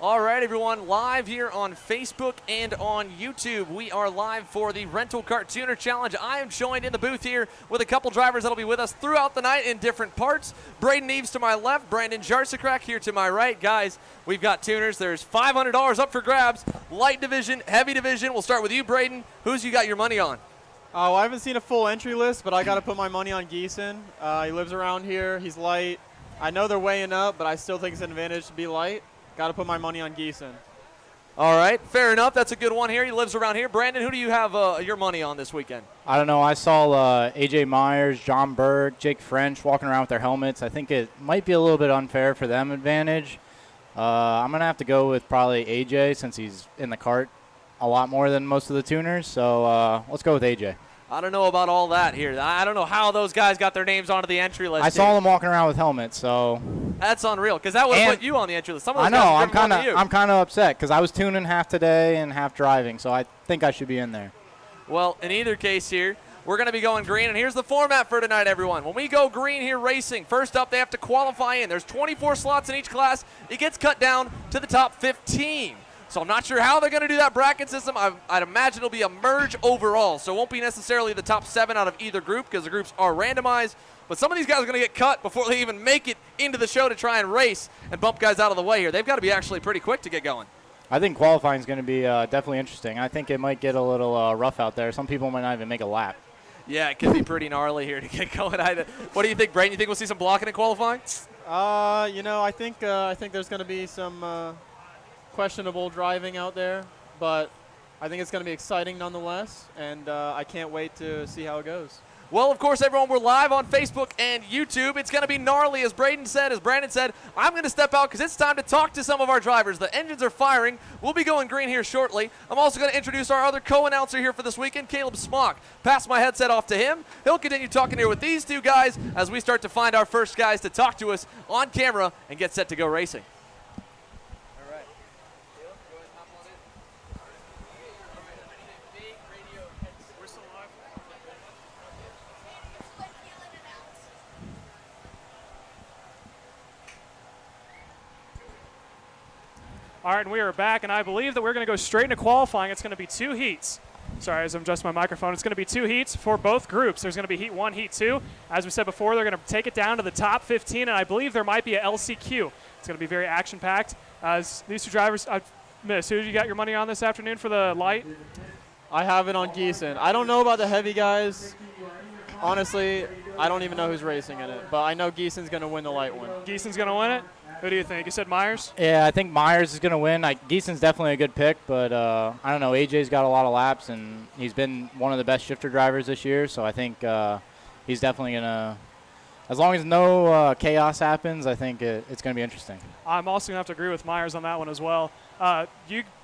All right, everyone, live here on Facebook and on YouTube. We are live for the Rental Kart Tuner Challenge. I am joined in the booth here with a couple drivers that'll be with us throughout the night in different parts. Braden Eves to my left, Brandon Jarsakrak here to my right. Guys, we've got tuners. There's $500 up for grabs. Light division, heavy division. We'll start with you, Braden. Who's you got your money on? Oh, I haven't seen a full entry list, but I got to put my money on Geeson. He lives around here. He's light. I know they're weighing up, but I still think it's an advantage to be light. Got to put my money on Geeson. All right, fair enough. That's a good one here. He lives around here. Brandon, who do you have your money on this weekend? I don't know. I saw A.J. Myers, John Berg, Jake French walking around with their helmets. I think it might be a little bit unfair for them advantage. I'm going to have to go with probably A.J. since he's in the cart a lot more than most of the tuners. So let's go with A.J. I don't know about all that here. I don't know how those guys got their names onto the entry list. I saw them walking around with helmets, so that's unreal. Because that would have put you on the entry list. Some of those I know. guys I'm kind of upset because I was tuning half today and half driving, so I think I should be in there. Well, in either case here, we're going to be going green, and here's the format for tonight, everyone. When we go green here racing, first up they have to qualify in. There's 24 slots in each class. It gets cut down to the top 15. So I'm not sure how they're going to do that bracket system. I'd imagine it'll be a merge overall. So it won't be necessarily the top 7 out of either group because the groups are randomized. But some of these guys are going to get cut before they even make it into the show to try and race and bump guys out of the way here. They've got to be actually pretty quick to get going. I think qualifying is going to be definitely interesting. I think it might get a little rough out there. Some people might not even make a lap. Yeah, it could be pretty gnarly here to get going. What do you think, Braden? You think we'll see some blocking in qualifying? I think there's going to be some questionable driving out there, but I think it's going to be exciting nonetheless, and I can't wait to see how it goes. Well, of course, everyone, we're live on Facebook and YouTube. It's going to be gnarly, as Brandon said. I'm going to step out because it's time to talk to some of our drivers. The engines are firing. We'll be going green here shortly. I'm also going to introduce our other co-announcer here for this weekend, Caleb Smock. Pass my headset off to him. He'll continue talking here with these two guys as we start to find our first guys to talk to us on camera and get set to go racing. All right, and we are back, and I believe that we're going to go straight into qualifying. It's going to be 2 heats. Sorry, as I'm adjusting my microphone. It's going to be 2 heats for both groups. There's going to be heat 1, heat 2. As we said before, they're going to take it down to the top 15, and I believe there might be a LCQ. It's going to be very action-packed. As these two drivers, Miss, who you got your money on this afternoon for the light? I have it on Geeson. I don't know about the heavy guys. Honestly, I don't even know who's racing in it, but I know Geeson's going to win the light one. Geeson's going to win it? Who do you think? You said Myers? Yeah, I think Myers is going to win. Geeson's definitely a good pick, but I don't know. AJ's got a lot of laps, and he's been one of the best shifter drivers this year, so I think he's definitely going to – as long as no chaos happens, I think it's going to be interesting. I'm also going to have to agree with Myers on that one as well.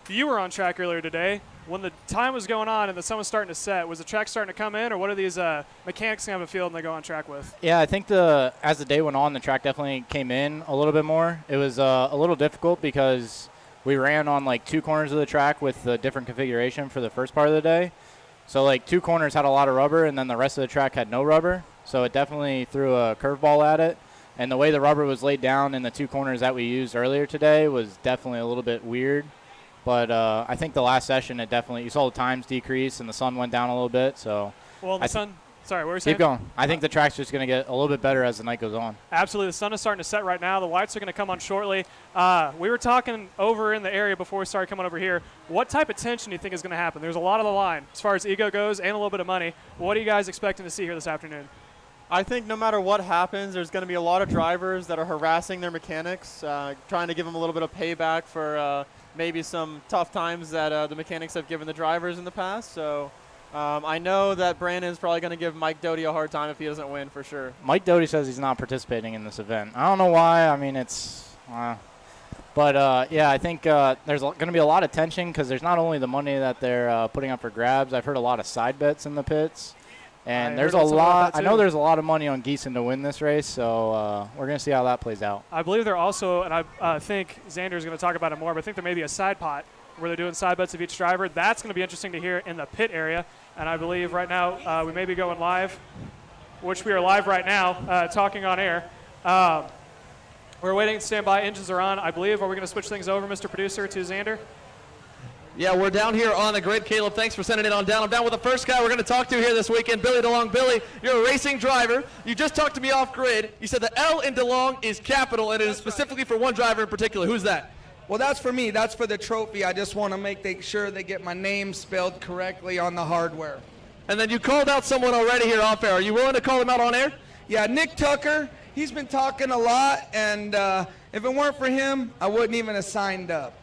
You were on track earlier today. When the time was going on and the sun was starting to set, was the track starting to come in, or what are these mechanics going to have a field and they go on track with? Yeah, I think as the day went on, the track definitely came in a little bit more. It was a little difficult because we ran on like 2 corners of the track with a different configuration for the first part of the day. So like 2 corners had a lot of rubber, and then the rest of the track had no rubber. So it definitely threw a curveball at it. And the way the rubber was laid down in the 2 corners that we used earlier today was definitely a little bit weird. But I think the last session, you saw the times decrease and the sun went down a little bit. So well, sorry, what were you saying? Keep going. I think the track's just going to get a little bit better as the night goes on. Absolutely. The sun is starting to set right now. The lights are going to come on shortly. We were talking over in the area before we started coming over here. What type of tension do you think is going to happen? There's a lot on the line as far as ego goes and a little bit of money. What are you guys expecting to see here this afternoon? I think no matter what happens, there's going to be a lot of drivers that are harassing their mechanics, trying to give them a little bit of payback for maybe some tough times that the mechanics have given the drivers in the past. So I know that Brandon's probably going to give Mike Doty a hard time if he doesn't win, for sure. Mike Doty says he's not participating in this event. I don't know why. I mean, it's but yeah, I think there's going to be a lot of tension because there's not only the money that they're putting up for grabs. I've heard a lot of side bets in the pits. And there's a lot. I know there's a lot of money on Geeson to win this race, so we're going to see how that plays out. I believe they're also, and I think Xander's going to talk about it more, but I think there may be a side pot where they're doing side bets of each driver. That's going to be interesting to hear in the pit area. And I believe right now we may be going live, which we are live right now, talking on air. We're waiting to stand by. Engines are on, I believe. Are we going to switch things over, Mr. Producer, to Xander? Yeah, we're down here on the grid. Caleb, thanks for sending it on down. I'm down with the first guy we're going to talk to here this weekend, Billy DeLong. Billy, you're a racing driver. You just talked to me off grid. You said the L in DeLong is capital, and it is specifically for one driver in particular. Who's that? Well, that's for me. That's for the trophy. I just want to make sure they get my name spelled correctly on the hardware. And then you called out someone already here off air. Are you willing to call him out on air? Yeah, Nick Tucker. He's been talking a lot, and if it weren't for him, I wouldn't even have signed up.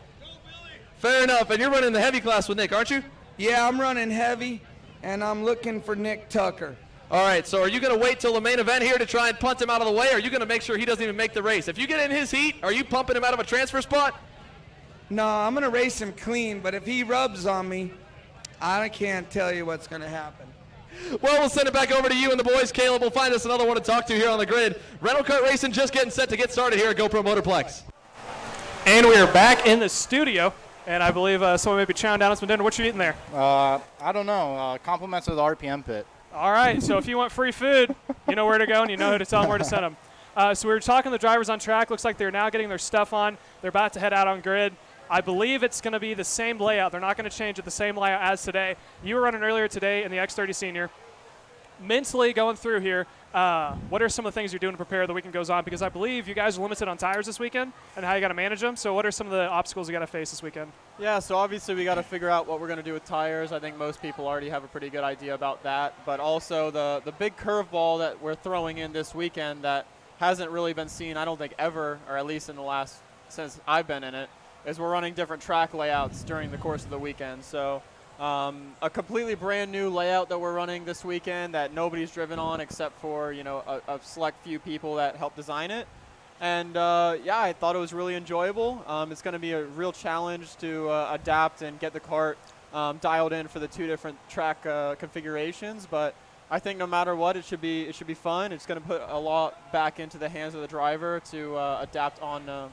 Fair enough. And you're running the heavy class with Nick, aren't you? Yeah, I'm running heavy, and I'm looking for Nick Tucker. All right, so are you going to wait till the main event here to try and punt him out of the way, or are you going to make sure he doesn't even make the race? If you get in his heat, are you pumping him out of a transfer spot? No, I'm going to race him clean, but if he rubs on me, I can't tell you what's going to happen. Well, we'll send it back over to you and the boys. Caleb, we'll find us another one to talk to here on the grid. Rental Kart Racing just getting set to get started here at GoPro Motorplex. And we are back in the studio. And I believe someone may be chowing down on some dinner. What you eating there? I don't know. Compliments of the RPM pit. All right, so if you want free food, you know where to go and you know who to tell them where to send them. So we were talking to the drivers on track. Looks like they're now getting their stuff on. They're about to head out on grid. I believe it's going to be the same layout. They're not going to change it the same layout as today. You were running earlier today in the X30 Senior. Mentally going through here, what are some of the things you're doing to prepare the weekend goes on? Because I believe you guys are limited on tires this weekend and how you got to manage them. So what are some of the obstacles you got to face this weekend? Yeah, so obviously we got to figure out what we're going to do with tires. I think most people already have a pretty good idea about that. But also the big curveball that we're throwing in this weekend that hasn't really been seen, I don't think, ever, or at least in the last, since I've been in it, is we're running different track layouts during the course of the weekend. So a completely brand new layout that we're running this weekend that nobody's driven on except for, you know, a select few people that helped design it. And yeah, I thought it was really enjoyable. It's going to be a real challenge to adapt and get the kart dialed in for the two different track configurations. But I think no matter what, it should be fun. It's going to put a lot back into the hands of the driver to adapt on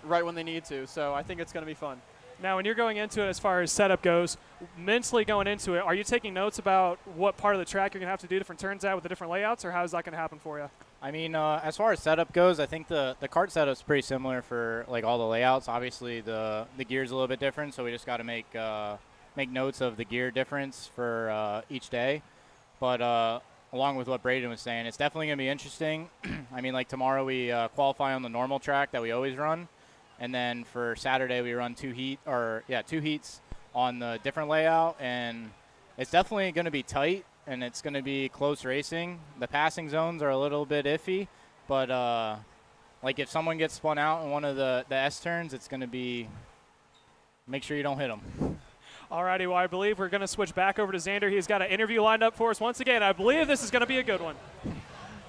right when they need to. So I think it's going to be fun. Now, when you're going into it as far as setup goes, mentally going into it, are you taking notes about what part of the track you're going to have to do different turns at with the different layouts, or how is that going to happen for you? I mean, as far as setup goes, I think the kart setup's pretty similar for like all the layouts. Obviously, the gear's a little bit different, so we just got to make notes of the gear difference for each day. But along with what Braden was saying, it's definitely going to be interesting. I mean, like tomorrow we qualify on the normal track that we always run. And then for Saturday, we run two heats on the different layout. And it's definitely going to be tight, and it's going to be close racing. The passing zones are a little bit iffy. But, like, if someone gets spun out in one of the S turns, it's going to be make sure you don't hit them. All righty, well, I believe we're going to switch back over to Xander. He's got an interview lined up for us once again. I believe this is going to be a good one.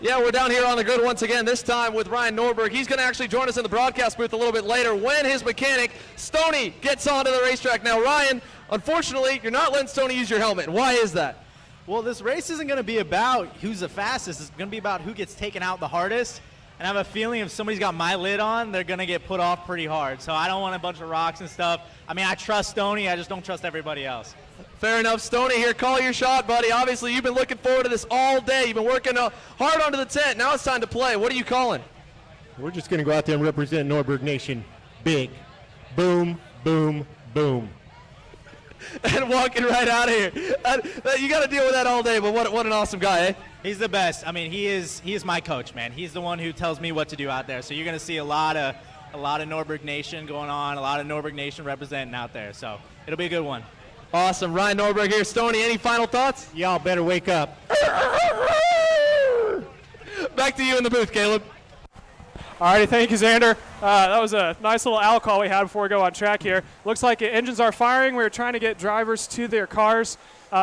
Yeah, we're down here on the grid once again, this time with Ryan Norberg. He's going to actually join us in the broadcast booth a little bit later when his mechanic, Stoney, gets onto the racetrack. Now, Ryan, unfortunately, you're not letting Stoney use your helmet. Why is that? Well, this race isn't going to be about who's the fastest. It's going to be about who gets taken out the hardest. And I have a feeling if somebody's got my lid on, they're going to get put off pretty hard. So I don't want a bunch of rocks and stuff. I mean, I trust Stoney. I just don't trust everybody else. Fair enough. Stoney here, call your shot, buddy. Obviously, you've been looking forward to this all day. You've been working hard onto the tent. Now it's time to play. What are you calling? We're just going to go out there and represent Norberg Nation. Big. Boom, boom, boom. And walking right out of here. You got to deal with that all day, but what an awesome guy, eh? He's the best. I mean, he is my coach, man. He's the one who tells me what to do out there. So you're going to see a lot of Norberg Nation going on, a lot of Norberg Nation representing out there. So it'll be a good one. Awesome. Ryan Norberg here. Stoney, any final thoughts? Y'all better wake up. Back to you in the booth, Caleb. All righty, thank you, Xander. That was a nice little owl call we had before we go on track here. Looks like the engines are firing. We're trying to get drivers to their cars.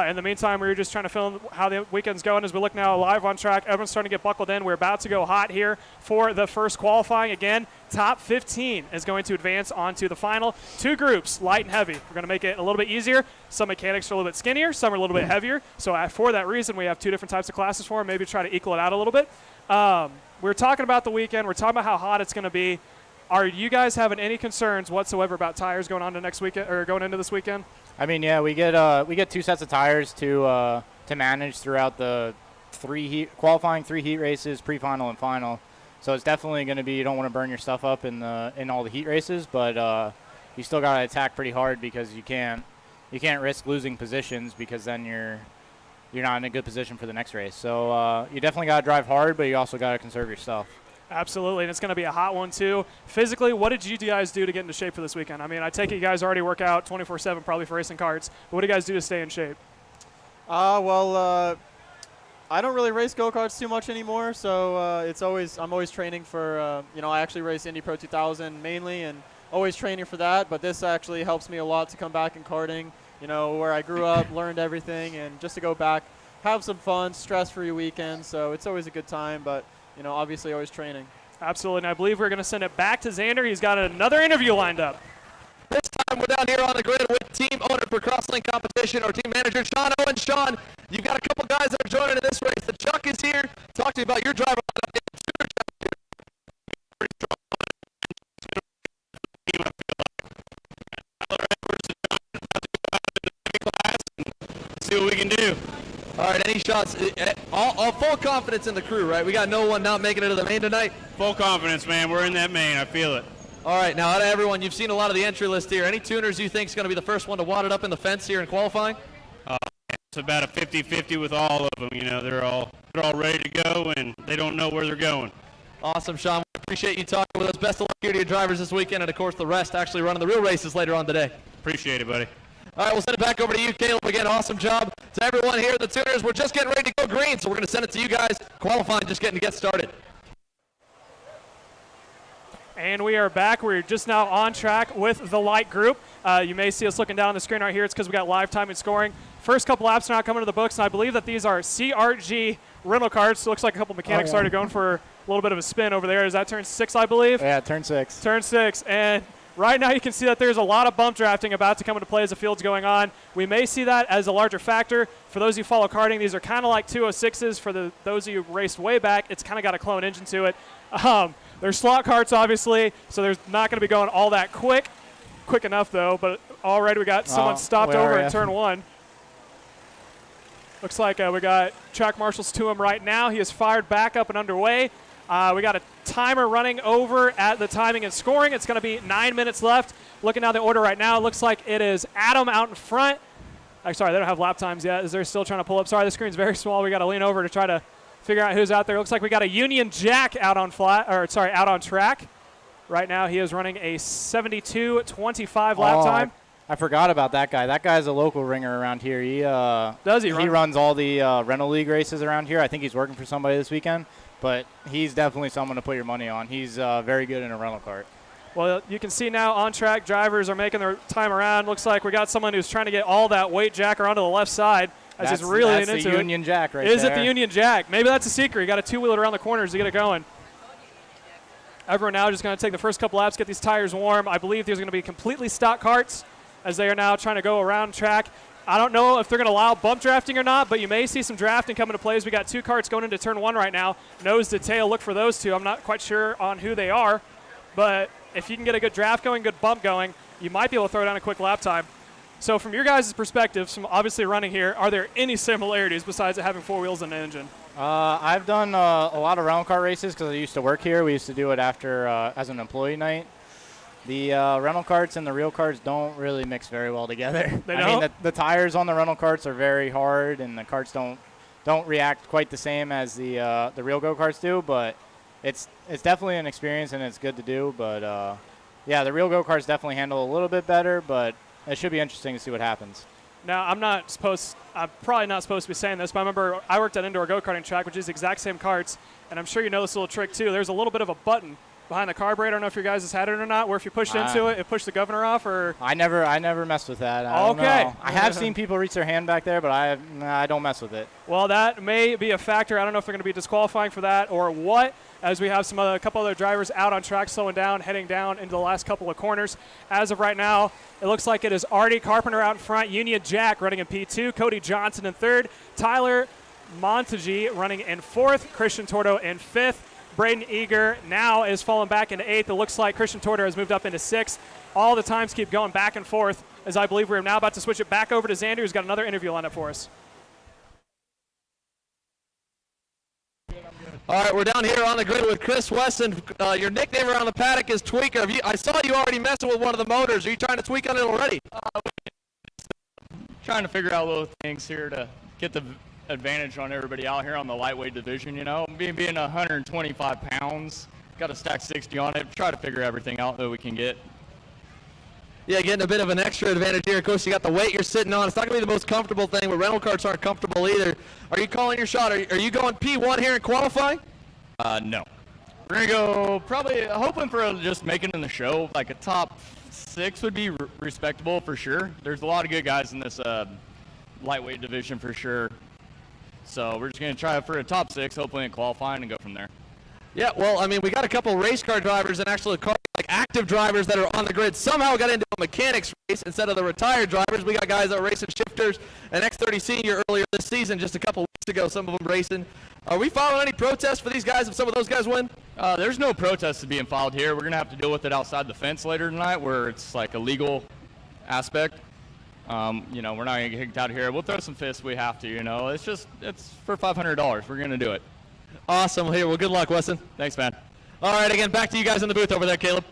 In the meantime, we were just trying to film how the weekend's going as we look now live on track. Everyone's starting to get buckled in. We're about to go hot here for the first qualifying. Again, top 15 is going to advance onto the final. Two groups, light and heavy. We're going to make it a little bit easier. Some mechanics are a little bit skinnier. Some are a little bit heavier. So for that reason, we have two different types of classes for them. Maybe try to equal it out a little bit. We're talking about the weekend. We're talking about how hot it's going to be. Are you guys having any concerns whatsoever about tires going on to next weekend or going into this weekend? I mean, yeah, we get two sets of tires to manage throughout the qualifying three heat races, pre-final and final. So it's definitely going to be, you don't want to burn your stuff up in all the heat races, but you still got to attack pretty hard because you can't risk losing positions because then you're not in a good position for the next race. So you definitely got to drive hard, but you also got to conserve your stuff. Absolutely, and it's going to be a hot one too. Physically, what did you guys do to get into shape for this weekend? I mean, I take it you guys already work out 24/7 probably for racing karts, but what do you guys do to stay in shape? Well, I don't really race go-karts too much anymore, so I'm always training for, I actually race Indy Pro 2000 mainly and always training for that, but this actually helps me a lot to come back in karting, where I grew up, learned everything, and just to go back, have some fun, stress-free weekend, so it's always a good time, but obviously always training. Absolutely, and I believe we're going to send it back to Xander. He's got another interview lined up. This time we're down here on the grid with team owner for Crosslink Competition, or team manager Sean Owen. Sean, you've got a couple guys that are joining in this race. The Chuck is here. Talk to me about your driver. See what we can do. All right, any shots? All full confidence in the crew, right? We got no one not making it to the main tonight. Full confidence, man. We're in that main. I feel it. All right, now out of everyone, you've seen a lot of the entry list here. Any tuners you think is going to be the first one to wad it up in the fence here in qualifying? It's about a 50-50 with all of them. They're all ready to go, and they don't know where they're going. Awesome, Sean. We appreciate you talking with us. Best of luck here to your drivers this weekend, and of course the rest actually running the real races later on today. Appreciate it, buddy. All right, we'll send it back over to you, Caleb. Again, awesome job to everyone here at the tuners. We're just getting ready to go green, so we're going to send it to you guys. Qualifying, just getting to get started. And we are back. We're just now on track with the light group. You may see us looking down on the screen right here. It's because we got live time and scoring. First couple laps are now coming to the books, and I believe that these are CRG rental karts. Looks like a couple mechanics started going for a little bit of a spin over there. Is that turn 6, I believe? Yeah, turn 6. Turn 6. And right now you can see that there's a lot of bump drafting about to come into play as the field's going on. We may see that as a larger factor. For those of you who follow karting, these are kind of like 206s. For those of you who raced way back, it's kind of got a clone engine to it. They're slot karts, obviously, so there's not going to be going all that quick. Quick enough, though, but already we got someone stopped over in turn 1. Looks like we got track marshals to him right now. He is fired back up and underway. We got a timer running over at the timing and scoring. It's going to be 9 minutes left. Looking down the order right now, it looks like it is Adam out in front. Sorry, they don't have lap times yet as they're still trying to pull up. Sorry, the screen's very small. We got to lean over to try to figure out who's out there. Looks like we got a Union Jack out on track. Right now he is running a 72.25 lap time. I forgot about that guy. That guy's a local ringer around here. He runs all the rental league races around here. I think he's working for somebody this weekend, but he's definitely someone to put your money on. He's very good in a rental kart. Well, you can see now on track drivers are making their time around. Looks like we got someone who's trying to get all that weight jacker onto the left side. That's the Union Jack right there. Is it the Union Jack? Maybe that's a secret. You got a two-wheeler around the corners to get it going. Everyone now just going to take the first couple laps, get these tires warm. I believe there's going to be completely stock karts as they are now trying to go around track. I don't know if they're going to allow bump drafting or not, but you may see some drafting come into play as we got 2 karts going into turn 1 right now. Nose to tail, look for those 2. I'm not quite sure on who they are, but if you can get a good draft going, good bump going, you might be able to throw down a quick lap time. So from your guys' perspective, from obviously running here, are there any similarities besides it having 4 wheels and an engine? I've done a lot of rental car races because I used to work here. We used to do it after as an employee night. The rental karts and the real karts don't really mix very well together. They don't? I mean, the tires on the rental karts are very hard, and the karts don't react quite the same as the real go-karts do. But it's definitely an experience, and it's good to do. But yeah, the real go-karts definitely handle a little bit better, but it should be interesting to see what happens. Now, I'm probably not supposed to be saying this, but I remember I worked at indoor go-karting track, which is the exact same karts, and I'm sure you know this little trick too. There's a little bit of a button behind the carburetor. I don't know if you guys has had it or not, where if you pushed into it, it pushed the governor off, or? I never messed with that. I don't know. I have seen people reach their hand back there, but I don't mess with it. Well, that may be a factor. I don't know if they're going to be disqualifying for that or what, as we have a couple other drivers out on track, slowing down, heading down into the last couple of corners. As of right now, it looks like it is Artie Carpenter out in front, Union Jack running in P2, Cody Johnson in 3rd, Tyler Montague running in 4th, Christian Tordo in 5th. Braden Eager now is falling back into 8th. It looks like Christian Tordo has moved up into 6th. All the times keep going back and forth, as I believe we're now about to switch it back over to Xander, who's got another interview lined up for us. All right, we're down here on the grid with Chris Weston. Your nickname around the paddock is Tweaker. I saw you already messing with one of the motors. Are you trying to tweak on it already? Trying to figure out little things here to get the advantage on everybody out here on the lightweight division, you know. Being 125 pounds, got to stack 60 on it, try to figure everything out that we can get. Yeah, getting a bit of an extra advantage here. Of course, you got the weight you're sitting on. It's not going to be the most comfortable thing, but rental carts aren't comfortable either. Are you calling your shot? Are you going P1 here in qualifying? No. We're going to go probably hoping for just making it in the show. Like a top 6 would be respectable for sure. There's a lot of good guys in this lightweight division for sure. So we're just going to try for a top 6, hopefully in qualifying, and go from there. Yeah, well, I mean, we got a couple race car drivers and actually active drivers that are on the grid somehow got into a mechanics race instead of the retired drivers. We got guys that were racing shifters and X30 Senior earlier this season, just a couple weeks ago, some of them racing. Are we following any protests for these guys if some of those guys win? There's no protests being filed here. We're going to have to deal with it outside the fence later tonight where it's like a legal aspect. You know, we're not going to get kicked out of here. We'll throw some fists if we have to, you know. It's for $500. We're going to do it. Awesome. Here, well, good luck, Weston. Thanks, man. All right, again, back to you guys in the booth over there, Caleb.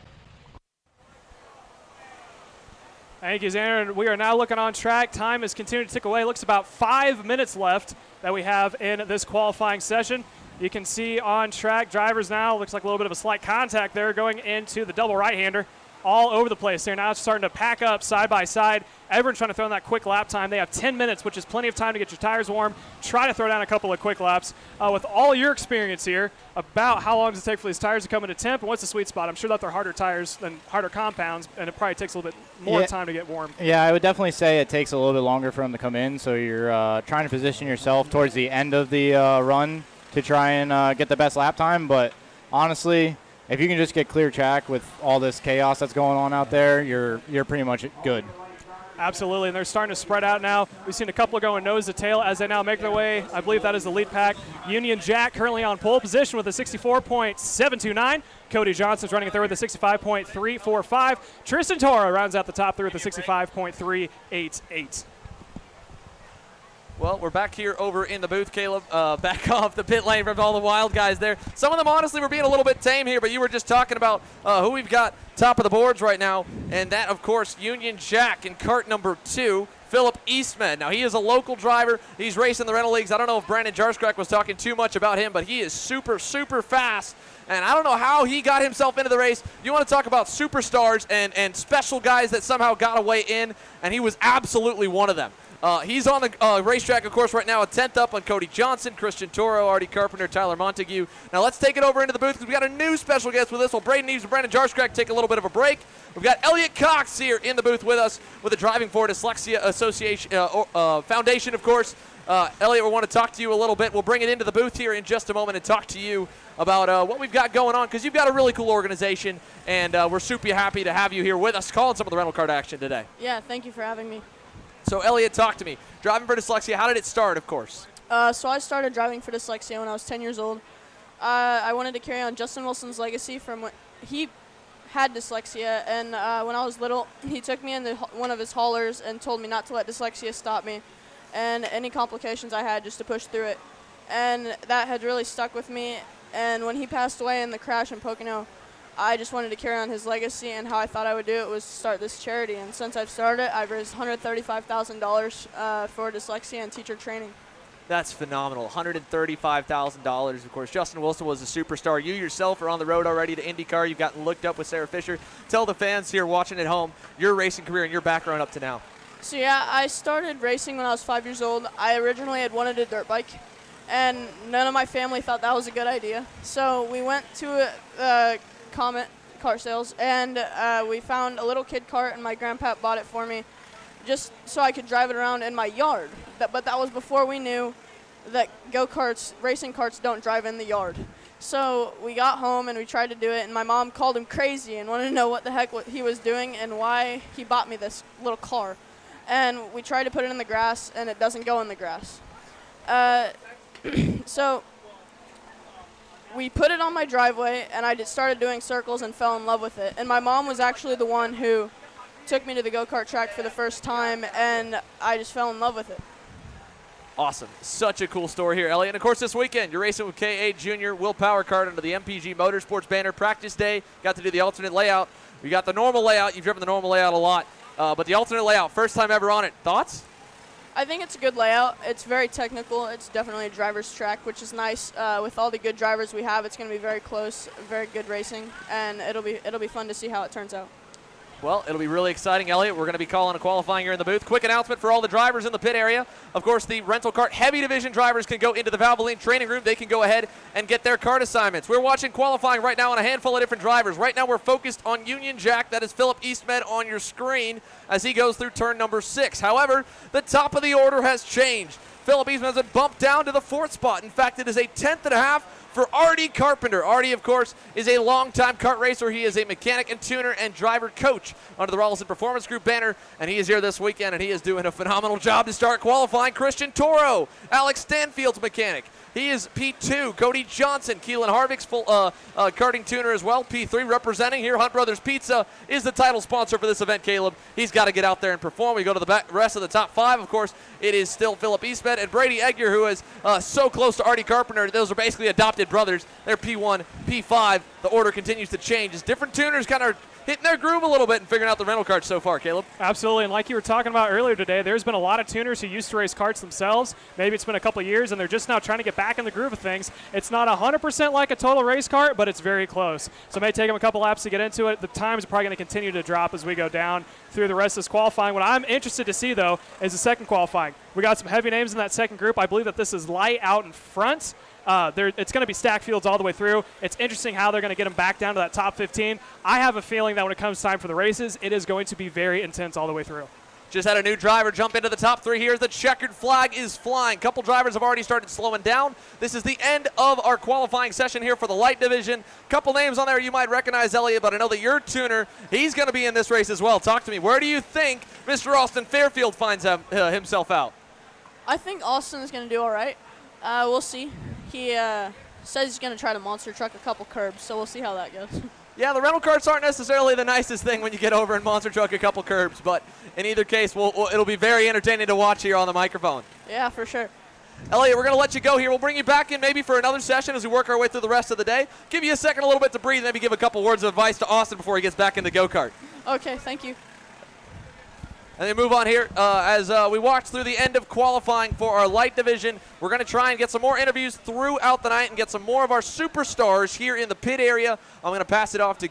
Thank you, Aaron. We are now looking on track. Time is continuing to tick away. Looks about 5 minutes left that we have in this qualifying session. You can see on track drivers now. Looks like a little bit of a slight contact there going into the double right-hander. All over the place. They're now starting to pack up side by side. Everyone's trying to throw in that quick lap time. They have 10 minutes, which is plenty of time to get your tires warm. Try to throw down a couple of quick laps. With all your experience here, about how long does it take for these tires to come into temp, and what's the sweet spot? I'm sure that they're harder tires than harder compounds, and it probably takes a little bit more time to get warm. Yeah, I would definitely say it takes a little bit longer for them to come in, so you're trying to position yourself towards the end of the run to try and get the best lap time. But honestly, if you can just get clear track with all this chaos that's going on out there, you're pretty much good. Absolutely, and they're starting to spread out now. We've seen a couple going nose to tail as they now make their way. I believe that is the lead pack. Union Jack currently on pole position with a 64.729. Cody Johnson's running it third with a 65.345. Tristan Toro rounds out the top three with a 65.388. Well, we're back here over in the booth, Caleb, back off the pit lane from all the wild guys there. Some of them, honestly, were being a little bit tame here, but you were just talking about who we've got top of the boards right now, and that, of course, Union Jack in cart number 2, Phillip Eastman. Now, he is a local driver. He's racing the rental leagues. I don't know if Brandon Jarscrack was talking too much about him, but he is super, super fast, and I don't know how he got himself into the race. You want to talk about superstars and special guys that somehow got a way in, and he was absolutely one of them. He's on the racetrack, of course, right now, a 10th up on Cody Johnson, Christian Toro, Artie Carpenter, Tyler Montague. Now let's take it over into the booth because we got a new special guest with us. While Braden Eves and Brandon Jarscrack take a little bit of a break, we've got Elliot Cox here in the booth with us with the Driving for Dyslexia Association Foundation, of course. Elliot, we want to talk to you a little bit. We'll bring it into the booth here in just a moment and talk to you about what we've got going on because you've got a really cool organization, and we're super happy to have you here with us calling some of the rental cart action today. Yeah, thank you for having me. So, Elliot, talk to me. Driving for Dyslexia, how did it start, of course? So I started driving for dyslexia when I was 10 years old. I wanted to carry on Justin Wilson's legacy from when he had dyslexia, and when I was little, he took me into one of his haulers and told me not to let dyslexia stop me, and any complications I had just to push through it. And that had really stuck with me, and when he passed away in the crash in Pocono, I just wanted to carry on his legacy, and how I thought I would do it was start this charity. And since I've started it, I've raised $135,000 for dyslexia and teacher training. That's phenomenal. $135,000, of course. Justin Wilson was a superstar. You yourself are on the road already to IndyCar. You've gotten looked up with Sarah Fisher. Tell the fans here watching at home your racing career and your background up to now. So yeah, I started racing when I was 5 years old. I originally had wanted a dirt bike, and none of my family thought that was a good idea. So we went to a Comet car sales, and we found a little kid cart, and my grandpa bought it for me just so I could drive it around in my yard. But that was before we knew that go-karts, racing carts, don't drive in the yard. So we got home and we tried to do it, and my mom called him crazy and wanted to know what the heck he was doing and why he bought me this little car. And we tried to put it in the grass, and it doesn't go in the grass. So we put it on my driveway, and I just started doing circles and fell in love with it. And my mom was actually the one who took me to the go-kart track for the first time, and I just fell in love with it. Awesome. Such a cool story here, Elliot. And, of course, this weekend, you're racing with K8 Junior, Will Power Kart under the MPG Motorsports banner. Practice day, got to do the alternate layout. We got the normal layout. You've driven the normal layout a lot. But the alternate layout, first time ever on it. Thoughts? I think it's a good layout. It's very technical. It's definitely a driver's track, which is nice. With all the good drivers we have, it's going to be very close, very good racing, and it'll be fun to see how it turns out. Well, it'll be really exciting, Elliot. We're going to be calling a qualifying here in the booth. Quick announcement for all the drivers in the pit area. Of course, the rental kart heavy division drivers can go into the Valvoline training room. They can go ahead and get their kart assignments. We're watching qualifying right now on a handful of different drivers. Right now, we're focused on Union Jack. That is Phillip Eastman on your screen as he goes through turn number 6. However, the top of the order has changed. Phillip Eastman has been bumped down to the 4th spot. In fact, it is a 10th and a half for Artie Carpenter. Artie, of course, is a longtime kart racer. He is a mechanic and tuner and driver coach under the Rollison Performance Group banner, and he is here this weekend, and he is doing a phenomenal job to start qualifying. Christian Toro, Alex Stanfield's mechanic. He is P2. Cody Johnson, Keelan Harvick's full karting tuner as well. P3 representing here. Hunt Brothers Pizza is the title sponsor for this event, Caleb. He's got to get out there and perform. We go to the rest of the top 5. Of course, it is still Phillip Eastman and Brady Egger, who is so close to Artie Carpenter. Those are basically adopted brothers. They're P1, P5. The order continues to change as different tuners kind of hitting their groove a little bit and figuring out the rental karts so far, Caleb. Absolutely, and like you were talking about earlier today, there's been a lot of tuners who used to race karts themselves. Maybe it's been a couple of years, and they're just now trying to get back in the groove of things. It's not 100% like a total race kart, but it's very close. So it may take them a couple laps to get into it. The times are probably going to continue to drop as we go down through the rest of this qualifying. What I'm interested to see, though, is the second qualifying. We got some heavy names in that second group. I believe that this is light out in front. It's going to be stacked fields all the way through. It's interesting how they're going to get them back down to that top 15. I have a feeling that when it comes time for the races, it is going to be very intense all the way through. Just had a new driver jump into the top 3 here. The checkered flag is flying. A couple drivers have already started slowing down. This is the end of our qualifying session here for the light division. Couple names on there you might recognize, Elliot, but I know that your tuner, he's going to be in this race as well. Talk to me. Where do you think Mr. Austin Fairfield finds himself out? I think Austin is going to do all right. We'll see. He says he's going to try to monster truck a couple curbs, so we'll see how that goes. Yeah, the rental karts aren't necessarily the nicest thing when you get over and monster truck a couple curbs, but in either case, it'll be very entertaining to watch here on the microphone. Yeah, for sure. Elliot, we're going to let you go here. We'll bring you back in maybe for another session as we work our way through the rest of the day. Give you a second, a little bit to breathe, maybe give a couple words of advice to Austin before he gets back in the go-kart. Okay, thank you. And then move on here as we watch through the end of qualifying for our light division. We're going to try and get some more interviews throughout the night and get some more of our superstars here in the pit area. I'm going to pass it off to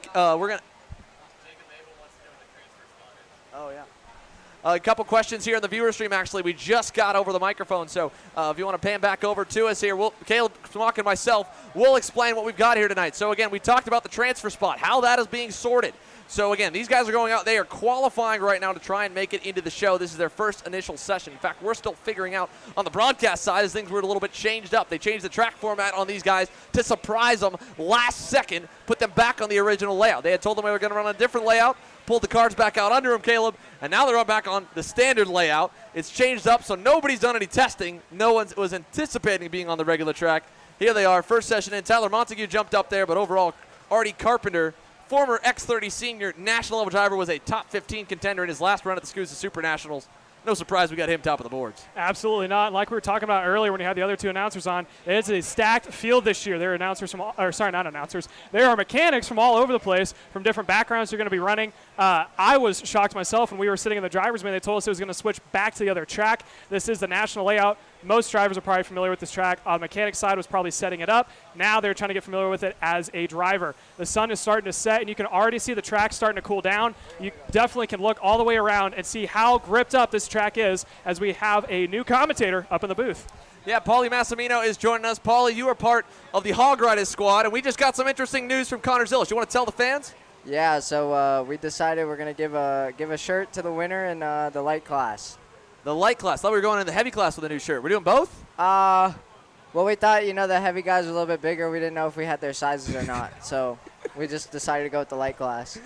a couple questions here in the viewer stream, actually. We just got over the microphone, so if you want to pan back over to us here, Caleb Smock and myself will explain what we've got here tonight. So, again, we talked about the transfer spot, how that is being sorted. So, again, these guys are going out. They are qualifying right now to try and make it into the show. This is their first initial session. In fact, we're still figuring out on the broadcast side as things were a little bit changed up. They changed the track format on these guys to surprise them last second, put them back on the original layout. They had told them they were going to run on a different layout, pulled the cars back out under them, Caleb, and now they're back on the standard layout. It's changed up, so nobody's done any testing. No one was anticipating being on the regular track. Here they are, first session in. Tyler Montague jumped up there, but overall, Artie Carpenter, former X30 senior national level driver, was a top 15 contender in his last run at the SCUSA Super Nationals. No surprise we got him top of the boards. Absolutely not. And like we were talking about earlier when you had the other two announcers on, it's a stacked field this year. They're announcers from, not announcers. There are mechanics from all over the place, from different backgrounds who are going to be running. I was shocked myself when we were sitting in the driver's meeting. They told us it was going to switch back to the other track. This is the national layout. Most drivers are probably familiar with this track. On the mechanic side was probably setting it up. Now they're trying to get familiar with it as a driver. The sun is starting to set, and you can already see the track starting to cool down. You definitely can look all the way around and see how gripped up this track is as we have a new commentator up in the booth. Yeah, Paulie Massimino is joining us. Paulie, you are part of the Hog Riders squad, and we just got some interesting news from Connor Zillis. You want to tell the fans? Yeah, so we decided we're going to give a shirt to the winner in the light class. The light class. Thought we were going in the heavy class with a new shirt. We're doing both? Well, we thought, the heavy guys were a little bit bigger. We didn't know if we had their sizes or not. So we just decided to go with the light class.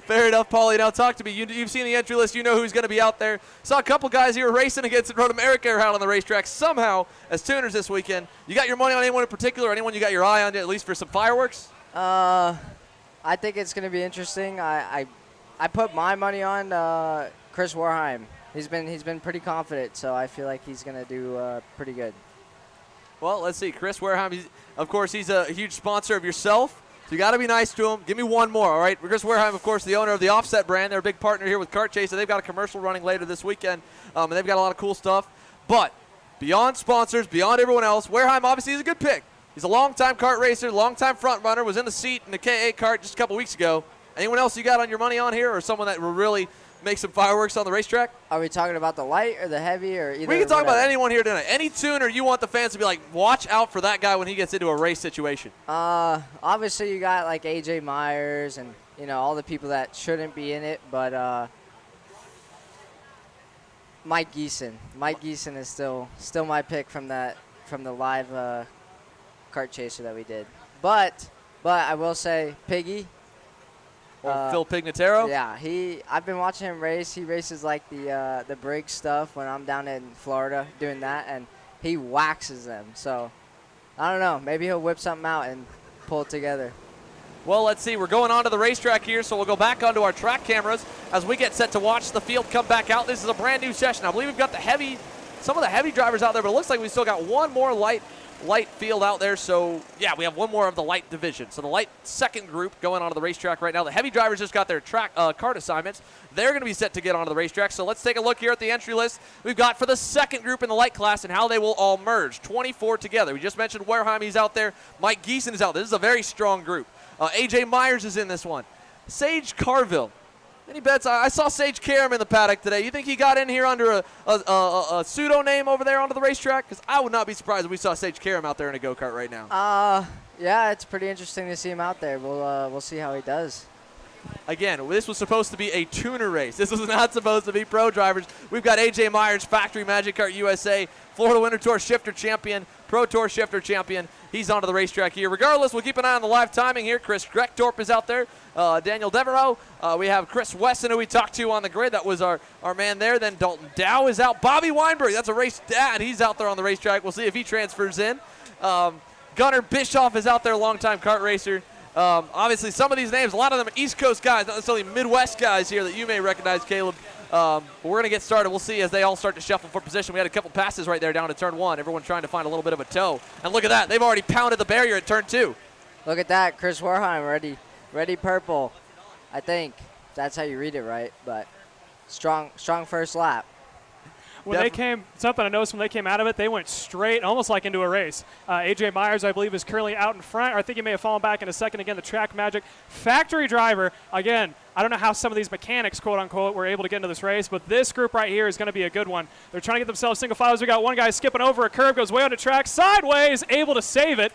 Fair enough, Paulie. Now talk to me. You've seen the entry list. You know who's going to be out there. Saw a couple guys you were racing against in Road America or out on the racetrack somehow as tuners this weekend. You got your money on anyone in particular, or anyone you got your eye on, at least for some fireworks? I think it's going to be interesting. I put my money on Chris Warheim. he's been pretty confident, so I feel like he's going to do pretty good. Well, let's see. Chris Wareheim, of course, he's a huge sponsor of yourself, so you got to be nice to him. Give me one more, all right? Chris Wareheim, of course, the owner of the Offset brand. They're a big partner here with Kart Chase, so they've got a commercial running later this weekend, and they've got a lot of cool stuff. But beyond sponsors, beyond everyone else, Wareheim obviously is a good pick. He's a long-time kart racer, long-time front runner, was in the seat in the KA kart just a couple weeks ago. Anyone else you got on your money on here, or someone that will really make some fireworks on the racetrack? Are we talking about the light or the heavy or either? We can talk about anyone here tonight. Any tuner you want the fans to be like, watch out for that guy when he gets into a race situation. Obviously you got like AJ Myers and all the people that shouldn't be in it, but Mike Geeson. Mike Geeson is still my pick from the live kart chaser that we did. But I will say Piggy. Phil Pignataro? Yeah, I've been watching him race. He races like the Briggs stuff when I'm down in Florida doing that, and he waxes them. So, I don't know. Maybe he'll whip something out and pull it together. Well, let's see. We're going on to the racetrack here, so we'll go back onto our track cameras as we get set to watch the field come back out. This is a brand new session. I believe we've got some of the heavy drivers out there, but it looks like we still got one more light field out there. So, yeah, we have one more of the light division. So the light second group going onto the racetrack right now. The heavy drivers just got their kart assignments. They're going to be set to get onto the racetrack. So let's take a look here at the entry list we've got for the second group in the light class and how they will all merge. 24 together. We just mentioned Wareheim. He's out there. Mike Geeson is out there. This is a very strong group. AJ Myers is in this one. Sage Carville. Any bets? I saw Sage Karam in the paddock today. You think he got in here under a pseudo name over there onto the racetrack? Because I would not be surprised if we saw Sage Karam out there in a go-kart right now. Yeah, it's pretty interesting to see him out there. We'll see how he does. Again, this was supposed to be a tuner race. This was not supposed to be pro drivers. We've got AJ Myers, Factory Magic Kart USA, Florida Winter Tour Shifter Champion, Pro Tour Shifter Champion. He's onto the racetrack here. Regardless, we'll keep an eye on the live timing here. Chris Grektorp is out there. Daniel Devereaux. We have Chris Wesson, who we talked to on the grid. That was our man there. Then Dalton Dow is out. Bobby Weinberg, that's a race dad. He's out there on the racetrack. We'll see if he transfers in. Gunnar Bischoff is out there, longtime kart racer. Obviously, some of these names, a lot of them are East Coast guys, not necessarily Midwest guys here that you may recognize, Caleb. But we're going to get started. We'll see as they all start to shuffle for position. We had a couple passes right there down to turn one. Everyone trying to find a little bit of a toe. And look at that. They've already pounded the barrier at turn two. Look at that. Chris Wareheim ready purple. I think that's how you read it, right? But strong first lap. When they came, something I noticed when they came out of it, they went straight, almost like into a race. AJ Myers, I believe, is currently out in front. Or I think he may have fallen back in a second. Again, the Track Magic factory driver. Again, I don't know how some of these mechanics, quote unquote, were able to get into this race, but this group right here is going to be a good one. They're trying to get themselves single files. We got one guy skipping over a curb, goes way on the track, sideways, able to save it.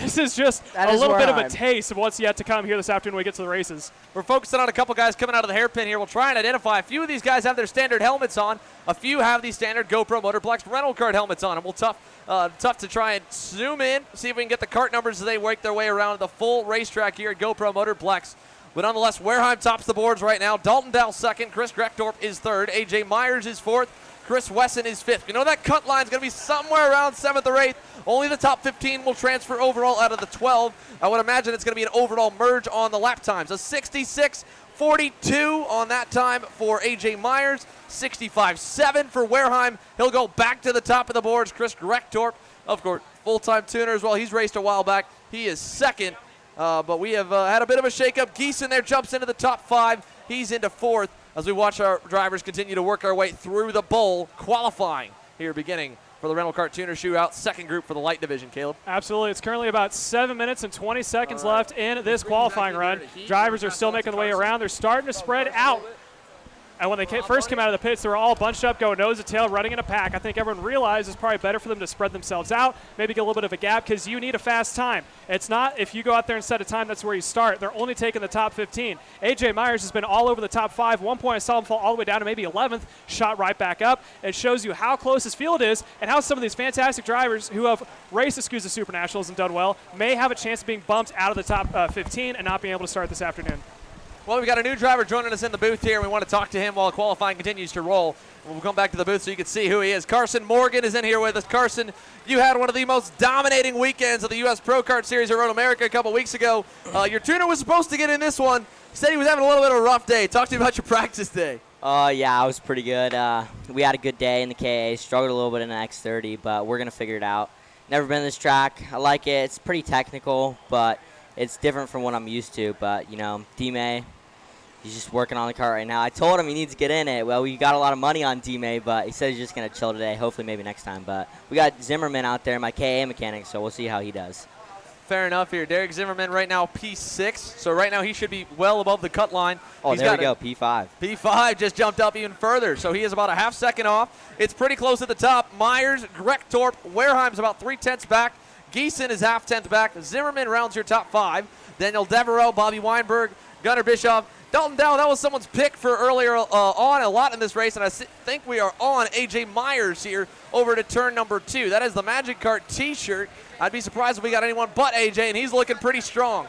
This is just a little bit of a taste of what's yet to come here this afternoon when we get to the races. We're focusing on a couple guys coming out of the hairpin here. We'll try and identify. A few of these guys have their standard helmets on. A few have the standard GoPro Motorplex rental kart helmets on. And we'll tough to try and zoom in, see if we can get the kart numbers as they work their way around the full racetrack here at GoPro Motorplex. But nonetheless, Wareheim tops the boards right now. Dalton Dow second. Chris Grektorp is third. AJ Myers is fourth. Chris Wesson is fifth. You know that cut line is going to be somewhere around 7th or 8th. Only the top 15 will transfer overall out of the 12. I would imagine it's going to be an overall merge on the lap times. A 66.42 on that time for AJ Myers. 65.7 for Wareheim. He'll go back to the top of the boards. Chris Grektorp, of course, full-time tuner as well. He's raced a while back. He is second. But we have had a bit of a shakeup. Geeson there jumps into the top 5. He's into 4th as we watch our drivers continue to work our way through the bowl, qualifying here beginning for the rental kart tuner shootout, second group for the light division, Caleb. Absolutely. It's currently about 7 minutes and 20 seconds left in this qualifying run. Drivers are still making their way around. They're starting to spread out. And when they first came out of the pits, they were all bunched up, going nose to tail, running in a pack. I think everyone realized it's probably better for them to spread themselves out, maybe get a little bit of a gap, because you need a fast time. It's not if you go out there and set a time, that's where you start. They're only taking the top 15. AJ Myers has been all over the top 5. One point I saw him fall all the way down to maybe 11th, shot right back up. It shows you how close his field is and how some of these fantastic drivers who have raced the SCUSA Super Nationals and done well may have a chance of being bumped out of the top 15 and not being able to start this afternoon. Well, we've got a new driver joining us in the booth here, and we want to talk to him while qualifying continues to roll. We'll come back to the booth so you can see who he is. Carson Morgan is in here with us. Carson, you had one of the most dominating weekends of the U.S. Pro Kart Series at Road America a couple weeks ago. Your tuner was supposed to get in this one. Said he was having a little bit of a rough day. Talk to me about your practice day. Yeah, I was pretty good. We had a good day in the KA, struggled a little bit in the X30, but we're going to figure it out. Never been to this track. I like it. It's pretty technical, but it's different from what I'm used to. But, you know, D-May, he's just working on the car right now. I told him he needs to get in it. Well, we got a lot of money on D-May, but he said he's just going to chill today. Hopefully maybe next time. But we got Zimmerman out there, my KA mechanic, so we'll see how he does. Fair enough here. Derek Zimmerman right now P6, so right now he should be well above the cut line. Oh, there we go, P5. P5 just jumped up even further, so he is about a half second off. It's pretty close at the top. Myers, Grechtorp, Wareheim's about 3/10 back. Geeson is half-tenth back. Zimmerman rounds your top 5. Daniel Devereaux, Bobby Weinberg, Gunnar Bischoff. Dalton Dow, that was someone's pick for earlier on a lot in this race, and I think we are on A.J. Myers here over to turn number 2. That is the Magic Kart T-shirt. I'd be surprised if we got anyone but A.J., and he's looking pretty strong.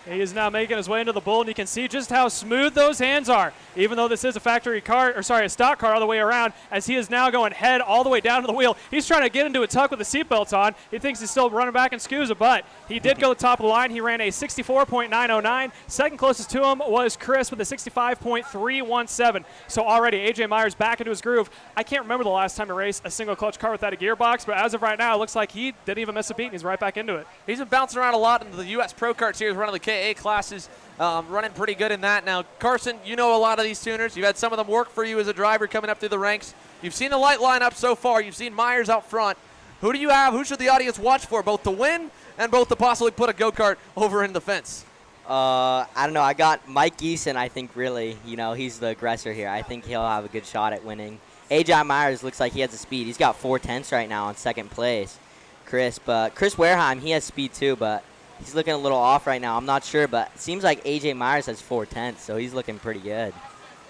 He is now making his way into the bull, and you can see just how smooth those hands are, even though this is a factory car, or sorry, a stock car all the way around, as he is now going head all the way down to the wheel. He's trying to get into a tuck with the seatbelt on. He thinks he's still running back in SCUSA, but he did go to the top of the line. He ran a 64.909. Second closest to him was Chris with a 65.317. So already A.J. Myers back into his groove. I can't remember the last time he raced a single clutch car without a gearbox, but as of right now, it looks like he didn't even miss a beat, and he's right back into it. He's been bouncing around a lot in the U.S. Pro Kart Series, running the KA classes, running pretty good in that. Now, Carson, you know a lot of these tuners. You've had some of them work for you as a driver coming up through the ranks. You've seen the light lineup so far. You've seen Myers out front. Who do you have? Who should the audience watch for, both to win and both to possibly put a go-kart over in the fence? I don't know. I got Mike Geeson, I think, really. You know, he's the aggressor here. I think he'll have a good shot at winning. A.J. Myers looks like he has the speed. He's got 4/10 right now in second place. Chris Wareheim, he has speed too, but he's looking a little off right now. I'm not sure, but it seems like A.J. Myers has 4/10, so he's looking pretty good.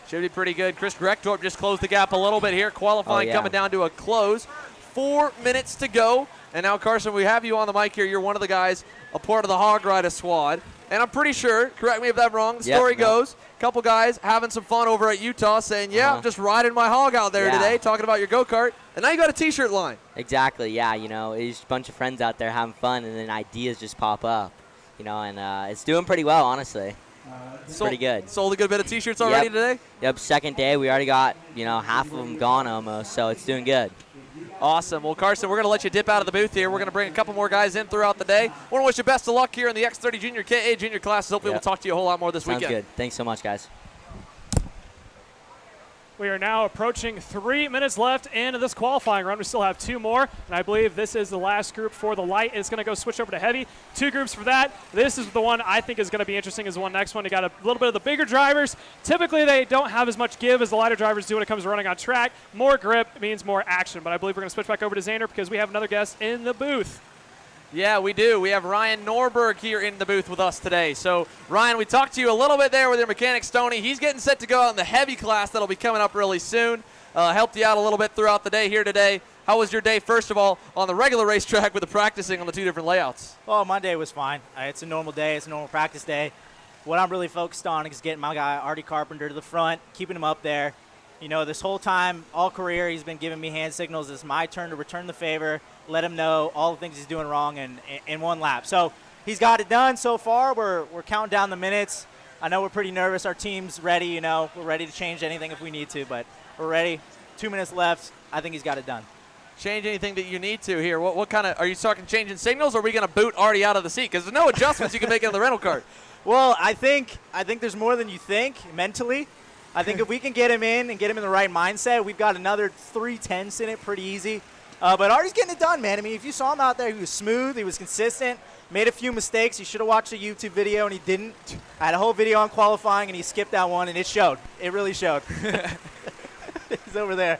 Should be pretty good. Chris Grechtorp just closed the gap a little bit here. Qualifying coming down to a close. 4 minutes to go. And now, Carson, we have you on the mic here. You're one of the guys, a part of the Hog Rider squad. And I'm pretty sure, correct me if I'm wrong, the story goes, a couple guys having some fun over at Utah saying, I'm just riding my hog out there today, talking about your go-kart. And now you got a T-shirt line. Exactly, yeah. You know, it's a bunch of friends out there having fun, and then ideas just pop up. You know, and it's doing pretty well, honestly. It's pretty good. Sold a good bit of T-shirts already today? Yep, second day. We already got, half of them gone almost, so it's doing good. Awesome. Well, Carson, we're going to let you dip out of the booth here. We're going to bring a couple more guys in throughout the day. Want to wish you best of luck here in the X30 Junior KA Junior classes. Hopefully we'll talk to you a whole lot more this weekend. Sounds good. Thanks so much, guys. We are now approaching 3 minutes left in this qualifying run. We still have 2 more, and I believe this is the last group for the light. It's going to go switch over to heavy. 2 groups for that. This is the one I think is going to be interesting is the one next one. You got a little bit of the bigger drivers. Typically, they don't have as much give as the lighter drivers do when it comes to running on track. More grip means more action, but I believe we're going to switch back over to Zander because we have another guest in the booth. Yeah, we do. We have Ryan Norberg here in the booth with us today. So, Ryan, we talked to you a little bit there with your mechanic, Stoney. He's getting set to go out in the heavy class that'll be coming up really soon. Helped you out a little bit throughout the day here today. How was your day, first of all, on the regular racetrack with the practicing on the 2 different layouts? Well, my day was fine. It's a normal day. It's a normal practice day. What I'm really focused on is getting my guy, Artie Carpenter, to the front, keeping him up there. You know, this whole time, all career, he's been giving me hand signals. It's my turn to return the favor, let him know all the things he's doing wrong in one lap. So he's got it done so far. We're counting down the minutes. I know we're pretty nervous. Our team's ready, We're ready to change anything if we need to, but we're ready. 2 minutes left. I think he's got it done. Change anything that you need to here. What kind of – are you talking changing signals, or are we going to boot Artie out of the seat? Because there's no adjustments you can make in the rental cart. Well, I think there's more than you think mentally. I think if we can get him in and get him in the right mindset, we've got another 3/10 in it pretty easy. But Artie's getting it done, man. I mean, if you saw him out there, he was smooth. He was consistent. Made a few mistakes. You should have watched the YouTube video, and he didn't. I had a whole video on qualifying, and he skipped that one, and it showed. It really showed. He's over there.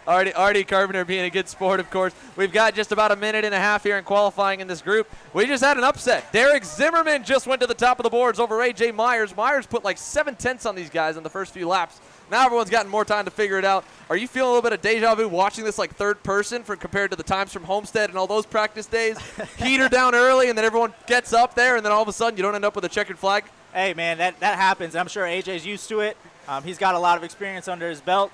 Artie Carpenter being a good sport, of course. We've got just about a minute and a half here in qualifying in this group. We just had an upset. Derek Zimmerman just went to the top of the boards over A.J. Myers. Myers put like 7/10 on these guys in the first few laps. Now everyone's gotten more time to figure it out. Are you feeling a little bit of deja vu watching this like third person compared to the times from Homestead and all those practice days? Heater down early, and then everyone gets up there, and then all of a sudden you don't end up with a checkered flag? Hey, man, that happens. I'm sure AJ's used to it. He's got a lot of experience under his belt.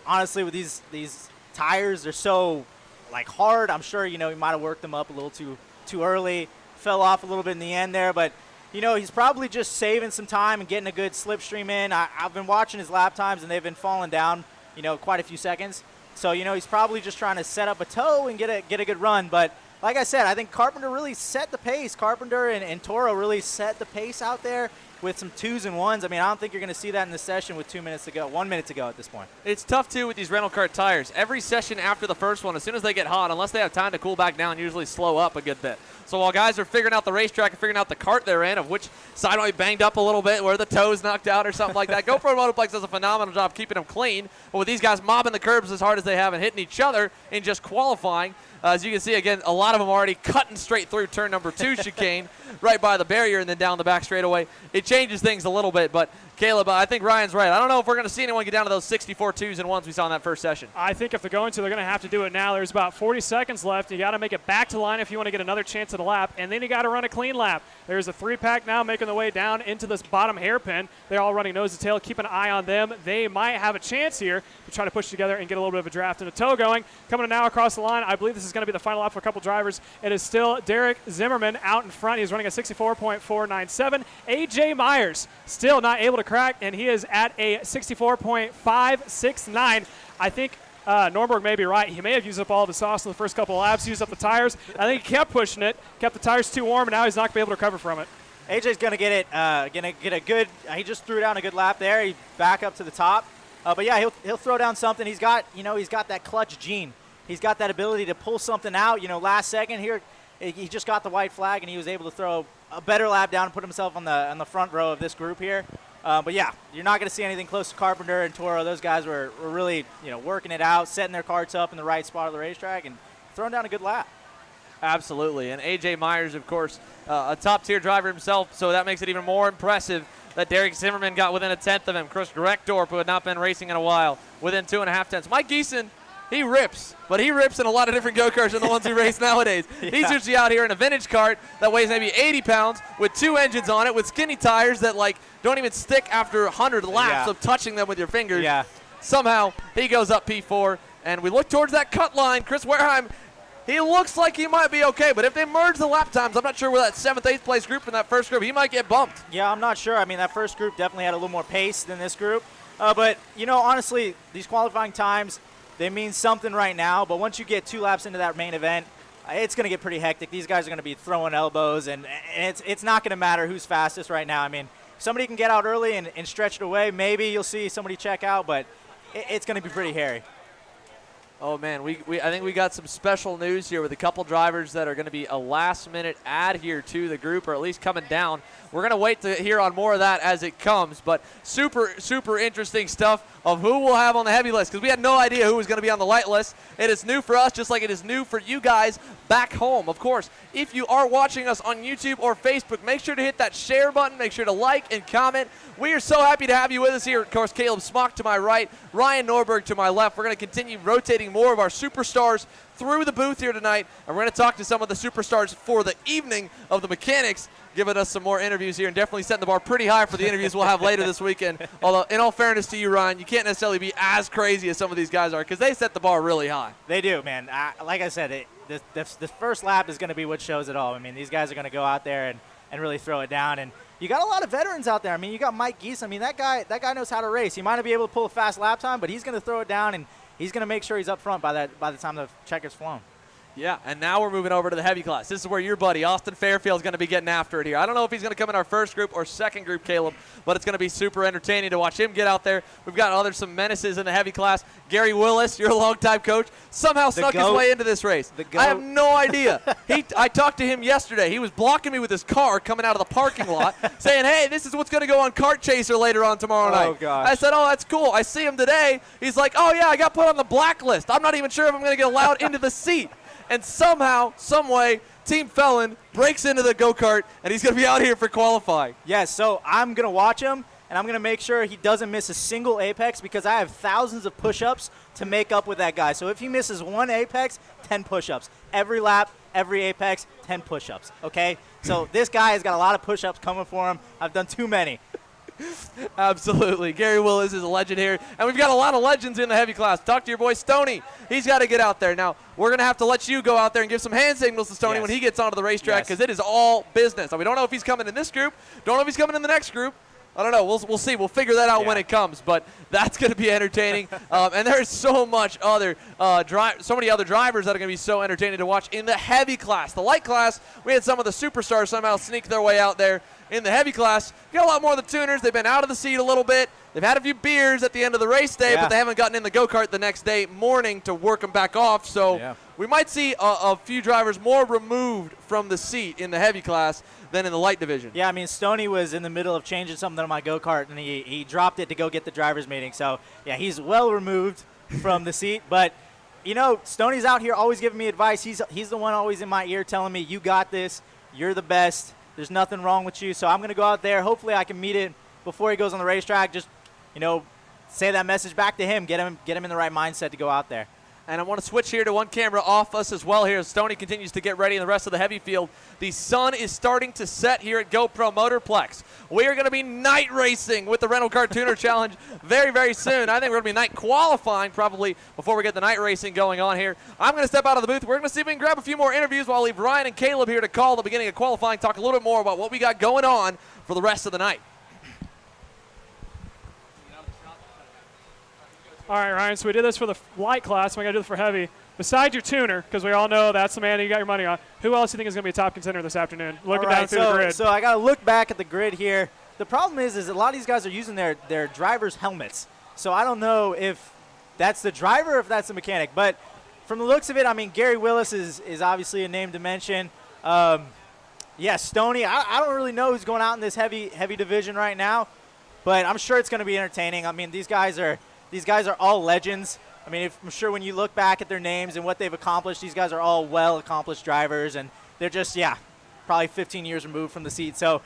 Honestly, with these tires, they're so hard. I'm sure he might have worked them up a little too early, fell off a little bit in the end there, but you know, he's probably just saving some time and getting a good slipstream in. I've been watching his lap times, and they've been falling down, you know, quite a few seconds. So, you know, he's probably just trying to set up a toe and get a good run. But like I said, I think Carpenter really set the pace. Carpenter and Toro really set the pace out there with some 2s and 1s. I mean, I don't think you're going to see that in the session with 2 minutes to go, 1 minute to go at this point. It's tough, too, with these rental kart tires. Every session after the first one, as soon as they get hot, unless they have time to cool back down, usually slow up a good bit. So while guys are figuring out the racetrack and figuring out the kart they're in, of which side might be banged up a little bit, where the toe's knocked out or something like that, GoPro Motorplex does a phenomenal job keeping them clean. But with these guys mobbing the curbs as hard as they have and hitting each other in just qualifying, as you can see, again, a lot of them already cutting straight through turn number 2 chicane, right by the barrier and then down the back straightaway. It changes things a little bit, but Caleb, I think Ryan's right. I don't know if we're going to see anyone get down to those 64 2s and 1s we saw in that first session. I think if they're going to, they're going to have to do it now. There's about 40 seconds left. You got to make it back to line if you want to get another chance at a lap, and then you got to run a clean lap. There's a 3-pack now making their way down into this bottom hairpin. They're all running nose to tail. Keep an eye on them. They might have a chance here to try to push together and get a little bit of a draft and a toe going. Coming now across the line, I believe this is going to be the final lap for a couple drivers. It is still Derek Zimmerman out in front. He's running a 64.497. A.J. Myers still not able to crack, and he is at a 64.569. I think Norberg may be right. He may have used up all of his sauce in the first couple of laps, used up the tires. I think he kept pushing it, kept the tires too warm, and now he's not going to be able to recover from it. AJ's going to get it, going to get a good, he just threw down a good lap there. He back up to the top. But yeah, he'll throw down something. He's got, you know, he's got that clutch gene. He's got that ability to pull something out. You know, last second here, he just got the white flag, and he was able to throw a better lap down and put himself on the front row of this group here. But yeah, you're not going to see anything close to Carpenter and Toro. Those guys were really, you know, working it out, setting their karts up in the right spot of the racetrack, and throwing down a good lap. Absolutely. And A.J. Myers, of course, a top-tier driver himself, so that makes it even more impressive that Derek Zimmerman got within a tenth of him. Chris Grekdorp, who had not been racing in a while, within 2.5 tenths. Mike Geeson, he rips, but he rips in a lot of different go-karts than the ones we race nowadays. Yeah. He's usually out here in a vintage kart that weighs maybe 80 pounds with 2 engines on it with skinny tires that, like, don't even stick after 100 laps of touching them with your fingers. Yeah. Somehow he goes up P4, and we look towards that cut line. Chris Wareheim, he looks like he might be okay, but if they merge the lap times, I'm not sure where that 7th, 8th place group in that first group, he might get bumped. Yeah, I'm not sure. I mean, that first group definitely had a little more pace than this group. But, you know, honestly, these qualifying times, they mean something right now, but once you get 2 laps into that main event, it's going to get pretty hectic. These guys are going to be throwing elbows, and it's not going to matter who's fastest right now. I mean, if somebody can get out early and stretch it away, maybe you'll see somebody check out, but it's going to be pretty hairy. Oh, man, I think we got some special news here with a couple drivers that are going to be a last-minute add here to the group, or at least coming down. We're going to wait to hear on more of that as it comes, but super, super interesting stuff of who we'll have on the heavy list, because we had no idea who was going to be on the light list. It is new for us, just like it is new for you guys back home. Of course, if you are watching us on YouTube or Facebook, make sure to hit that share button. Make sure to like and comment. We are so happy to have you with us here. Of course, Caleb Smock to my right, Ryan Norberg to my left. We're going to continue rotating more of our superstars through the booth here tonight, and we're going to talk to some of the superstars for the evening of the mechanics, giving us some more interviews here and definitely setting the bar pretty high for the interviews we'll have later this weekend. Although, in all fairness to you, Ryan, you can't necessarily be as crazy as some of these guys are because they set the bar really high. They do, man. Like I said, this first lap is going to be what shows it all. I mean, these guys are going to go out there and really throw it down. And you got a lot of veterans out there. I mean, you got Mike Geese. I mean, that guy knows how to race. He might not be able to pull a fast lap time, but he's going to throw it down, and he's going to make sure he's up front by the time the checker's flown. Yeah, and now we're moving over to the heavy class. This is where your buddy, Austin Fairfield, is going to be getting after it here. I don't know if he's going to come in our first group or second group, Caleb, but it's going to be super entertaining to watch him get out there. We've got some menaces in the heavy class. Gary Willis, your longtime coach, somehow snuck his way into this race. I have no idea. I talked to him yesterday. He was blocking me with his car coming out of the parking lot saying, hey, this is what's going to go on Kart Chaser later on tomorrow night. Oh, gosh. I said, oh, that's cool. I see him today. He's like, oh, yeah, I got put on the blacklist. I'm not even sure if I'm going to get allowed into the seat. And somehow, some way, Team Felon breaks into the go-kart, and he's going to be out here for qualifying. Yes, so I'm going to watch him, and I'm going to make sure he doesn't miss a single apex because I have thousands of push-ups to make up with that guy. So if he misses one apex, 10 push-ups. Every lap, every apex, 10 push-ups, okay? So this guy has got a lot of push-ups coming for him. I've done too many. Absolutely. Gary Willis is a legend here. And we've got a lot of legends in the heavy class. Talk to your boy Stoney. He's got to get out there. Now, we're going to have to let you go out there and give some hand signals to Stoney when he gets onto the racetrack because it is all business. Now, we don't know if he's coming in this group. Don't know if he's coming in the next group. I don't know. We'll see. We'll figure that out when it comes. But that's going to be entertaining. And there's so many other drivers that are going to be so entertaining to watch in the heavy class. The light class, we had some of the superstars somehow sneak their way out there. In the heavy class, you got a lot more of the tuners. They've been out of the seat a little bit. They've had a few beers at the end of the race day, but they haven't gotten in the go-kart the next day morning to work them back off. So we might see a few drivers more removed from the seat in the heavy class than in the light division. Yeah, I mean, Stoney was in the middle of changing something on my go-kart, and he dropped it to go get the driver's meeting. So, yeah, he's well removed from the seat. But, you know, Stoney's out here always giving me advice. He's the one always in my ear telling me, you got this, you're the best. There's nothing wrong with you. So I'm going to go out there. Hopefully I can meet him before he goes on the racetrack. Just, you know, say that message back to him. Get him in the right mindset to go out there. And I want to switch here to one camera off us as well here as Stoney continues to get ready in the rest of the heavy field. The sun is starting to set here at GoPro Motorplex. We are going to be night racing with the Rental Car Tuner Challenge very, very soon. I think we're going to be night qualifying probably before we get the night racing going on here. I'm going to step out of the booth. We're going to see if we can grab a few more interviews while I leave Ryan and Caleb here to call the beginning of qualifying, talk a little bit more about what we got going on for the rest of the night. All right, Ryan, so we did this for the light class. We got to do this for heavy. Besides your tuner, because we all know that's the man that you got your money on, who else do you think is going to be a top contender this afternoon? Looking down through the grid. So I got to look back at the grid here. The problem is a lot of these guys are using their driver's helmets. So I don't know if that's the driver or if that's the mechanic. But from the looks of it, I mean, Gary Willis is obviously a name to mention. Yeah, Stoney, I don't really know who's going out in this heavy division right now. But I'm sure it's going to be entertaining. I mean, these guys are all legends. I mean, I'm sure when you look back at their names and what they've accomplished, these guys are all well-accomplished drivers, and they're just, probably 15 years removed from the seat. So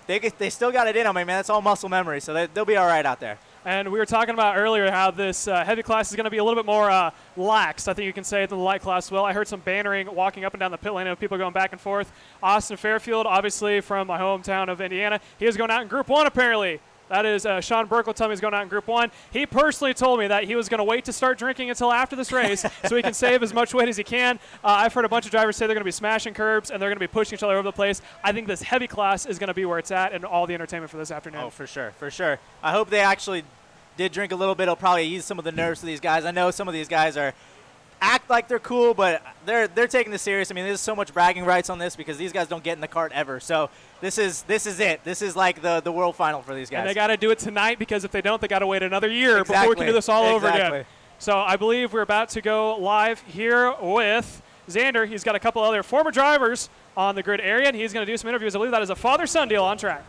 they still got it in them. I mean, that's all muscle memory, so they'll be all right out there. And we were talking about earlier how this heavy class is going to be a little bit more lax, I think you can say, than the light class will. I heard some bannering walking up and down the pit lane of people going back and forth. Austin Fairfield, obviously from my hometown of Indiana, he is going out in Group 1 apparently. That is Sean Burkle told me he's going out in Group 1. He personally told me that he was going to wait to start drinking until after this race so he can save as much weight as he can. I've heard a bunch of drivers say they're going to be smashing curbs and they're going to be pushing each other over the place. I think this heavy class is going to be where it's at and all the entertainment for this afternoon. Oh, for sure, for sure. I hope they actually did drink a little bit. It'll probably ease some of the nerves of these guys. I know some of these guys act like they're cool, but they're taking this serious. I mean, there's so much bragging rights on this because these guys don't get in the kart ever. So this is it. This is like the world final for these guys. And they got to do it tonight because if they don't, they got to wait another year before we can do this all over again. So I believe we're about to go live here with Xander. He's got a couple other former drivers on the grid area, and he's going to do some interviews. I believe that is a father-son deal on track.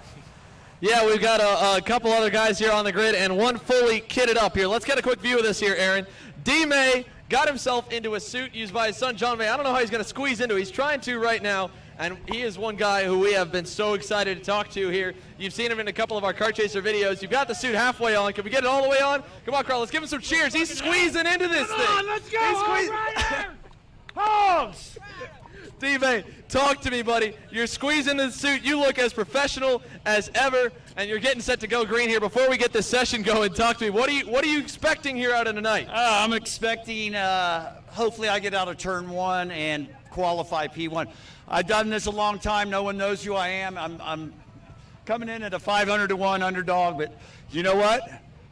Yeah, we've got a couple other guys here on the grid and one fully kitted up here. Let's get a quick view of this here, Aaron. D-May got himself into a suit used by his son, John May. I don't know how he's going to squeeze into it. He's trying to right now, and he is one guy who we have been so excited to talk to here. You've seen him in a couple of our Kart Chaser videos. You've got the suit halfway on. Can we get it all the way on? Come on, Carl. Let's give him some cheers. He's squeezing into this thing. Come on, let's go. He's squeezing. Hogs! D-May, talk to me, buddy. You're squeezing the suit. You look as professional as ever, and you're getting set to go green here. Before we get this session going, talk to me. What are you expecting here out of tonight? I'm expecting, hopefully I get out of turn 1 and qualify P1. I've done this a long time. No one knows who I am. I'm coming in at a 500-1 underdog, but you know what?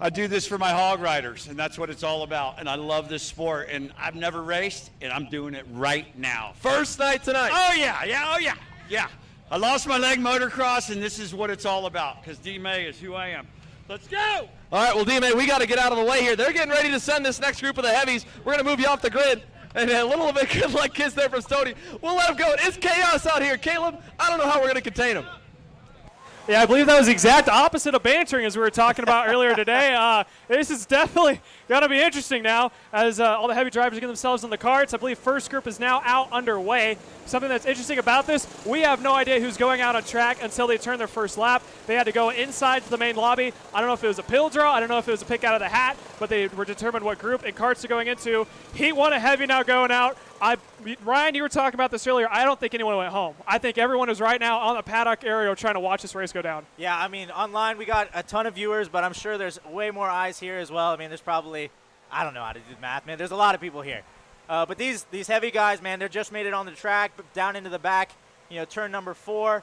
I do this for my hog riders, and that's what it's all about. And I love this sport, and I've never raced, and I'm doing it right now. First night tonight. Oh, yeah. I lost my leg motocross, and this is what it's all about, because D-May is who I am. Let's go! All right, well, D-May, we got to get out of the way here. They're getting ready to send this next group of the heavies. We're going to move you off the grid. And a little bit good luck kiss there from Stoney. We'll let him go. It's chaos out here. Caleb, I don't know how we're going to contain him. Yeah, I believe that was the exact opposite of bantering as we were talking about earlier today. This is definitely going to be interesting now as all the heavy drivers get themselves in the carts. I believe first group is now out underway. Something that's interesting about this, we have no idea who's going out on track until they turn their first lap. They had to go inside to the main lobby. I don't know if it was a pill draw. I don't know if it was a pick out of the hat, but they were determined what group and carts are going into. Heat 1 a heavy now going out. Ryan, you were talking about this earlier. I don't think anyone went home. I think everyone is right now on the paddock area trying to watch this race go down. Yeah, I mean, online we got a ton of viewers, but I'm sure there's way more eyes here as well. I mean, there's probably, I don't know how to do the math, man. There's a lot of people here. But these heavy guys, man, they just made it on the track, down into the back, turn number 4.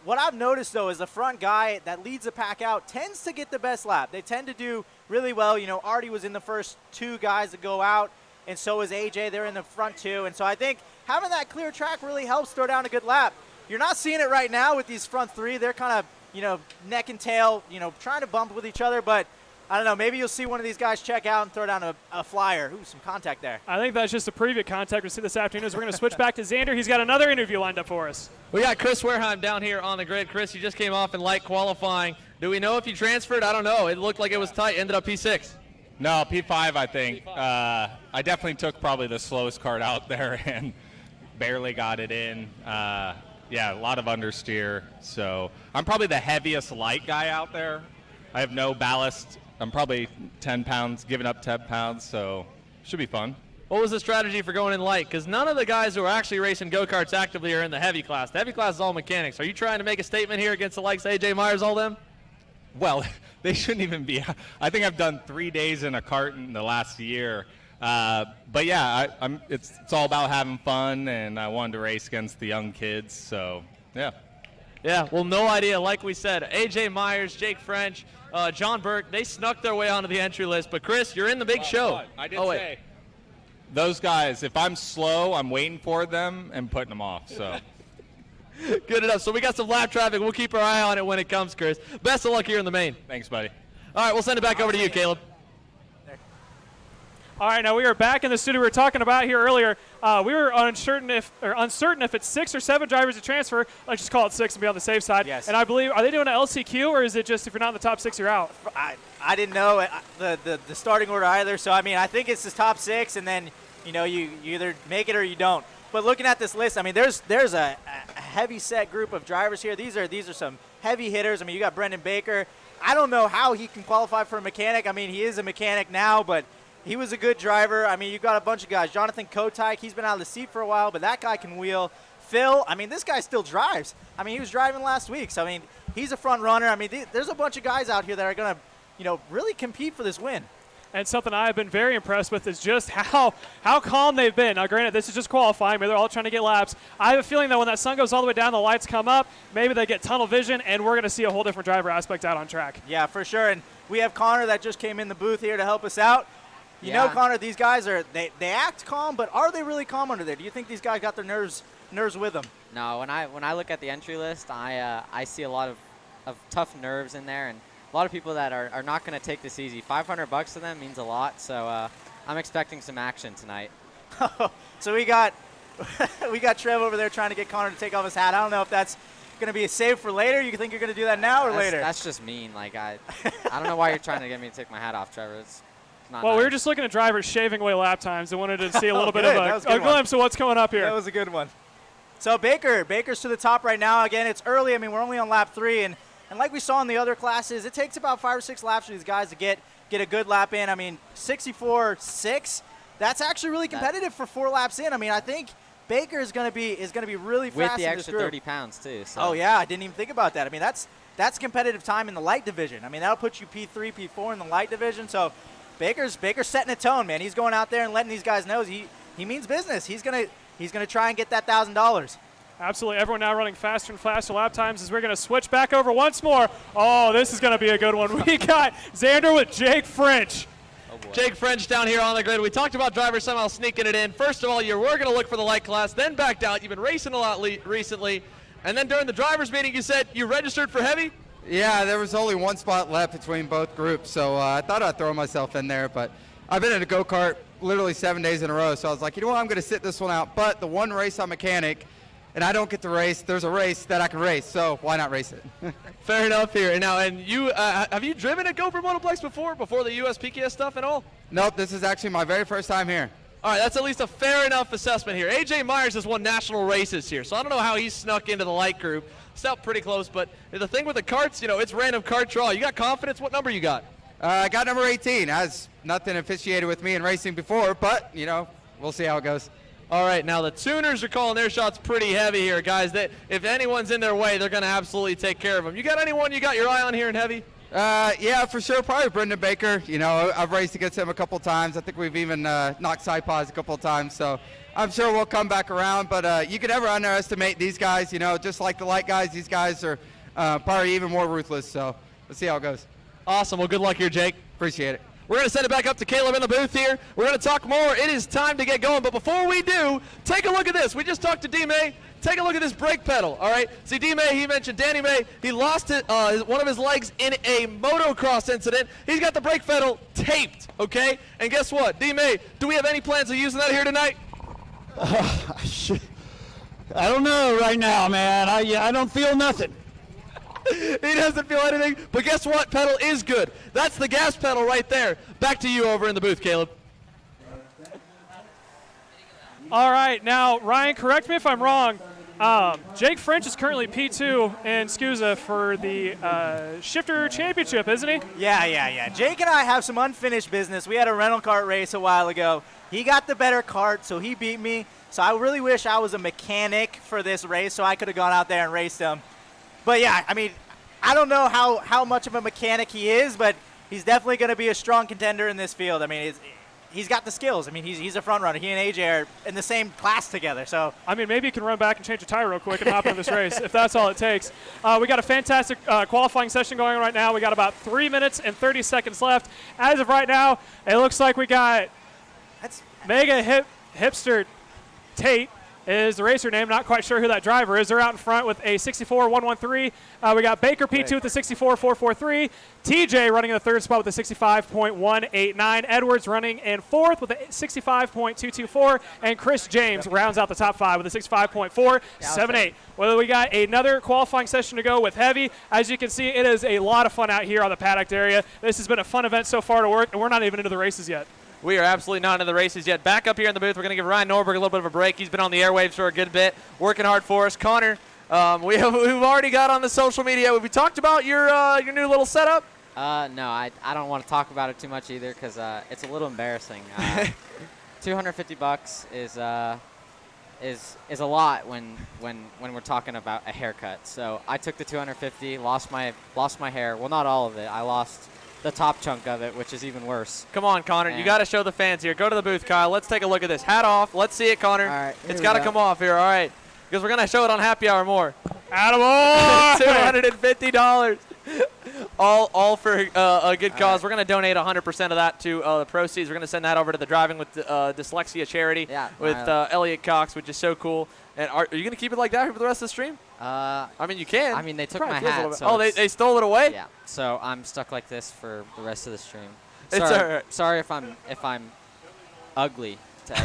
What I've noticed, though, is the front guy that leads the pack out tends to get the best lap. They tend to do really well. Artie was in the first 2 guys to go out, and so is AJ. They're in the front 2. And so I think having that clear track really helps throw down a good lap. You're not seeing it right now with these front 3. They're kind of, neck and tail, trying to bump with each other, but I don't know, maybe you'll see one of these guys check out and throw down a flyer. Ooh, some contact there. I think that's just a preview contact we'll see this afternoon. As we're going to switch back to Xander. He's got another interview lined up for us. We got Chris Wareheim down here on the grid. Chris, you just came off in light qualifying. Do we know if you transferred? I don't know. It looked like it was tight. Ended up P6. No, P5, I think. I definitely took probably the slowest cart out there and barely got it in. Yeah, a lot of understeer. So I'm probably the heaviest light guy out there. I have no ballast. I'm probably 10 pounds, giving up 10 pounds, so should be fun. What was the strategy for going in light? Because none of the guys who are actually racing go-karts actively are in the heavy class. The heavy class is all mechanics. Are you trying to make a statement here against the likes of AJ Myers, all them? Well, they shouldn't even be. I think I've done 3 days in a cart in the last year. But yeah, it's all about having fun, and I wanted to race against the young kids, so yeah. Yeah, well, no idea. Like we said, AJ Myers, Jake French, John Burke, they snuck their way onto the entry list. But, Chris, you're in the big show. I did say, those guys, if I'm slow, I'm waiting for them and putting them off. So good enough. So we got some lap traffic. We'll keep our eye on it when it comes, Chris. Best of luck here in the main. Thanks, buddy. All right, we'll send it back over to you, Caleb. All right, now we are back in the studio. We were talking about here earlier. We were uncertain if it's 6 or 7 drivers to transfer. Let's just call it 6 and be on the safe side. Yes. And I believe, are they doing an LCQ, or is it just if you're not in the top 6, you're out? I didn't know the starting order either. So I mean, I think it's the top 6, and then you either make it or you don't. But looking at this list, I mean, there's a heavy set group of drivers here. These are some heavy hitters. I mean, you got Brendan Baker. I don't know how he can qualify for a mechanic. I mean, he is a mechanic now, but he was a good driver. I mean, you've got a bunch of guys. Jonathan Kotyke, he's been out of the seat for a while, but that guy can wheel. Phil, I mean, this guy still drives. I mean, he was driving last week. So, I mean, he's a front runner. I mean, there's a bunch of guys out here that are going to, really compete for this win. And something I've been very impressed with is just how calm they've been. Now, granted, this is just qualifying. Maybe they're all trying to get laps. I have a feeling that when that sun goes all the way down, the lights come up, maybe they get tunnel vision, and we're going to see a whole different driver aspect out on track. Yeah, for sure. And we have Connor that just came in the booth here to help us out. You know, Connor, these guys they act calm, but are they really calm under there? Do you think these guys got their nerves with them? No, when I look at the entry list, I see a lot of tough nerves in there, and a lot of people that are not going to take this easy. $500 to them means a lot, so I'm expecting some action tonight. So we got Trev over there trying to get Connor to take off his hat. I don't know if that's going to be a save for later. You think you're going to do that now or later? That's just mean. Like I don't know why you're trying to get me to take my hat off, Trevor. It's not well, nice. we were just looking at drivers shaving away lap times and wanted to see a little bit of a glimpse of what's coming up here. That was a good one. So Baker's to the top right now. Again, it's early. I mean, we're only on lap 3, and like we saw in the other classes, it takes about 5 or 6 laps for these guys to get a good lap in. I mean, 64.6. That's actually really competitive for 4 laps in. I mean, I think Baker is going to be really fast with the in this extra group. 30 pounds too. So. Oh yeah, I didn't even think about that. I mean, that's competitive time in the light division. I mean, that'll put you P3, P4 in the light division. So Baker's setting a tone, man. He's going out there and letting these guys know he means business. He's gonna try and get that $1,000. Absolutely. Everyone now running faster and faster lap times as we're going to switch back over once more. Oh, this is going to be a good one. We got Xander with Jake French. Jake French down here on the grid. We talked about drivers somehow sneaking it in. First of all, you were going to look for the light class, then backed out. You've been racing a lot recently. And then during the drivers meeting, you said you registered for heavy? Yeah, there was only one spot left between both groups, so I thought I'd throw myself in there. But I've been in a go-kart literally 7 days in a row, so I was like, you know what, I'm going to sit this one out. But the one race I'm mechanic, and I don't get to race, there's a race that I can race, so why not race it? Fair enough here. And you have you driven at GoPro Motorplex before the USPKS stuff at all? Nope, this is actually my very first time here. All right, that's at least a fair enough assessment here. A.J. Myers has won national races here, so I don't know how he snuck into the light group. Stepped pretty close, but the thing with the karts, it's random kart draw. You got confidence? What number you got? I got number 18. Has nothing officiated with me in racing before, but, we'll see how it goes. All right, now the tuners are calling their shots pretty heavy here, guys. That if anyone's in their way, they're going to absolutely take care of them. You got anyone you got your eye on here in heavy? Yeah, for sure. Probably Brendan Baker. I've raced against him a couple times. I think we've even knocked side pods a couple times. So I'm sure we'll come back around. But you could never underestimate these guys. Just like the light guys, these guys are probably even more ruthless. So let's see how it goes. Awesome. Well, good luck here, Jake. Appreciate it. We're going to send it back up to Caleb in the booth here. We're going to talk more. It is time to get going. But before we do, take a look at this. We just talked to D-May. Take a look at this brake pedal, all right? See, D-May, he mentioned Danny May. He lost one of his legs in a motocross incident. He's got the brake pedal taped, okay? And guess what? D-May, do we have any plans of using that here tonight? I don't know right now, man. I don't feel nothing. He doesn't feel anything, but guess what? Pedal is good. That's the gas pedal right there. Back to you over in the booth, Caleb. All right, now, Ryan, correct me if I'm wrong. Jake French is currently P2 in SCUSA for the Shifter Championship, isn't he? Yeah. Jake and I have some unfinished business. We had a rental kart race a while ago. He got the better kart, so he beat me. So I really wish I was a mechanic for this race so I could have gone out there and raced him. But, yeah, I don't know how much of a mechanic he is, but he's definitely going to be a strong contender in this field. He's got the skills. He's a front runner. He and AJ are in the same class together. So maybe you can run back and change a tire real quick and hop into this race if that's all it takes. We got a fantastic qualifying session going on right now. We got about 3 minutes and 30 seconds left. As of right now, it looks like we got Mega Hipster Tate is the racer name. Not quite sure who that driver is. They're out in front with a 64.113. We got Baker P2 with a 64.443. TJ running in the third spot with a 65.189. Edwards running in fourth with a 65.224. And Chris James rounds out the top five with a 65.478. Well, we got another qualifying session to go with heavy. As you can see, it is a lot of fun out here on the paddock area. This has been a fun event so far to work, and we're not even into the races yet. We are absolutely not in the races yet. Back up here in the booth, we're going to give Ryan Norberg a little bit of a break. He's been on the airwaves for a good bit, working hard for us. Connor, we've already got on the social media. Have we talked about your new little setup? No, I don't want to talk about it too much either because it's a little embarrassing. $250 is a lot when we're talking about a haircut. So I took the $250, lost my hair. Well, not all of it. I lost the top chunk of it, which is even worse. Come on, Connor. You got to show the fans here. Go to the booth, Kyle. Let's take a look at this. Hat off. Let's see it, Connor. All right, it's got to come off here. All right. Because we're going to show it on Happy Hour more. Attaboy! $250. All for a good cause. We're going to donate 100% of that to the proceeds. We're going to send that over to the Driving with Dyslexia charity with Elliot Cox, which is so cool. And are you going to keep it like that for the rest of the stream? You can. They took my hat. So they stole it away? Yeah. So I'm stuck like this for the rest of the stream. It's all right. Sorry if I'm ugly to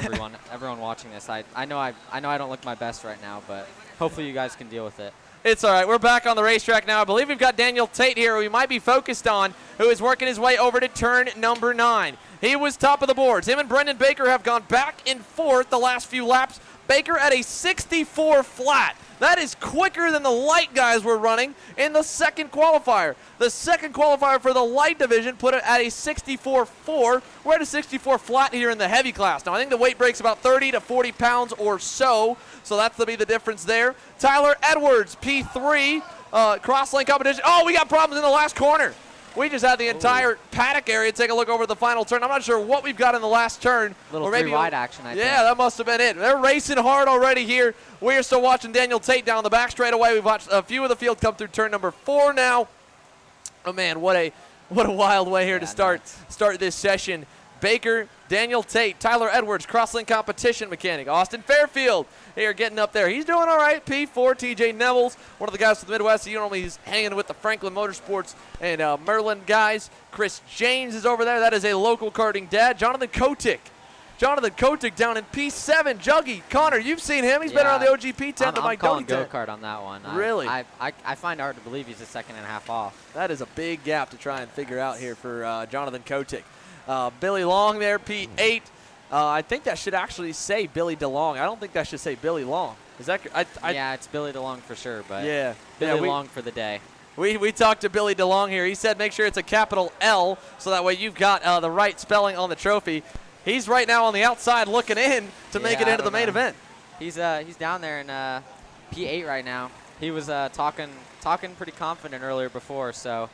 everyone watching this. I know I don't look my best right now, but hopefully you guys can deal with it. It's all right. We're back on the racetrack now. I believe we've got Daniel Tate here, who we might be focused on, who is working his way over to turn number 9. He was top of the boards. Him and Brendan Baker have gone back and forth the last few laps. Baker at a 64 flat. That is quicker than the light guys were running in the second qualifier. The second qualifier for the light division put it at a 64.4. We're at a 64 flat here in the heavy class. Now, I think the weight break's about 30 to 40 pounds or so that's to be the difference there. Tyler Edwards, P3, cross-lane competition. Oh, we got problems in the last corner. We just had the entire paddock area take a look over the final turn. I'm not sure what we've got in the last turn. Little three-wide action, I think. Yeah, that must have been it. They're racing hard already here. We are still watching Daniel Tate down the back straightaway. We've watched a few of the field come through turn number 4 now. Oh, man, what a wild way here to start this session. Baker, Daniel Tate, Tyler Edwards, crosslink competition mechanic. Austin Fairfield here getting up there. He's doing all right. P4, TJ Nevels, one of the guys from the Midwest. He's hanging with the Franklin Motorsports and Merlin guys. Chris James is over there. That is a local karting dad. Jonathan Kotick down in P7. Juggy, Connor, you've seen him. He's been around the OGP 10 to Mike calling go-kart on that one. Really? I find it hard to believe he's a second and a half off. That is a big gap to try and figure out here for Jonathan Kotick. Billy Long there, P8. I think that should actually say Billy DeLong. I don't think that should say Billy Long. Is that? Yeah, it's Billy DeLong for sure, but yeah, Billy Long for the day. We talked to Billy DeLong here. He said make sure it's a capital L so that way you've got the right spelling on the trophy. He's right now on the outside looking in to make it into the main event. He's down there in P8 right now. He was talking pretty confident earlier before, so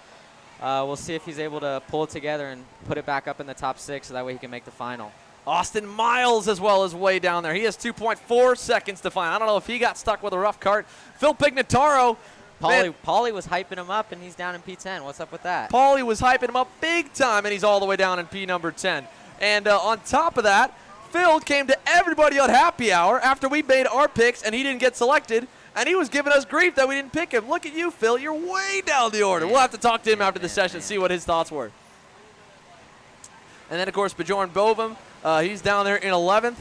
we'll see if he's able to pull it together and put it back up in the top 6 so that way he can make the final. Austin Miles as well is way down there. He has 2.4 seconds to find. I don't know if he got stuck with a rough cart. Phil Pignataro. Paulie was hyping him up, and he's down in P10. What's up with that? Paulie was hyping him up big time, and he's all the way down in P number 10. And on top of that, Phil came to everybody on happy hour after we made our picks, and he didn't get selected. And he was giving us grief that we didn't pick him. Look at you, Phil. You're way down the order. We'll have to talk to him after the session and see what his thoughts were. And then, of course, Bjorn Bovum. He's down there in 11th.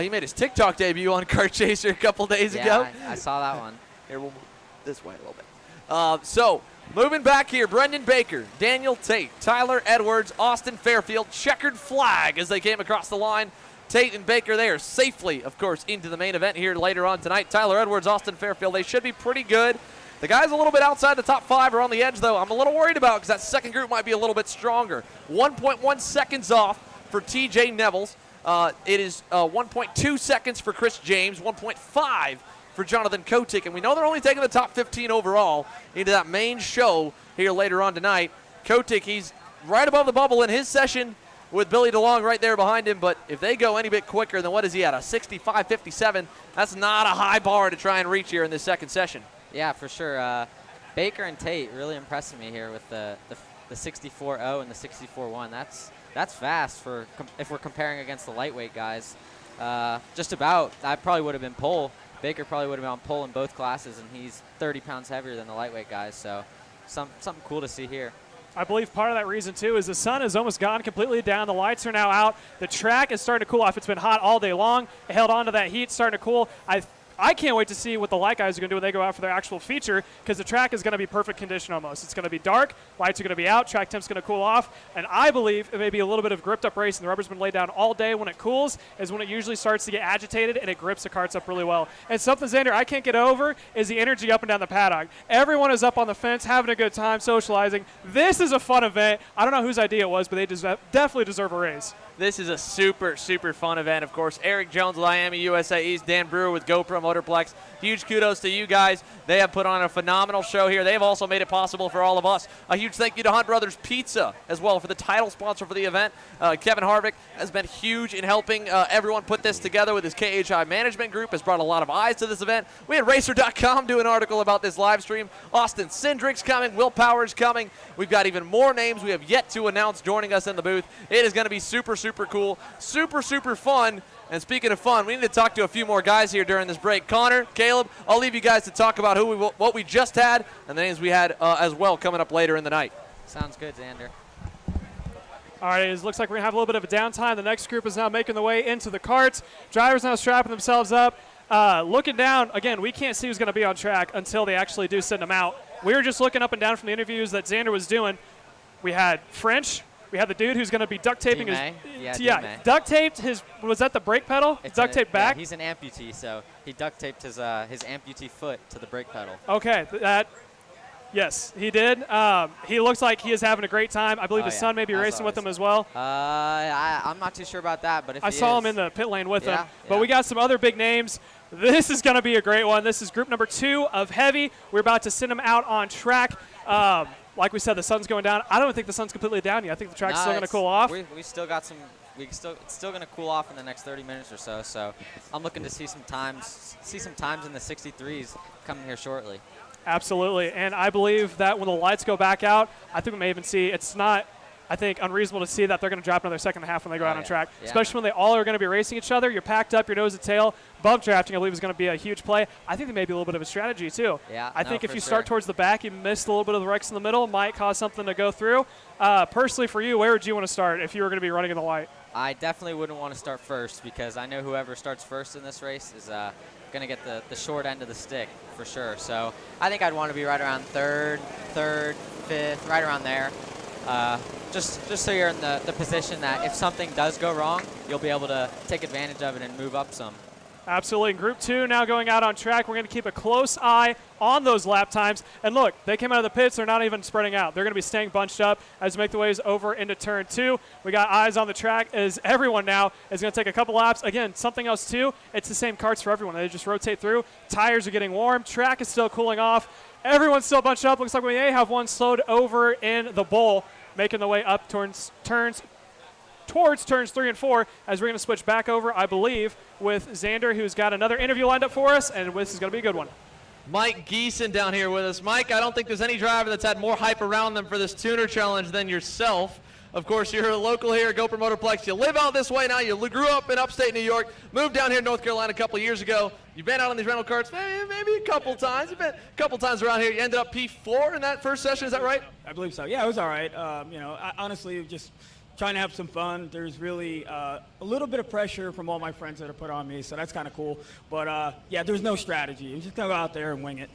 He made his TikTok debut on Kart Chaser a couple days ago. I saw that one. Here, we'll move this way a little bit. So, moving back here, Brendan Baker, Daniel Tate, Tyler Edwards, Austin Fairfield, checkered flag as they came across the line. Tate and Baker there safely, of course, into the main event here later on tonight. Tyler Edwards, Austin Fairfield, they should be pretty good. The guys a little bit outside the top 5 are on the edge, though. I'm a little worried about because that second group might be a little bit stronger. 1.1 seconds off for TJ Nevels. It is 1.2 seconds for Chris James, 1.5 for Jonathan Kotick. And we know they're only taking the top 15 overall into that main show here later on tonight. Kotick, he's right above the bubble in his session with Billy DeLong right there behind him. But if they go any bit quicker than what is he at, a 65.57, that's not a high bar to try and reach here in this second session. Yeah, for sure. Baker and Tate really impressing me here with the 64.0 and the 64.1. That's fast if we're comparing against the lightweight guys. Just about. I probably would have been pole. Baker probably would have been on pole in both classes, and he's 30 pounds heavier than the lightweight guys. So something cool to see here. I believe part of that reason, too, is the sun has almost gone completely down. The lights are now out. The track is starting to cool off. It's been hot all day long. It held on to that heat, starting to cool. I can't wait to see what the light guys are going to do when they go out for their actual feature, because the track is going to be perfect condition almost. It's going to be dark, lights are going to be out, track temp's going to cool off, and I believe it may be a little bit of gripped up race, and the rubber's been laid down all day. When it cools is when it usually starts to get agitated, and it grips the carts up really well. And something, Xander, I can't get over is the energy up and down the paddock. Everyone is up on the fence, having a good time, socializing. This is a fun event. I don't know whose idea it was, but they definitely deserve a raise. This is a super, super fun event, of course. Eric Jones with IAME USA East, Dan Brewer with GoPro Motorplex. Huge kudos to you guys. They have put on a phenomenal show here. They have also made it possible for all of us. A huge thank you to Hunt Brothers Pizza as well for the title sponsor for the event. Kevin Harvick has been huge in helping everyone put this together with his KHI management group, has brought a lot of eyes to this event. We had Racer.com do an article about this live stream. Austin Cindric's coming. Will Power's coming. We've got even more names we have yet to announce joining us in the booth. It is going to be super, super cool, super, super fun. And speaking of fun, we need to talk to a few more guys here during this break. Connor, Caleb, I'll leave you guys to talk about what we just had and the names we had as well coming up later in the night. Sounds good, Xander. All right, it looks like we're going to have a little bit of a downtime. The next group is now making the way into the carts. Drivers now strapping themselves up. Looking down, again, we can't see who's going to be on track until they actually do send them out. We were just looking up and down from the interviews that Xander was doing. We had French. We have the dude who's going to be duct taping duct taped his, was that the brake pedal? Duct taped back? Yeah, he's an amputee, so he duct taped his amputee foot to the brake pedal. Okay, yes, he did. He looks like he is having a great time. I believe his son may be racing with him as well. I'm not too sure about that, but if I he saw is, him in the pit lane with him. Yeah. But we got some other big names. This is going to be a great one. This is group number 2 of Heavy. We're about to send them out on track. Like we said, the sun's going down. I don't think the sun's completely down yet. I think the track's still going to cool off. We still got some. It's still going to cool off in the next 30 minutes or so. So I'm looking to see some times in the 63s coming here shortly. Absolutely, and I believe that when the lights go back out, I think we may even see. It's not, I think, unreasonable to see that they're going to drop another second and a half when they go out on track, especially when they all are going to be racing each other. You're packed up, your nose to tail. Bump drafting, I believe, is going to be a huge play. I think there may be a little bit of a strategy, too. Yeah, I think if you start towards the back, you missed a little bit of the wrecks in the middle, might cause something to go through. Personally, for you, where would you want to start if you were going to be running in the light? I definitely wouldn't want to start first because I know whoever starts first in this race is going to get the short end of the stick for sure. So I think I'd want to be right around third, fifth, right around there. just so you're in the position that if something does go wrong, you'll be able to take advantage of it and move up some. Absolutely. Group 2 now going out on track. We're going to keep a close eye on those lap times. And look, they came out of the pits. They're not even spreading out. They're going to be staying bunched up as we make the ways over into turn 2. We got eyes on the track as everyone now is going to take a couple laps. Again, something else too, it's the same carts for everyone. They just rotate through. Tires are getting warm. Track is still cooling off. Everyone's still bunched up. Looks like we may have one slowed over in the bowl, making the way up towards turns 3 and 4 as we're going to switch back over, I believe, with Xander, who's got another interview lined up for us, and this is going to be a good one. Mike Geeson down here with us. Mike, I don't think there's any driver that's had more hype around them for this tuner challenge than yourself. Of course, you're a local here at GoPro Motorplex. You live out this way now. You grew up in upstate New York, moved down here to North Carolina a couple of years ago. You've been out on these rental carts maybe a couple times. You've been a couple times around here. You ended up P4 in that first session. Is that right? I believe so. Yeah, it was all right. I honestly just trying to have some fun. There's really a little bit of pressure from all my friends that are put on me, so that's kind of cool. But, yeah, there's no strategy. You just go out there and wing it.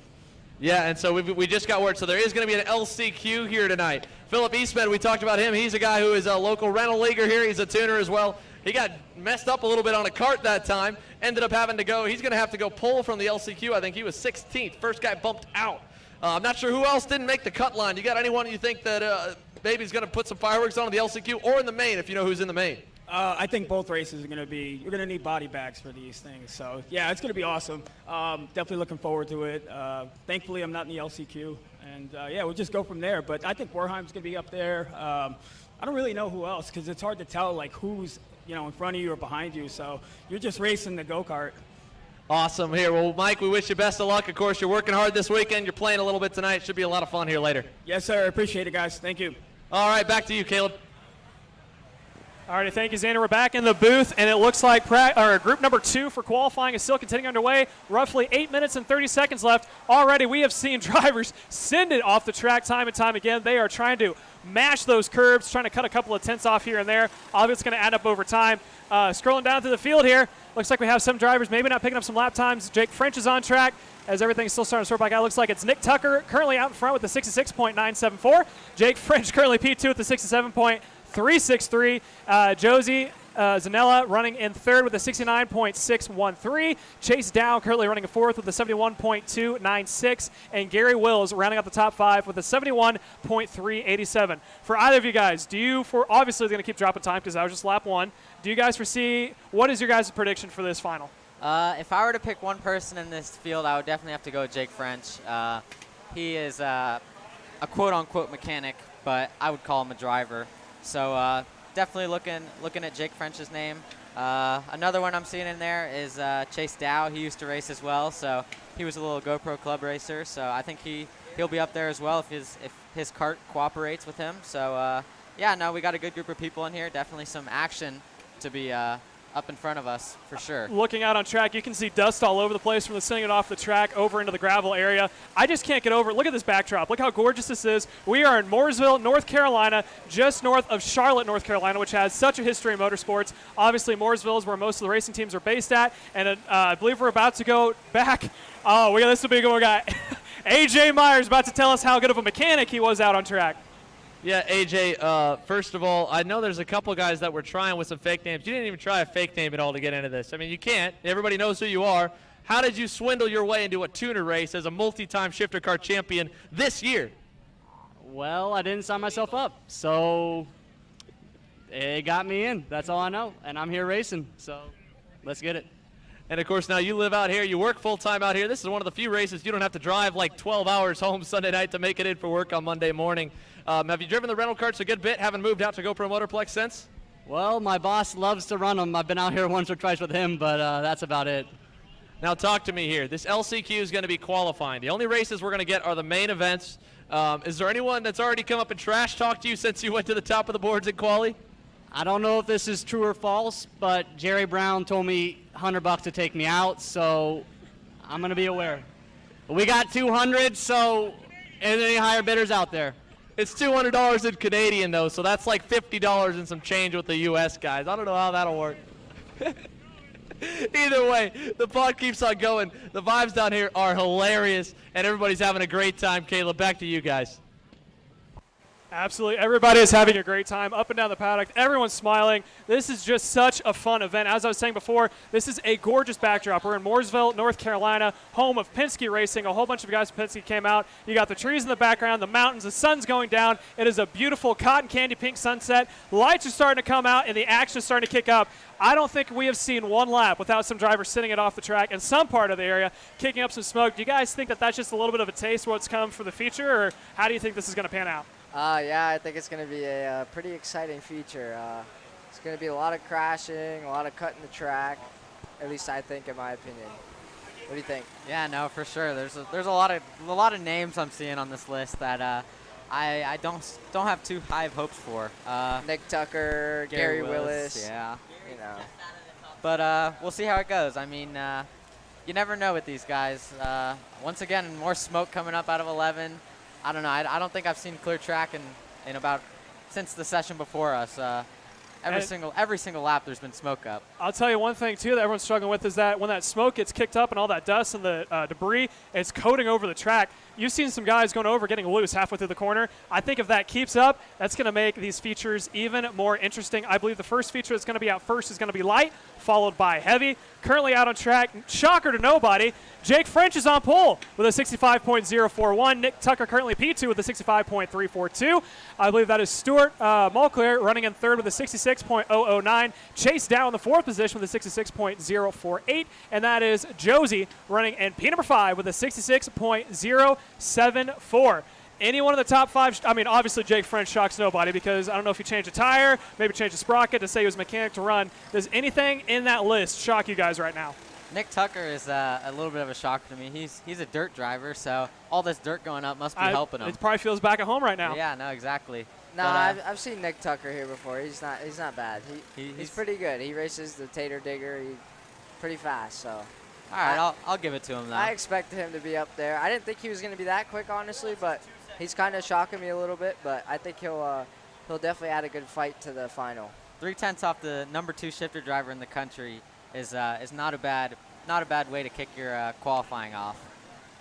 Yeah, and so we just got word. So there is going to be an LCQ here tonight. Phillip Eastman, we talked about him. He's a guy who is a local rental leaguer here. He's a tuner as well. He got messed up a little bit on a cart that time. Ended up having to go. He's going to have to go pull from the LCQ. I think he was 16th. First guy bumped out. I'm not sure who else didn't make the cut line. You got anyone you think that maybe is going to put some fireworks on the LCQ or in the main, if you know who's in the main? I think both races are going to be, you're going to need body bags for these things. So, yeah, it's going to be awesome. Definitely looking forward to it. Thankfully, I'm not in the LCQ. And, yeah, we'll just go from there. But I think Warheim's going to be up there. I don't really know who else because it's hard to tell, like, who's, in front of you or behind you. So you're just racing the go-kart. Awesome. Here, well, Mike, we wish you best of luck. Of course, you're working hard this weekend. You're playing a little bit tonight. Should be a lot of fun here later. Yes, sir. Appreciate it, guys. Thank you. All right, back to you, Caleb. All right, thank you, Xander. We're back in the booth, and it looks like group number 2 for qualifying is still continuing underway. Roughly 8 minutes and 30 seconds left. Already, we have seen drivers send it off the track time and time again. They are trying to mash those curbs, trying to cut a couple of tenths off here and there. Obviously, it's going to add up over time. Scrolling down through the field here, looks like we have some drivers maybe not picking up some lap times. Jake French is on track as everything's still starting to sort back out. Looks like it's Nick Tucker currently out in front with the 66.974. Jake French currently P2 with the 67.363. Josie Zanella running in third with a 69.613. Chase Dow currently running in fourth with a 71.296. And Gary Wills rounding out the top 5 with a 71.387. For either of you guys, obviously going to keep dropping time because that was just lap 1. Do you guys foresee, what is your guys' prediction for this final? If I were to pick one person in this field, I would definitely have to go with Jake French. He is a quote-unquote mechanic, but I would call him a driver. So definitely looking at Jake French's name. Another one I'm seeing in there is Chase Dow. He used to race as well, so he was a little GoPro club racer. So I think he'll be up there as well if his cart cooperates with him. So yeah, no, we got a good group of people in here. Definitely some action to be up in front of us for sure. Looking out on track, you can see dust all over the place from sending it off the track over into the gravel area. I just can't get over it. Look at this backdrop. Look how gorgeous this is. We are in Mooresville, North Carolina, just north of Charlotte, North Carolina, which has such a history in motorsports. Obviously, Mooresville is where most of the racing teams are based at, and I believe we're about to go back. Oh, this will be a good guy. AJ Myers about to tell us how good of a mechanic he was out on track. Yeah, AJ, first of all, I know there's a couple guys that were trying with some fake names. You didn't even try a fake name at all to get into this. I mean, you can't. Everybody knows who you are. How did you swindle your way into a tuner race as a multi-time shifter car champion this year? Well, I didn't sign myself up, so it got me in. That's all I know, and I'm here racing, so let's get it. And, of course, now you live out here. You work full-time out here. This is one of the few races you don't have to drive like 12 hours home Sunday night to make it in for work on Monday morning. Have you driven the rental carts a good bit? Haven't moved out to GoPro Motorplex since? Well, my boss loves to run them. I've been out here once or twice with him, but that's about it. Now talk to me here. This LCQ is going to be qualifying. The only races we're going to get are the main events. Is there anyone that's already come up and trash talked to you since you went to the top of the boards in quali? I don't know if this is true or false, but Jerry Brown told me $100 to take me out, so I'm going to be aware. We got 200, so any higher bidders out there? It's $200 in Canadian, though, so that's like $50 and some change with the U.S. guys. I don't know how that'll work. Either way, the pod keeps on going. The vibes down here are hilarious, and everybody's having a great time. Caleb, back to you guys. Absolutely. Everybody is having a great time up and down the paddock. Everyone's smiling. This is just such a fun event. As I was saying before, this is a gorgeous backdrop. We're in Mooresville, North Carolina, home of Penske Racing. A whole bunch of guys from Penske came out. You got the trees in the background, the mountains, the sun's going down. It is a beautiful cotton candy pink sunset. Lights are starting to come out, and the action is starting to kick up. I don't think we have seen one lap without some drivers sitting it off the track in some part of the area, kicking up some smoke. Do you guys think that that's just a little bit of a taste of what's come for the future, or how do you think this is going to pan out? Yeah, I think it's going to be a pretty exciting feature. It's going to be a lot of crashing, a lot of cutting the track, at least I think, in my opinion. What do you think? Yeah, no, for sure. There's a lot of names I'm seeing on this list that I don't have too high of hopes for. Nick Tucker, Gary Willis. Yeah. You know. But we'll see how it goes. I mean, you never know with these guys. Once again, more smoke coming up out of 11. I don't know. I don't think I've seen clear track in about since the session before us. Every single lap, there's been smoke up. I'll tell you one thing too that everyone's struggling with is that when that smoke gets kicked up and all that dust and the debris, it's coating over the track. You've seen some guys going over, getting loose halfway through the corner. I think if that keeps up, that's going to make these features even more interesting. I believe the first feature that's going to be out first is going to be light, followed by heavy. Currently out on track, shocker to nobody, Jake French is on pole with a 65.041. Nick Tucker currently P2 with a 65.342. I believe that is Stuart Mulclair running in third with a 66.009. Chase Dow in the fourth position with a 66.048. And that is Josie running in P number 5 with a 66.074. Any one of the top 5, I mean, obviously Jake French shocks nobody because I don't know if he changed a tire, maybe changed a sprocket to say he was a mechanic to run. Does anything in that list shock you guys right now? Nick Tucker is a little bit of a shocker to me. He's a dirt driver, so all this dirt going up must be helping him. It probably feels back at home right now. Yeah, no, exactly. No, I've seen Nick Tucker here before. He's not bad. He's pretty good. He races the Tater Digger. He's pretty fast, so. All right, I'll give it to him, though. I expected him to be up there. I didn't think he was going to be that quick, honestly, but he's kind of shocking me a little bit. But I think he'll definitely add a good fight to the final. 3/10 off the number 2 shifter driver in the country is not a bad way to kick your qualifying off.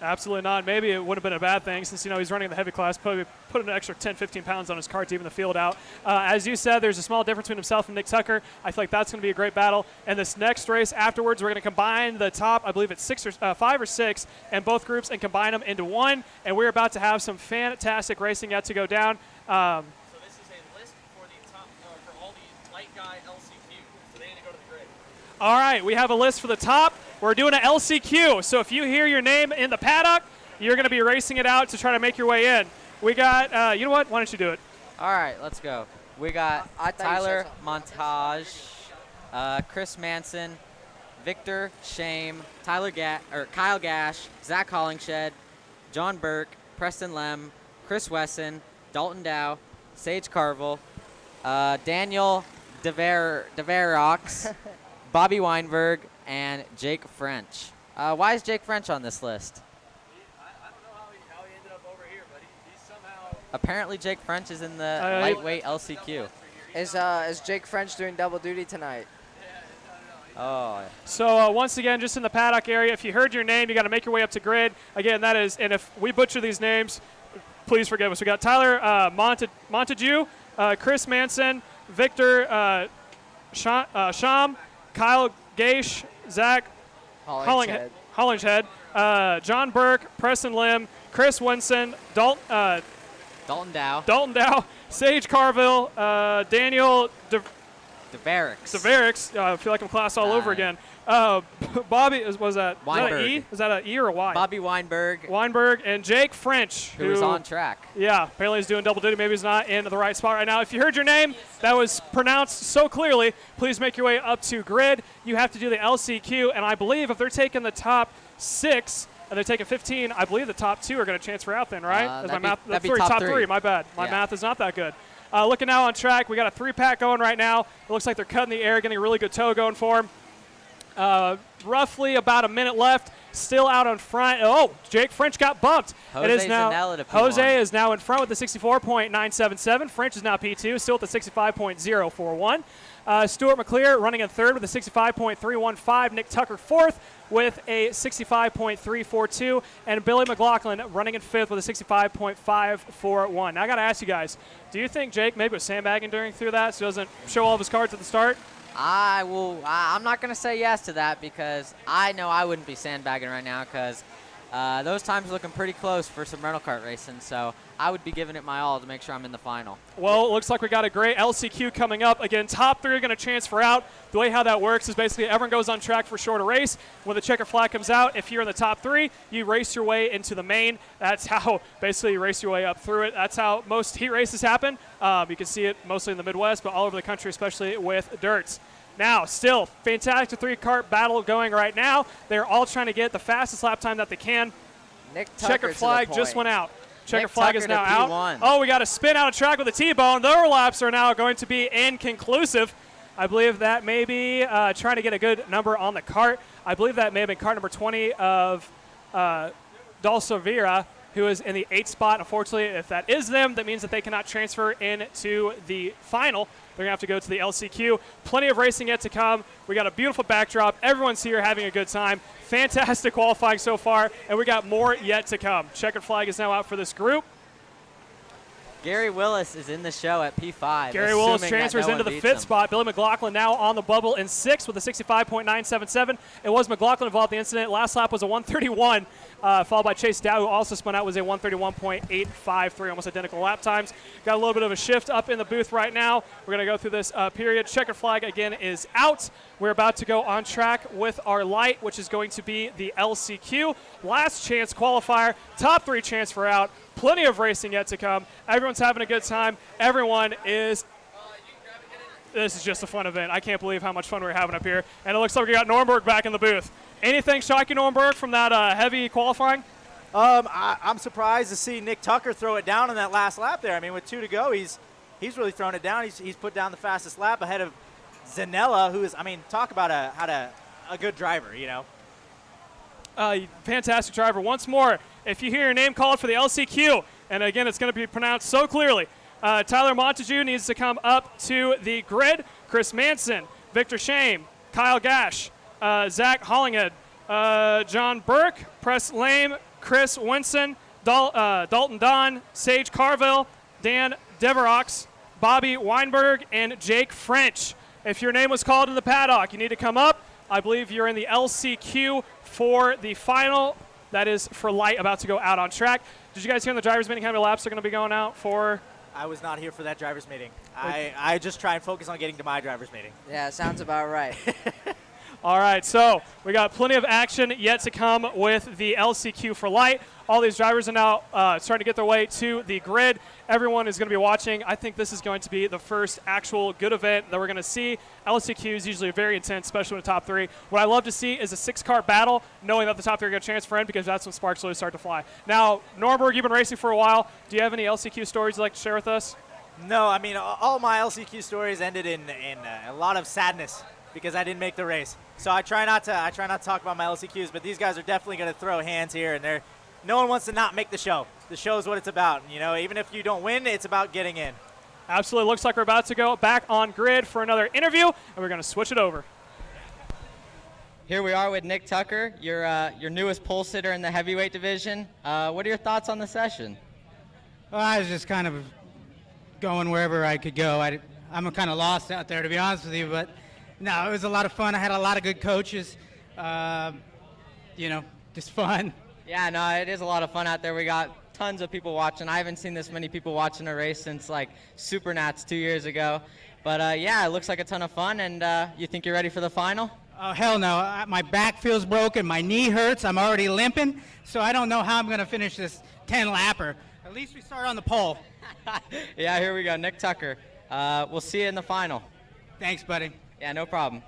Absolutely not. Maybe it would have been a bad thing since, he's running in the heavy class, probably put an extra 10, 15 pounds on his car to even the field out. As you said, there's a small difference between himself and Nick Tucker. I feel like that's going to be a great battle. And this next race afterwards, we're going to combine the top, I believe it's 5 or 6, and both groups and combine them into one. And we're about to have some fantastic racing yet to go down. So this is a list for the top, for all the light guy LCQ. So they need to go to the grid. All right, we have a list for the top. We're doing an LCQ, so if you hear your name in the paddock, you're going to be racing it out to try to make your way in. We got, you know what? Why don't you do it? All right, let's go. We got Tyler Montage, Chris Manson, Victor Shame, Kyle Gash, Zach Hollingshed, John Burke, Preston Lem, Chris Wesson, Dalton Dow, Sage Carville, Daniel DeVerox, Bobby Weinberg, and Jake French. Why is Jake French on this list? I don't know how he ended up over here, but he's somehow. Apparently Jake French is in the lightweight LCQ. Is Jake French doing double duty tonight? Oh. So once again, just in the paddock area, if you heard your name, you got to make your way up to grid. Again, that is, and if we butcher these names, please forgive us. We got Tyler Montague, Chris Manson, Victor Sham, Kyle Gaish, Zach Hollingshead, John Burke, Preston Lim, Chris Winson, Dalton Dow, Sage Carville, Daniel DeVerix. I feel like I'm class all over again. Bobby, was that an E? Is that an E or a Y? Bobby Weinberg, and Jake French. Who is on track. Yeah, apparently he's doing double duty. Maybe he's not in the right spot right now. If you heard your name that was pronounced so clearly, please make your way up to grid. You have to do the LCQ, and I believe if they're taking the top 6 and they're taking 15, I believe the top 2 are going to transfer out then, right? That'd be top three. My bad. My math is not that good. Looking now on track, we got a 3-pack going right now. It looks like they're cutting the air, getting a really good tow going for them. Roughly about a minute left, still out on front. Oh, Jake French got bumped. Jose is now in front with the 64.977. French is now P2, still at the 65.041. Stuart McClear running in third with a 65.315. Nick Tucker fourth with a 65.342. And Billy McLaughlin running in fifth with a 65.541. Now I got to ask you guys, do you think Jake maybe was sandbagging during through that so he doesn't show all of his cards at the start? I'm not going to say yes to that because I know I wouldn't be sandbagging right now because those times are looking pretty close for some rental kart racing. So I would be giving it my all to make sure I'm in the final. Well, it looks like we got a great LCQ coming up. Again, top three are going to transfer out. The way how that works is basically everyone goes on track for a shorter race. When the checker flag comes out, if you're in the top three, you race your way into the main. That's how basically you race your way up through it. That's how most heat races happen. You can see it mostly in the Midwest, but all over the country, especially with dirts. Now, still, fantastic three-kart battle going right now. They're all trying to get the fastest lap time that they can. Nick Tucker Checkered flag just went out. Checkered flag is now P1. out. Oh, we got a spin out of track with a T-bone. Their laps are now going to be inconclusive. I believe that may be trying to get a good number on the cart. I believe that may have been cart number 20 of Dalsovira, who is in the 8th spot. Unfortunately, if that is them, that means that they cannot transfer into the final. They're going to have to go to the LCQ. Plenty of racing yet to come. We got a beautiful backdrop. Everyone's here having a good time. Fantastic qualifying so far, and we got more yet to come. Checkered flag is now out for this group. Gary Willis is in the show at P5. Gary Willis transfers into the 5th spot. Billy McLaughlin now on the bubble in 6th with a 65.977. It was McLaughlin involved in the incident. Last lap was a 131, followed by Chase Dow, who also spun out, was a 131.853, almost identical lap times. Got a little bit of a shift up in the booth right now. We're going to go through this period. Checkered flag, again, is out. We're about to go on track with our light, which is going to be the LCQ. Last chance qualifier, top three transfer out. Plenty of racing yet to come. Everyone's having a good time. This is just a fun event. I can't believe how much fun we're having up here. And it looks like we got Nornberg back in the booth. Anything shocking, Nornberg, from that heavy qualifying? I'm surprised to see Nick Tucker throw it down in that last lap there. I mean, with 2 to go, he's really thrown it down. He's put down the fastest lap ahead of Zanella, who is, I mean, talk about a good driver, you know. Fantastic driver. Once more, if you hear your name called for the LCQ, and again, it's going to be pronounced so clearly, Tyler Montague needs to come up to the grid. Chris Manson, Victor Shame, Kyle Gash, Zach Hollinghead, John Burke, Press Lame, Chris Winson, Dalton Don, Sage Carville, Dan Deverox, Bobby Weinberg, and Jake French. If your name was called in the paddock, you need to come up. I believe you're in the LCQ for the final. That is for light, about to go out on track. Did you guys hear in the drivers' meeting how many laps are going to be going out for? I was not here for that drivers' meeting. I just try and focus on getting to my drivers' meeting. Yeah, sounds about right. All right, so we got plenty of action yet to come with the LCQ for light. All these drivers are now starting to get their way to the grid. Everyone is going to be watching. I think this is going to be the first actual good event that we're going to see. LCQ is usually very intense, especially with the top three. What I love to see is a 6-car battle, knowing that the top three are going to transfer in, because that's when sparks really start to fly. Now, Norberg, you've been racing for a while. Do you have any LCQ stories you'd like to share with us? No, I mean, all my LCQ stories ended in a lot of sadness because I didn't make the race. So I try not to talk about my LCQs, but these guys are definitely going to throw hands here, and no one wants to not make the show. The show is what it's about. You know, even if you don't win, it's about getting in. Absolutely. Looks like we're about to go back on grid for another interview, and we're going to switch it over. Here we are with Nick Tucker, your newest pole sitter in the heavyweight division. What are your thoughts on the session? Well, I was just kind of going wherever I could go. I'm kind of lost out there, to be honest with you, but no, it was a lot of fun. I had a lot of good coaches, just fun. Yeah, no, it is a lot of fun out there. We got tons of people watching. I haven't seen this many people watching a race since like Supernats 2 years ago. But yeah, it looks like a ton of fun. And you think you're ready for the final? Oh, hell no. My back feels broken. My knee hurts. I'm already limping. So I don't know how I'm going to finish this 10-lapper. At least we start on the pole. Yeah, here we go. Nick Tucker. We'll see you in the final. Thanks, buddy. Yeah, no problem.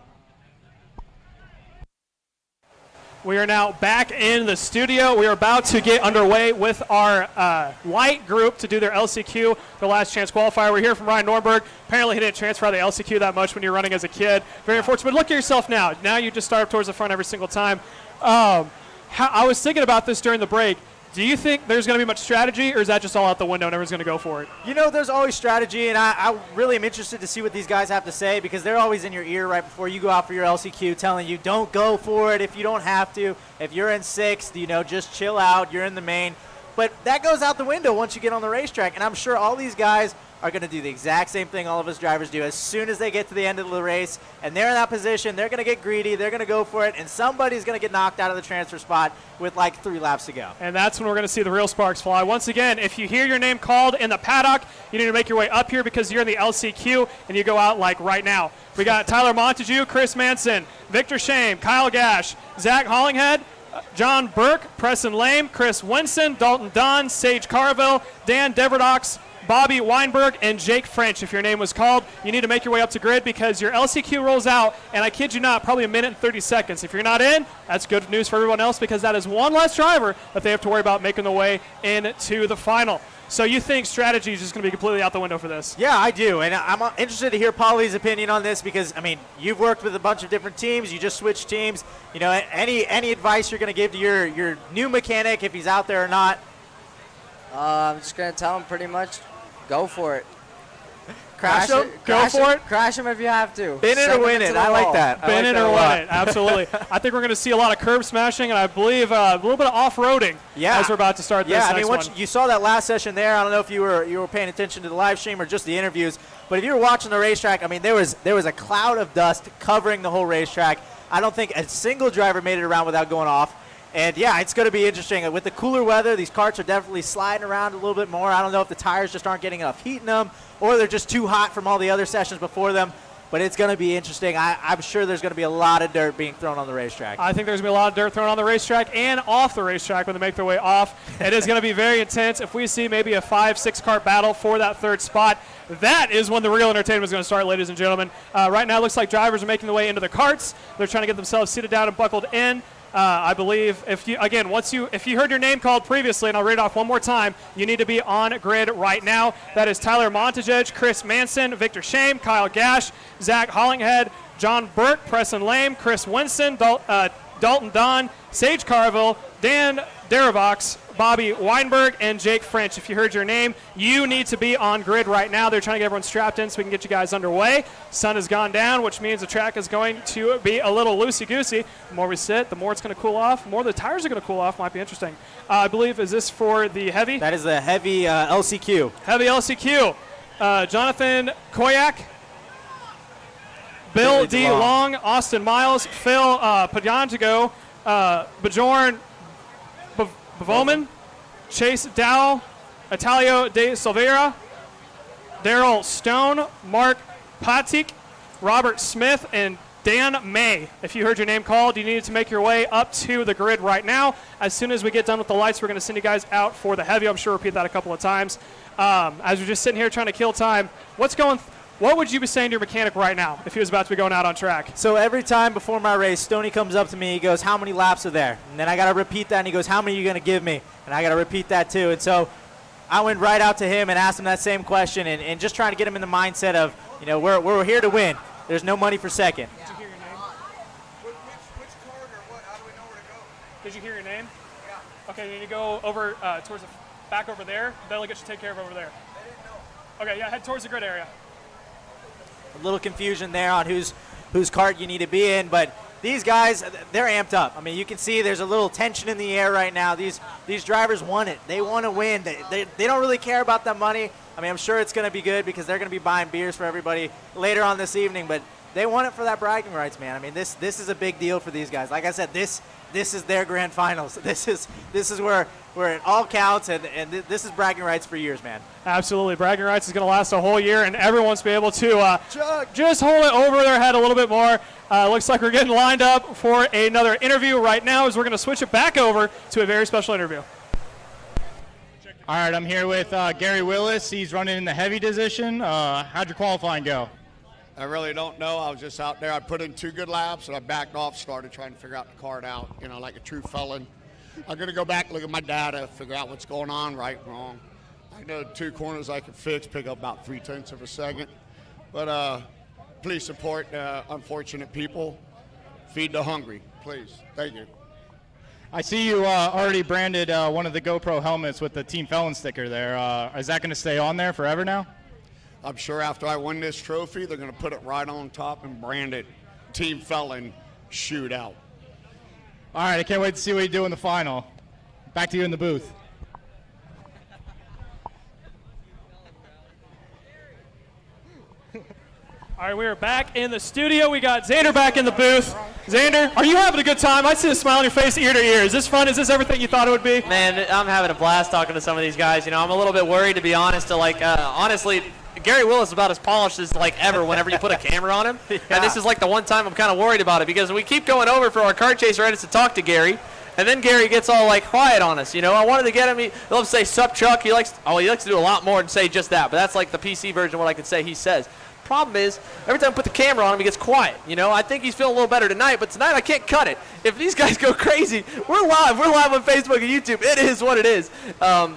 We are now back in the studio. We are about to get underway with our light group to do their LCQ, their last chance qualifier. We're here from Ryan Norberg. Apparently he didn't transfer out of the LCQ that much when you're running as a kid. Very unfortunate. But look at yourself now. Now you just start up towards the front every single time. I was thinking about this during the break. Do you think there's going to be much strategy, or is that just all out the window and everyone's going to go for it? You know, there's always strategy, and I really am interested to see what these guys have to say because they're always in your ear right before you go out for your LCQ telling you don't go for it if you don't have to. If you're in sixth, you know, just chill out. You're in the main. But that goes out the window once you get on the racetrack, and I'm sure all these guys are going to do the exact same thing all of us drivers do. As soon as they get to the end of the race and they're in that position, they're going to get greedy, they're going to go for it, and somebody's going to get knocked out of the transfer spot with like 3 laps to go. And that's when we're going to see the real sparks fly. Once again, if you hear your name called in the paddock, you need to make your way up here because you're in the LCQ, and you go out like right now. We got Tyler Montague, Chris Manson, Victor Shame, Kyle Gash, Zach Hollinghead, John Burke, Preston Lame, Chris Winson, Dalton Dunn, Sage Carville, Dan Deverdox, Bobby Weinberg, and Jake French. If your name was called, you need to make your way up to grid because your LCQ rolls out, and I kid you not, probably 1 minute and 30 seconds. If you're not in, that's good news for everyone else because that is one less driver that they have to worry about making their way into the final. So you think strategy is just going to be completely out the window for this? Yeah, I do, and I'm interested to hear Paulie's opinion on this because, I mean, you've worked with a bunch of different teams. You just switched teams. You know, any advice you're going to give to your new mechanic if he's out there or not? I'm just going to tell him pretty much go for it. Crash him? Go for it? Crash him if you have to. Bin it or win it. I like that. Bin it or win it. Absolutely. I think we're going to see a lot of curb smashing, and I believe a little bit of off-roading as we're about to start this next one. You saw that last session there. I don't know if you were paying attention to the live stream or just the interviews, but if you were watching the racetrack, I mean, there was a cloud of dust covering the whole racetrack. I don't think a single driver made it around without going off. And, yeah, it's going to be interesting. With the cooler weather, these karts are definitely sliding around a little bit more. I don't know if the tires just aren't getting enough heat in them or they're just too hot from all the other sessions before them. But it's going to be interesting. I'm sure there's going to be a lot of dirt being thrown on the racetrack. I think there's going to be a lot of dirt thrown on the racetrack and off the racetrack when they make their way off. It is going to be very intense. If we see maybe a 5-6 kart battle for that third spot, that is when the real entertainment is going to start, ladies and gentlemen. Right now it looks like drivers are making their way into the karts. They're trying to get themselves seated down and buckled in. I believe if you heard your name called previously, and I'll read it off one more time, you need to be on grid right now. That is Tyler Montague, Chris Manson, Victor Shame, Kyle Gash, Zach Hollinghead, John Burke, Preston Lame, Chris Winson, Dalton Don, Sage Carville, Dan Daravox, Bobby Weinberg, and Jake French. If you heard your name, you need to be on grid right now. They're trying to get everyone strapped in so we can get you guys underway. Sun has gone down, which means the track is going to be a little loosey-goosey. The more we sit, the more it's going to cool off. The more the tires are going to cool off. Might be interesting. I believe, is this for the heavy? That is the heavy LCQ. Heavy LCQ. Jonathan Koyak, Bill D. Long, Austin Miles, Phil Pagantigo, Bjorn Bavoman, Chase Dow, Italio de Silveira, Daryl Stone, Mark Patik, Robert Smith, and Dan May. If you heard your name called, you needed to make your way up to the grid right now. As soon as we get done with the lights, we're going to send you guys out for the heavy. I'm sure we'll repeat that a couple of times. As we're just sitting here trying to kill time, what would you be saying to your mechanic right now if he was about to be going out on track? So every time before my race, Stoney comes up to me, he goes, how many laps are there? And then I got to repeat that, and he goes, how many are you going to give me? And I got to repeat that too. And so I went right out to him and asked him that same question and just trying to get him in the mindset of, you know, we're here to win. There's no money for second. Did you hear your name? Which card or what? How do we know where to go? Did you hear your name? Yeah. Okay, you need to go over towards the back over there. That'll get you taken care of over there. I didn't know. Okay, yeah, head towards the grid area. A little confusion there on whose cart you need to be in, but these guys, they're amped up. I mean, you can see there's a little tension in the air right now. These drivers want it. They want to win. They don't really care about the money. I mean, I'm sure it's going to be good because they're going to be buying beers for everybody later on this evening, but they want it for that bragging rights, man. I mean, this is a big deal for these guys. Like I said, this is their grand finals. This is where it all counts, and this is bragging rights for years, man. Absolutely. Bragging rights is going to last a whole year, and everyone's be able to just hold it over their head a little bit more. Looks like we're getting lined up for another interview right now as we're going to switch it back over to a very special interview. All right, I'm here with Gary Willis. He's running in the heavy position. How'd your qualifying go? I really don't know. I was just out there. I put in 2 good laps, and I backed off, started trying to figure out the card out, you know, like a true felon. I'm going to go back, look at my data, figure out what's going on, right and wrong. I know 2 corners I can fix, pick up about 0.3 of a second. But please support unfortunate people. Feed the hungry, please. Thank you. I see you already branded one of the GoPro helmets with the Team Felon sticker there. Is that going to stay on there forever now? I'm sure after I win this trophy, they're going to put it right on top and brand it Team Felon Shootout. All right, I can't wait to see what you do in the final. Back to you in the booth. All right, we are back in the studio. We got Xander back in the booth. Xander, are you having a good time? I see a smile on your face ear to ear. Is this fun? Is this everything you thought it would be? Man, I'm having a blast talking to some of these guys. You know, I'm a little bit worried, to be honest. Honestly, Gary Willis is about as polished as ever whenever you put a camera on him. Yeah. And this is the one time I'm kind of worried about it because we keep going over for our kart chaser edits to talk to Gary. And then Gary gets all quiet on us. You know, I wanted to get him. He loves to say "sup, Chuck." He likes to do a lot more than say just that. But that's the PC version of what I can say he says. Problem is, every time I put the camera on him, he gets quiet. You know, I think he's feeling a little better tonight, but tonight I can't cut it. If these guys go crazy, we're live. We're live on Facebook and YouTube. It is what it is.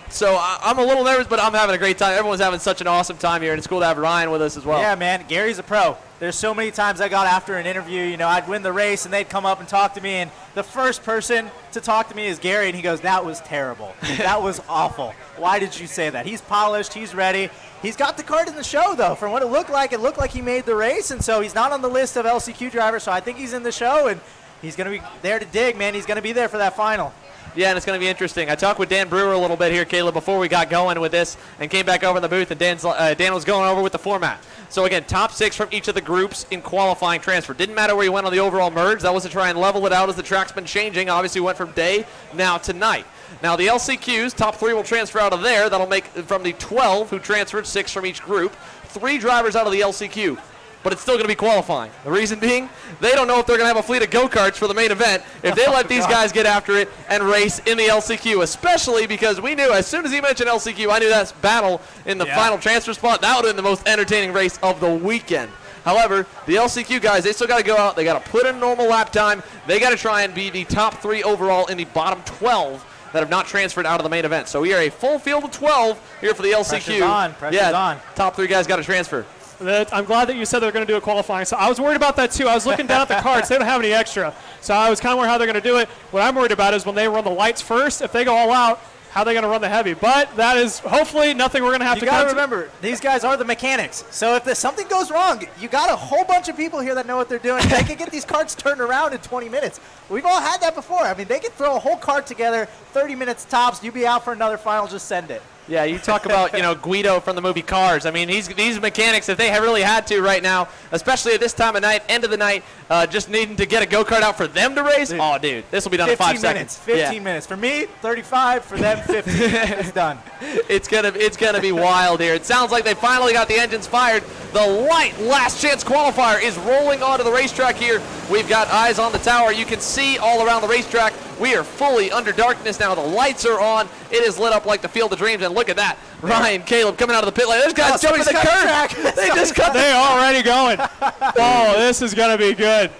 So I'm a little nervous, but I'm having a great time. Everyone's having such an awesome time here, and it's cool to have Ryan with us as well. Yeah, man. Gary's a pro. There's so many times I got after an interview, you know, I'd win the race, and they'd come up and talk to me, and the first person to talk to me is Gary, and he goes, "That was terrible. That was awful. Why did you say that?" He's polished. He's ready. He's got the kart in the show, though. From what it looked like he made the race, and so he's not on the list of LCQ drivers, so I think he's in the show, and he's going to be there to dig, man. He's going to be there for that final. Yeah, and it's going to be interesting. I talked with Dan Brewer a little bit here, Caleb, before we got going with this and came back over in the booth, and Dan was going over with the format. So, again, top 6 from each of the groups in qualifying transfer. Didn't matter where you went on the overall merge. That was to try and level it out as the track's been changing. Obviously, went from day now to night. Now, the LCQs, top 3 will transfer out of there. That'll make from the 12 who transferred, 6 from each group, 3 drivers out of the LCQ. But it's still going to be qualifying. The reason being, they don't know if they're going to have a fleet of go-karts for the main event if they let these guys get after it and race in the LCQ, especially because we knew as soon as he mentioned LCQ, I knew that's battle in the final transfer spot. That would have been the most entertaining race of the weekend. However, the LCQ guys, they still got to go out. They got to put in normal lap time. They got to try and be the top 3 overall in the bottom 12 that have not transferred out of the main event. So we are a full field of 12 here for the LCQ. Pressure's on. Pressure's on. Top 3 guys got to transfer. I'm glad that you said they're going to do a qualifying. So I was worried about that too. I was looking down at the carts. They don't have any extra. So I was kind of worried how they're going to do it. What I'm worried about is when they run the lights first, if they go all out, how they're going to run the heavy. But that is hopefully nothing we're going to have to You got to remember, these guys are the mechanics. So if something goes wrong, you got a whole bunch of people here that know what they're doing. They can get these carts turned around in 20 minutes. We've all had that before. I mean, they can throw a whole cart together, 30 minutes tops. You be out for another final, just send it. Yeah, you talk about, Guido from the movie Cars. I mean, these mechanics, if they have really had to right now, especially at this time of night, end of the night, just needing to get a go-kart out for them to race, dude, this will be done in 5 seconds. 15 minutes. For me, 35. For them, 15. It's done. It's gonna be wild here. It sounds like they finally got the engines fired. The light last chance qualifier is rolling onto the racetrack here. We've got eyes on the tower. You can see all around the racetrack. We are fully under darkness now. The lights are on. It is lit up like the Field of Dreams, and look at that. Ryan, Caleb coming out of the pit lane. There's guys jumping the curb. They just cut. They're already going. Oh, this is going to be good.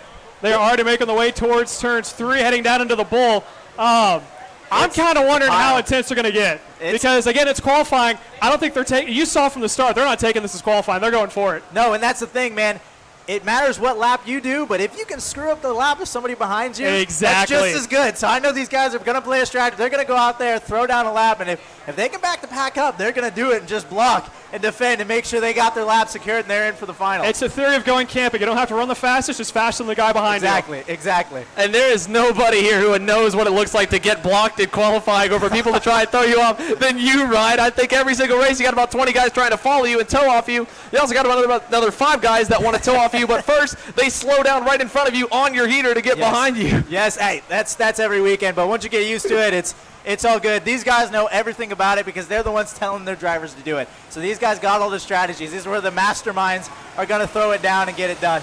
They're already making the way towards turns 3, heading down into the bowl. I'm kind of wondering how intense they're going to get. Because, again, it's qualifying. I don't think they're taking – you saw from the start, they're not taking this as qualifying. They're going for it. No, and that's the thing, man. It matters what lap you do, but if you can screw up the lap of somebody behind you, that's just as good. So I know these guys are going to play a strategy. They're going to go out there, throw down a lap, and if they can back the pack up, they're going to do it and just block and defend and make sure they got their lap secured and they're in for the final. It's a theory of going camping. You don't have to run the fastest, just faster than the guy behind you. Exactly. And there is nobody here who knows what it looks like to get blocked in qualifying or for people to try and throw you off than you, Ryan. I think every single race you got about 20 guys trying to follow you and tow off you. You also got about another 5 guys that want to tow off you, but first they slow down right in front of you on your heater to get behind you. Yes, hey, that's every weekend, but once you get used to it, it's all good. These guys know everything about it because they're the ones telling their drivers to do it. So these guys got all the strategies. These are where the masterminds are going to throw it down and get it done.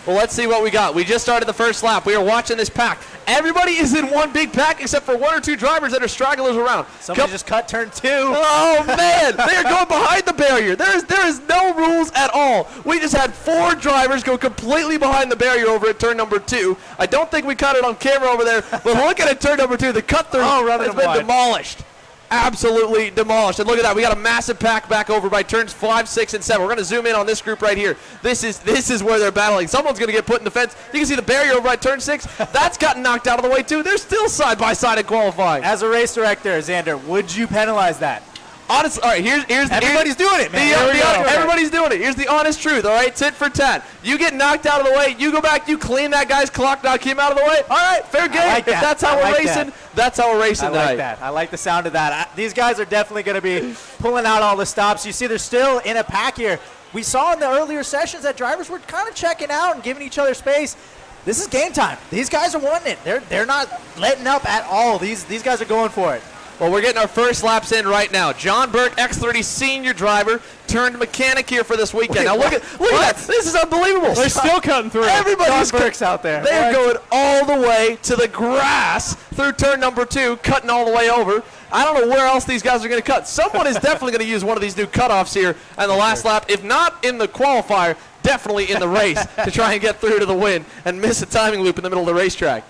Well, let's see what we got. We just started the first lap. We are watching this pack. Everybody is in one big pack except for 1 or 2 drivers that are stragglers around. Somebody just cut turn 2. Oh, man. They are going behind the barrier. There is no rules at all. We just had 4 drivers go completely behind the barrier over at turn number 2. I don't think we caught it on camera over there, but look at it, turn number 2. The cut through has been demolished. absolutely demolished. And look at that. We got a massive pack back over by turns 5, 6, and 7. We're going to zoom in on this group right here. This is where they're battling. Someone's going to get put in the fence. You can see the barrier over by turn 6. That's gotten knocked out of the way, too. They're still side by side in qualifying. As a race director, Xander, would you penalize that? Honestly, all right, here's everybody's doing it, man. Everybody's doing it. Here's the honest truth, all right? Tit for tat. You get knocked out of the way, you go back, you clean that guy's clock, knock him out of the way. All right, fair game. Like if that's how we're racing, that's how we're racing tonight. I like that. I like the sound of that. These guys are definitely going to be pulling out all the stops. You see they're still in a pack here. We saw in the earlier sessions that drivers were kind of checking out and giving each other space. This is game time. These guys are wanting it. They're not letting up at all. These guys are going for it. Well, we're getting our first laps in right now. John Burke, X30 senior driver, turned mechanic here for this weekend. Now look at that. This is unbelievable. They're still cutting through. Everybody's John Burke's out there. They're going all the way to the grass through turn number 2, cutting all the way over. I don't know where else these guys are going to cut. Someone is definitely going to use one of these new cutoffs here on the last lap. If not in the qualifier, definitely in the race to try and get through to the win and miss a timing loop in the middle of the racetrack.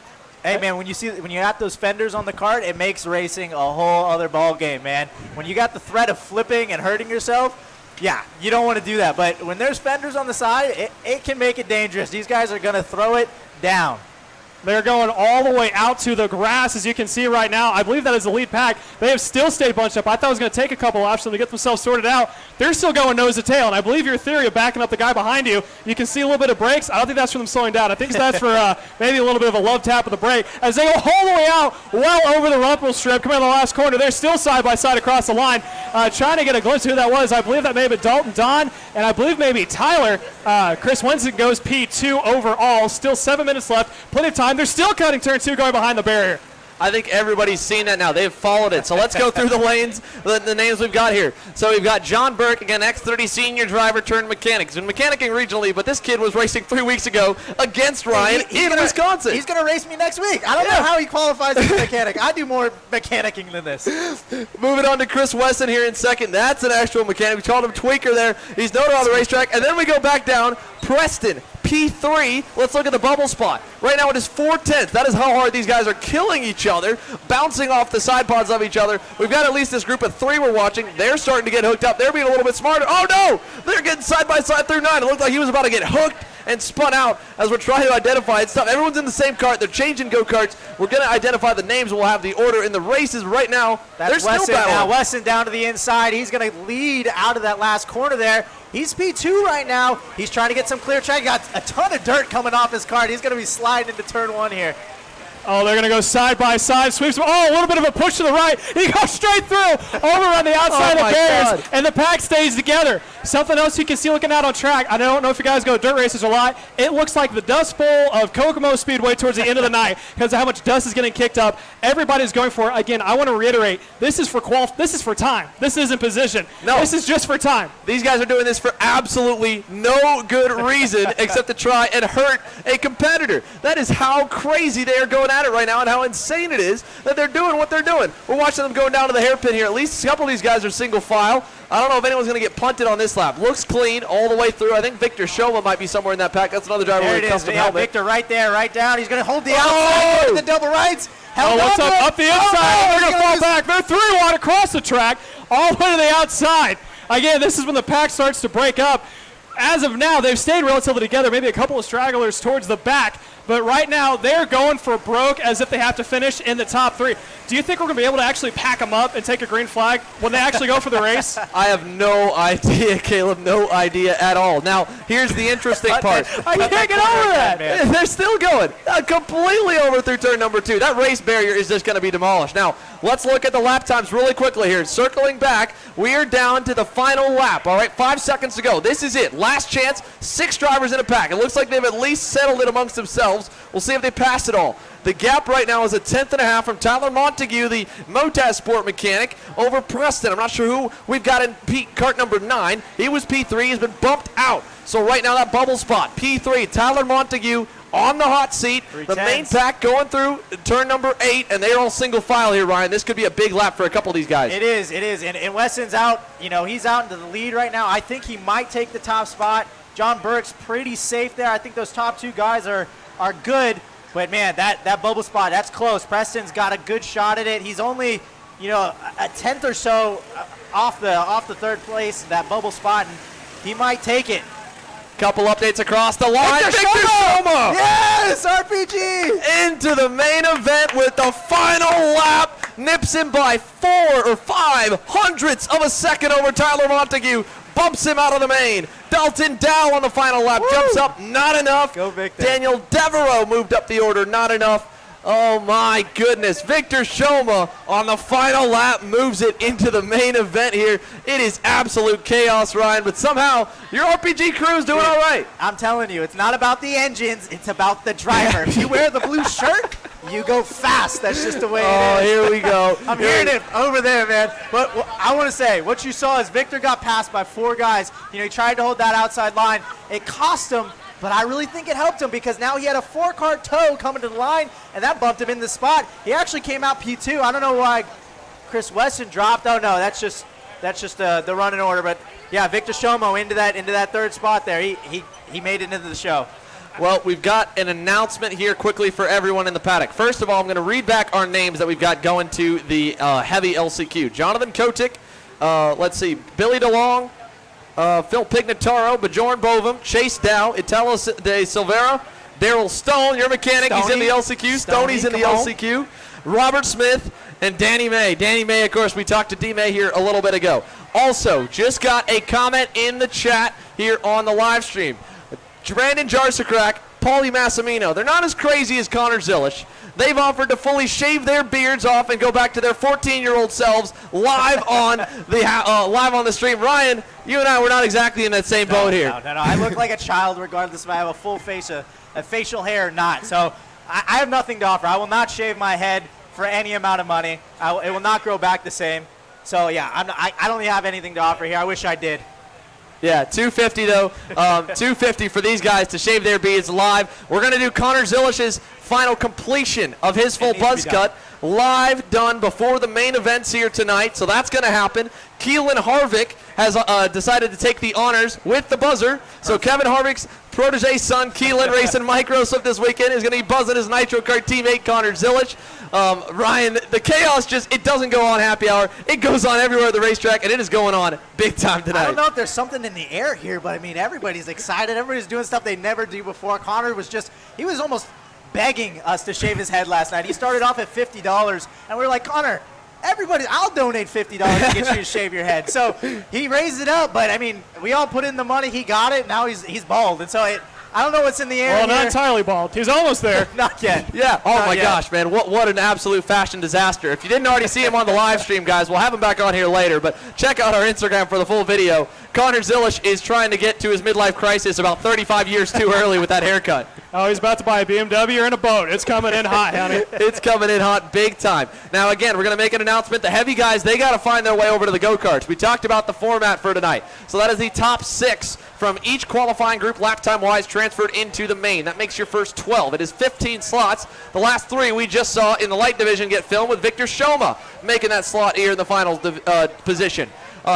Hey, man, when you got those fenders on the kart, it makes racing a whole other ball game, man. When you got the threat of flipping and hurting yourself, yeah, you don't want to do that. But when there's fenders on the side, it can make it dangerous. These guys are going to throw it down. They're going all the way out to the grass, as you can see right now. I believe that is the lead pack. They have still stayed bunched up. I thought it was going to take a couple laps for them to get themselves sorted out. They're still going nose to tail, and I believe your theory of backing up the guy behind you, you can see a little bit of brakes. I don't think that's for them slowing down. I think that's for maybe a little bit of a love tap of the brake. As they go all the way out, well over the rumble strip, coming in the last corner. They're still side by side across the line, trying to get a glimpse of who that was. I believe that may have been Dalton Don, and I believe maybe Tyler. Chris Winston goes P2 overall. Still 7 minutes left. Plenty of time. They're still cutting turn 2 going behind the barrier. I think everybody's seen that now. They've followed it. So let's go through the lanes, the names we've got here. So we've got John Burke, again, X30 senior driver turned mechanic. He's been mechanicking regionally, but this kid was racing 3 weeks ago against Ryan in Wisconsin. He's going to race me next week. I don't know how he qualifies as a mechanic. I do more mechanicking than this. Moving on to Chris Wesson here in second. That's an actual mechanic. We called him Tweaker there. He's noted on the racetrack. And then we go back down. Preston, P3. Let's look at the bubble spot. Right now it is 4/10. That is how hard these guys are killing each other, bouncing off the side pods of each other. We've got at least this group of 3 we're watching. They're starting to get hooked up. They're being a little bit smarter. Oh, no! They're getting side by side through 9. It looked like he was about to get hooked and spun out as we're trying to identify it. Stuff. Everyone's in the same cart. They're changing go-karts. We're going to identify the names. We'll have the order in the races right now. That's they're Wesson still battling. now. Wesson down to the inside. He's going to lead out of that last corner there. He's P2 right now. He's trying to get some clear track. He got a ton of dirt coming off his cart. He's going to be sliding into turn 1 here. Oh, they're going to go side by side. Sweeps. Oh, a little bit of a push to the right. He goes straight through, over on the outside of the barriers, and the pack stays together. Something else you can see looking out on track. I don't know if you guys go dirt races a lot. It looks like the Dust Bowl of Kokomo Speedway towards the end of the night because of how much dust is getting kicked up. Everybody's going for it. Again, I want to reiterate, this is for This is for time. This isn't position. No. This is just for time. These guys are doing this for absolutely no good reason except to try and hurt a competitor. That is how crazy they are going at it right now and how insane it is that they're doing what they're doing. We're watching them going down to the hairpin here. At least a couple of these guys are single file. I don't know if anyone's going to get punted on this lap. Looks clean all the way through. I think Victor Shoma might be somewhere in that pack. That's another driver with a custom helmet. Victor right there, right down. He's going to hold the outside, the double rights. What's up? Up the inside. They're going to fall back. They're 3 wide across the track, all the way to the outside. Again, this is when the pack starts to break up. As of now, they've stayed relatively together, maybe a couple of stragglers towards the back. But right now, they're going for broke as if they have to finish in the top 3. Do you think we're going to be able to actually pack them up and take a green flag when they actually go for the race? I have no idea, Caleb. No idea at all. Now, here's the interesting part. I can't get over that. They're still going completely over through turn number 2. That race barrier is just going to be demolished. Now, let's look at the lap times really quickly here. Circling back, we are down to the final lap. All right, 5 seconds to go. This is it. Last chance. 6 drivers in a pack. It looks like they've at least settled it amongst themselves. We'll see if they pass it all. The gap right now is a 10.5 from Tyler Montague, the Motaz Sport mechanic, over Preston. I'm not sure who we've got in cart number 9. He was P3. He's been bumped out. So right now that bubble spot, P3, Tyler Montague on the hot seat. The main pack going through turn number 8, and they're all single file here, Ryan. This could be a big lap for a couple of these guys. It is. And Wesson's out. You know, he's out into the lead right now. I think he might take the top spot. John Burke's pretty safe there. I think those top 2 guys are good. But, man, that bubble spot, that's close. Preston's got a good shot at it. He's only you know, a tenth or so off the third place, that bubble spot, and he might take it. Couple updates across the line. Victor Shoma! Yes, RPG! Into the main event with the final lap. Nips him by 4 or 5 hundredths of a second over Tyler Montague. Bumps him out of the main. Dalton Dow on the final lap. Woo! Jumps up. Not enough. Go Victor. Daniel Devereaux moved up the order. Not enough. Oh my goodness. Victor Shoma on the final lap moves it into the main event here. It is absolute chaos, Ryan, but somehow your RPG crew is doing all right. I'm telling you, it's not about the engines, it's about the driver. If you wear the blue shirt, you go fast. That's just the way it is. Oh, here we go. I'm hearing it over there, man. But I want to say, what you saw is Victor got passed by 4 guys. You know, he tried to hold that outside line. It cost him, but I really think it helped him because now he had a 4-car tow coming to the line, and that bumped him in the spot. He actually came out P2. I don't know why Chris Weston dropped. Oh, no, that's just the running order. But, yeah, Victor Shomo into that third spot there. He made it into the show. Well, we've got an announcement here quickly for everyone in the paddock. First of all, I'm going to read back our names that we've got going to the heavy LCQ. Jonathan Kotick, let's see, Billy DeLong, Phil Pignataro, Bjorn Bovum, Chase Dow, Italo de Silveira, Daryl Stone, your mechanic, he's in the LCQ. Stoney's in the LCQ. Robert Smith, and Danny May. Danny May, of course, we talked to D. May here a little bit ago. Also, just got a comment in the chat here on the live stream. Brandon Jarsakrak, Paulie Massimino, they're not as crazy as Connor Zilish. They've offered to fully shave their beards off and go back to their 14-year-old selves live on the stream. Ryan, you and I were not exactly in that same boat here. No. I look like a child regardless if I have a full face, a facial hair or not. So I have nothing to offer. I will not shave my head for any amount of money. It will not grow back the same. So, yeah, I don't have anything to offer here. I wish I did. Yeah, $250 though. $250 for these guys to shave their beards live. We're going to do Connor Zilish's final completion of his full buzz cut live, done before the main events here tonight. So that's going to happen. Keelan Harvick has decided to take the honors with the buzzer. So Kevin Harvick's protege son, Keelan, racing Microsoft this weekend, is going to be buzzing his Nitro Kart teammate, Connor Zilish. Ryan, the chaos it doesn't go on happy hour. It goes on everywhere at the racetrack, and it is going on big time tonight. I don't know if there's something in the air here, but I mean, everybody's excited. Everybody's doing stuff they never do before. Connor he was almost begging us to shave his head last night. He started off at $50, and we were like, Connor, I'll donate $50 to get you to shave your head. So he raised it up, but I mean, we all put in the money. He got it. Now he's bald, and so I don't know what's in the air. Well, not entirely bald. He's almost there. Not yet. Yeah. Oh my gosh, man! What an absolute fashion disaster! If you didn't already see him on the live stream, guys, we'll have him back on here later. But check out our Instagram for the full video. Connor Zilish is trying to get to his midlife crisis about 35 years too early with that haircut. Oh, he's about to buy a BMW or in a boat. It's coming in hot, honey. It's coming in hot big time. Now, again, we're going to make an announcement. The heavy guys, they got to find their way over to the go-karts. We talked about the format for tonight. So that is the top 6 from each qualifying group, lap time-wise, transferred into the main. That makes your first 12. It is 15 slots. The last 3 we just saw in the light division get filmed with Victor Shoma making that slot here in the final position.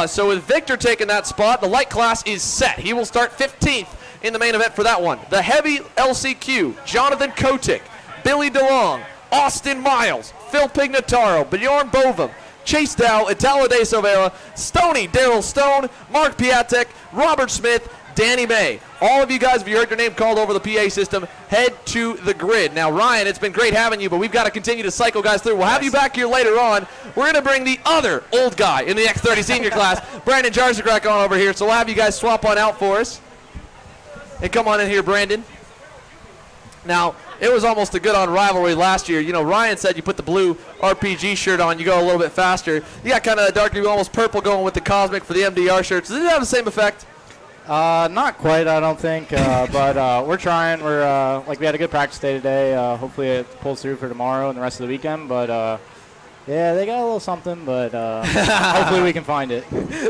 So with Victor taking that spot, the light class is set. He will start 15th in the main event for that one. The heavy LCQ, Jonathan Kotick, Billy DeLong, Austin Miles, Phil Pignataro, Bjorn Bovum, Chase Dow, Italo de Silveira, Stoney, Daryl Stone, Mark Piatek, Robert Smith, Danny May. All of you guys, if you heard your name called over the PA system, head to the grid. Now, Ryan, it's been great having you, but we've got to continue to cycle guys through. We'll have you back here later on. We're going to bring the other old guy in the X30 senior class, Brandon Jarsakrak, on over here. So we'll have you guys swap on out for us. Hey, come on in here, Brandon. Now, it was almost a good-on rivalry last year. You know, Ryan said you put the blue RPG shirt on, you go a little bit faster. You got kind of a dark, almost purple going with the Cosmic for the MDR shirts. Does it have the same effect? Not quite, I don't think, but we're trying. We're we had a good practice day today. Hopefully it pulls through for tomorrow and the rest of the weekend, but yeah, they got a little something, but hopefully we can find it.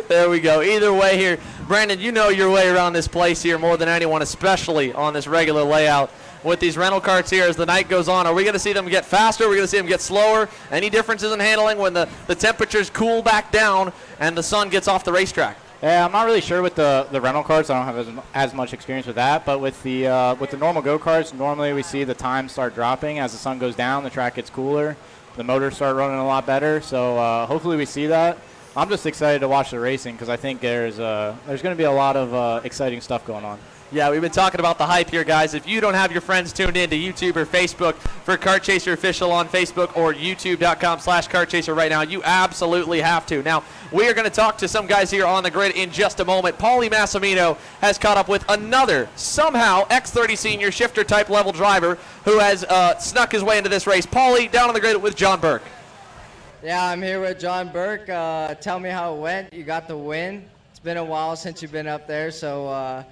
There we go. Either way here, Brandon, you know your way around this place here more than anyone, especially on this regular layout. With these rental carts here as the night goes on, are we going to see them get faster? Are we going to see them get slower? Any differences in handling when the temperatures cool back down and the sun gets off the racetrack? Yeah, I'm not really sure with the rental carts. I don't have as much experience with that. But with the normal go-karts, normally we see the time start dropping as the sun goes down. The track gets cooler. the motors start running a lot better. So hopefully we see that. I'm just excited to watch the racing because I think there's going to be a lot of exciting stuff going on. Yeah, we've been talking about the hype here, guys. If you don't have your friends tuned in to YouTube or Facebook for Kart Chaser Official on Facebook or youtube.com/Kart Chaser right now, you absolutely have to. Now, we are going to talk to some guys here on the grid in just a moment. Paulie Massimino has caught up with another, somehow, X30 senior shifter type level driver who has snuck his way into this race. Paulie, down on the grid with John Burke. Yeah, I'm here with John Burke. Tell me how it went. You got the win. It's been a while since you've been up there, so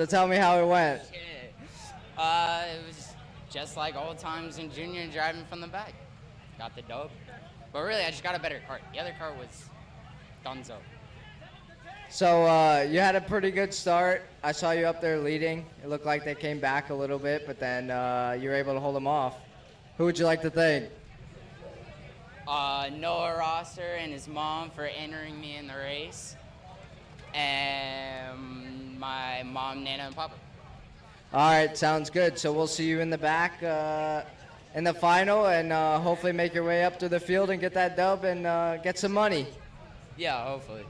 tell me how it went. It was just like old times in junior driving from the back. Got the dub. But really, I just got a better kart. The other kart was dunzo. So you had a pretty good start. I saw you up there leading. It looked like they came back a little bit, but then you were able to hold them off. Who would you like to thank? Noah Rosser and his mom for entering me in the race. And my mom, Nana, and Papa. All right, sounds good. So we'll see you in the back in the final, and hopefully make your way up to the field and get that dub and get some money. Yeah, hopefully.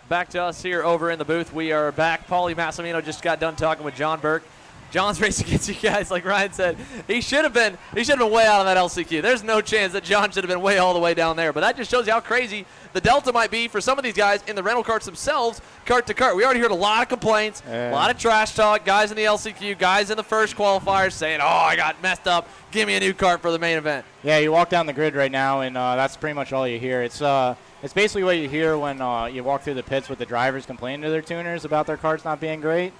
Back to us here over in the booth. We are back. Paulie Massimino just got done talking with John Burke. John's racing against you guys, like Ryan said. He should have been way out of that LCQ. There's no chance that John should have been way all the way down there. But that just shows you how crazy the delta might be for some of these guys in the rental karts themselves, kart to kart. We already heard a lot of complaints, a lot of trash talk, guys in the LCQ, guys in the first qualifiers saying, oh, I got messed up. Give me a new kart for the main event. Yeah, you walk down the grid right now, and that's pretty much all you hear. It's basically what you hear when you walk through the pits with the drivers complaining to their tuners about their karts not being great.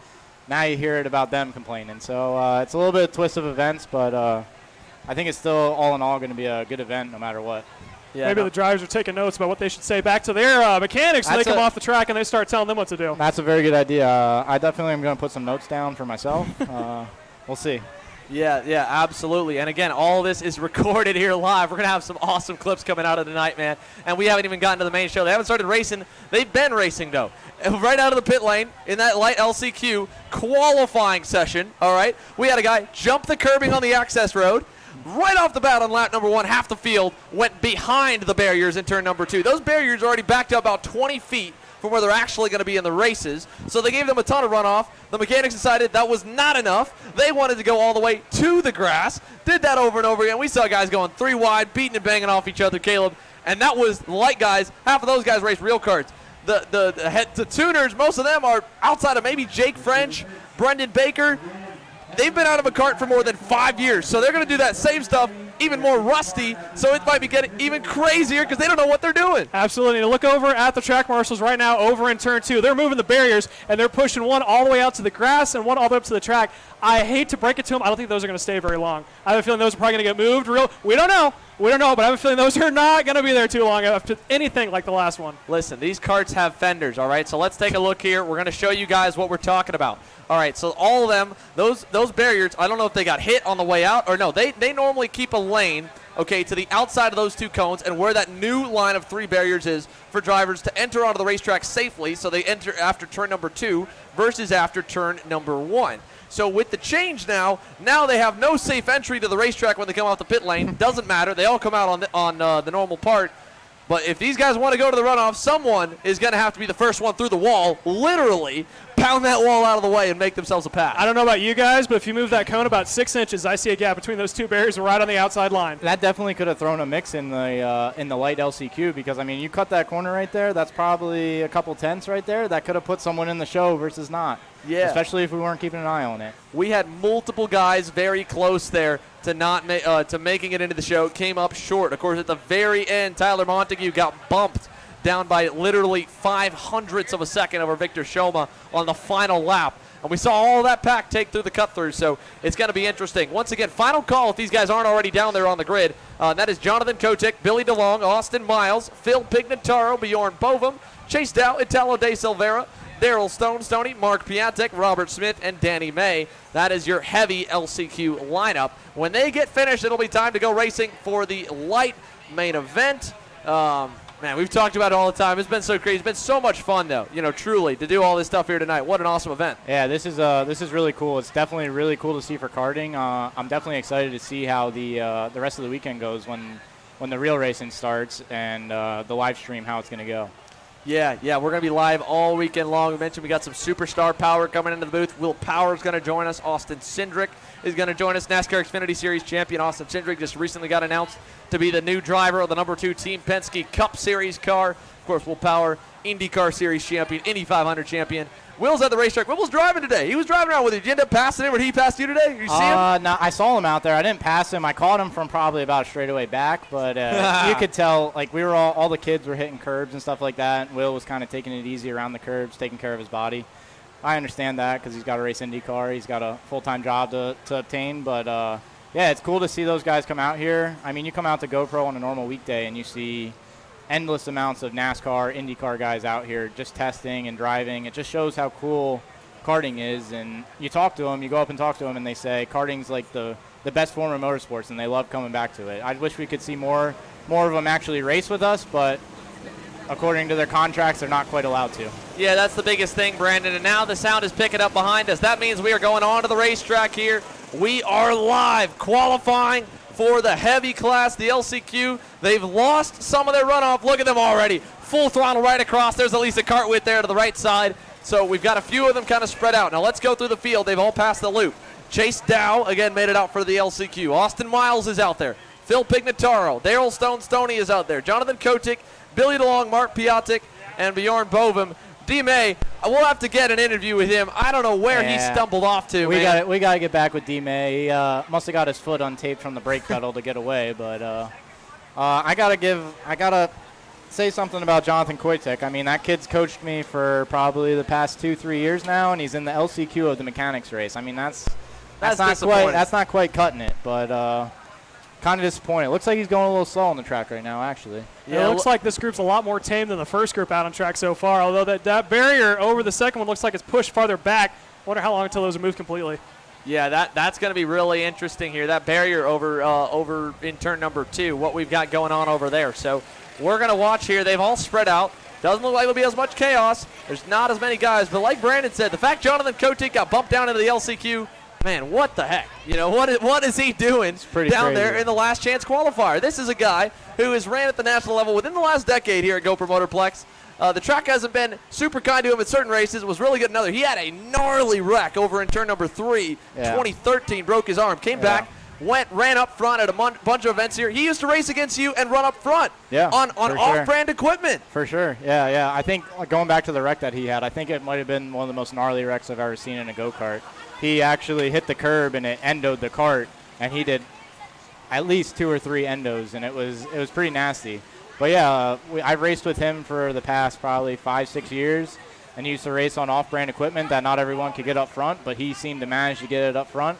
Now you hear it about them complaining. So it's a little bit of twist of events, but I think it's still all in all going to be a good event no matter what. Yeah, maybe the drivers are taking notes about what they should say back to their mechanics when they come off the track and they start telling them what to do. That's a very good idea. I definitely am going to put some notes down for myself. We'll see. Yeah, absolutely. And again, all this is recorded here live. We're going to have some awesome clips coming out of the night, man. And we haven't even gotten to the main show. They haven't started racing. They've been racing, though. Right out of the pit lane in that light LCQ qualifying session, all right, we had a guy jump the curbing on the access road. Right off the bat on lap number 1, half the field went behind the barriers in turn number 2. Those barriers are already backed up about 20 feet from where they're actually going to be in the races. So they gave them a ton of runoff. The mechanics decided that was not enough. They wanted to go all the way to the grass. Did that over and over again. We saw guys going 3 wide, beating and banging off each other, Caleb. And that was light guys. Half of those guys raced real karts. The tuners, most of them are outside of maybe Jake French, Brendan Baker. They've been out of a kart for more than 5 years, so they're going to do that same stuff even more rusty, so it might be getting even crazier because they don't know what they're doing. Absolutely. And look over at the track marshals right now over in turn 2. They're moving the barriers, and they're pushing one all the way out to the grass and one all the way up to the track. I hate to break it to them. I don't think those are going to stay very long. I have a feeling those are probably going to get moved. We don't know, but I have a feeling those are not going to be there too long after anything like the last one. Listen, these karts have fenders, all right? So let's take a look here. We're going to show you guys what we're talking about. All right, so all of them, those barriers, I don't know if they got hit on the way out or no. They normally keep a lane, okay, to the outside of those 2 cones and where that new line of 3 barriers is for drivers to enter onto the racetrack safely, so they enter after turn number 2 versus after turn number 1. So with the change now they have no safe entry to the racetrack when they come off the pit lane. Doesn't matter. They all come out on the normal part. But if these guys want to go to the runoff, someone is going to have to be the first one through the wall, literally pound that wall out of the way and make themselves a pass. I don't know about you guys, but if you move that cone about 6 inches, I see a gap between those 2 barriers right on the outside line. That definitely could have thrown a mix in the light LCQ because, I mean, you cut that corner right there, that's probably a couple tenths right there. That could have put someone in the show versus not. Yeah. Especially if we weren't keeping an eye on it. We had multiple guys very close there to making it into the show. Came up short. Of course, at the very end, Tyler Montague got bumped down by literally 0.05 of a second over Victor Shoma on the final lap. And we saw all that pack take through the cut-through, so it's going to be interesting. Once again, final call if these guys aren't already down there on the grid. That is Jonathan Kotick, Billy DeLong, Austin Miles, Phil Pignataro, Bjorn Bovum, Chase Dow, Italo De Silveira, Daryl Stoney, Mark Piatek, Robert Smith, and Danny May. That is your heavy LCQ lineup. When they get finished, it'll be time to go racing for the light main event. Man, we've talked about it all the time. It's been so crazy. It's been so much fun, though, truly, to do all this stuff here tonight. What an awesome event. Yeah, this is really cool. It's definitely really cool to see for karting. I'm definitely excited to see how the rest of the weekend goes when the real racing starts and the live stream, how it's going to go. Yeah, we're going to be live all weekend long. We mentioned we got some superstar power coming into the booth. Will Power is going to join us. Austin Cindric is going to join us. NASCAR Xfinity Series champion Austin Cindric just recently got announced to be the new driver of the number 2 Team Penske Cup Series car. Of course, Will Power, IndyCar Series champion, Indy 500 champion. Will's at the racetrack. Will was driving today. He was driving around with you. Did you end up passing him, or did he pass you today? You see him? No, I saw him out there. I didn't pass him. I caught him from probably about a straightaway back, but you could tell, like, we were all the kids were hitting curbs and stuff like that. And Will was kind of taking it easy around the curbs, taking care of his body. I understand that because he's got a race IndyCar. He's got a full-time job to obtain. But, yeah, it's cool to see those guys come out here. I mean, you come out to GoPro on a normal weekday and you see endless amounts of NASCAR, IndyCar guys out here just testing and driving. It just shows how cool karting is. And you talk to them, you go up and talk to them, and they say karting's like the best form of motorsports, and they love coming back to it. I wish we could see more of them actually race with us, but according to their contracts, they're not quite allowed to. Yeah, that's the biggest thing, Brandon. And now the sound is picking up behind us. That means we are going on to the racetrack here. We are live qualifying for the heavy class, the LCQ. They've lost some of their runoff. Look at them already. Full throttle right across. There's Elisa Cartwit there to the right side. So we've got a few of them kind of spread out. Now let's go through the field. They've all passed the loop. Chase Dow, again, made it out for the LCQ. Austin Miles is out there. Phil Pignataro. Daryl Stoney is out there. Jonathan Kotick, Billy DeLong, Mark Piatek, and Bjorn Bovum. D-May, we'll have to get an interview with him. I don't know where he stumbled off to, we got to get back with D-May. He must have got his foot untaped from the brake pedal to get away. But I gotta say something about Jonathan Koitek. I mean, that kid's coached me for probably the past 2-3 years now, and he's in the LCQ of the mechanics race. I mean, that's not quite cutting it, but kind of disappointed. Looks like he's going a little slow on the track right now, actually. Yeah, it looks like this group's a lot more tame than the first group out on track so far, although that barrier over the second one looks like it's pushed farther back. Wonder how long until those are moved completely. Yeah, that's going to be really interesting here. That barrier over in turn number 2, what we've got going on over there. So we're going to watch here. They've all spread out. Doesn't look like there'll be as much chaos. There's not as many guys. But like Brandon said, the fact Jonathan Kotick got bumped down into the LCQ, man, what the heck? What is he doing down there in the last chance qualifier? This is a guy who has ran at the national level within the last decade here at GoPro Motorplex. The track hasn't been super kind to him at certain races. Was really good in other. He had a gnarly wreck over in turn number 3, 2013, broke his arm, came back, ran up front at a bunch of events here. He used to race against you and run up front on off-brand equipment. For sure, yeah. I think going back to the wreck that he had, I think it might have been one of the most gnarly wrecks I've ever seen in a go-kart. He actually hit the curb and it endoed the cart, and he did at least 2 or 3 endos, and it was pretty nasty. But yeah, I've raced with him for the past probably 5-6 years, and he used to race on off-brand equipment that not everyone could get up front, but he seemed to manage to get it up front.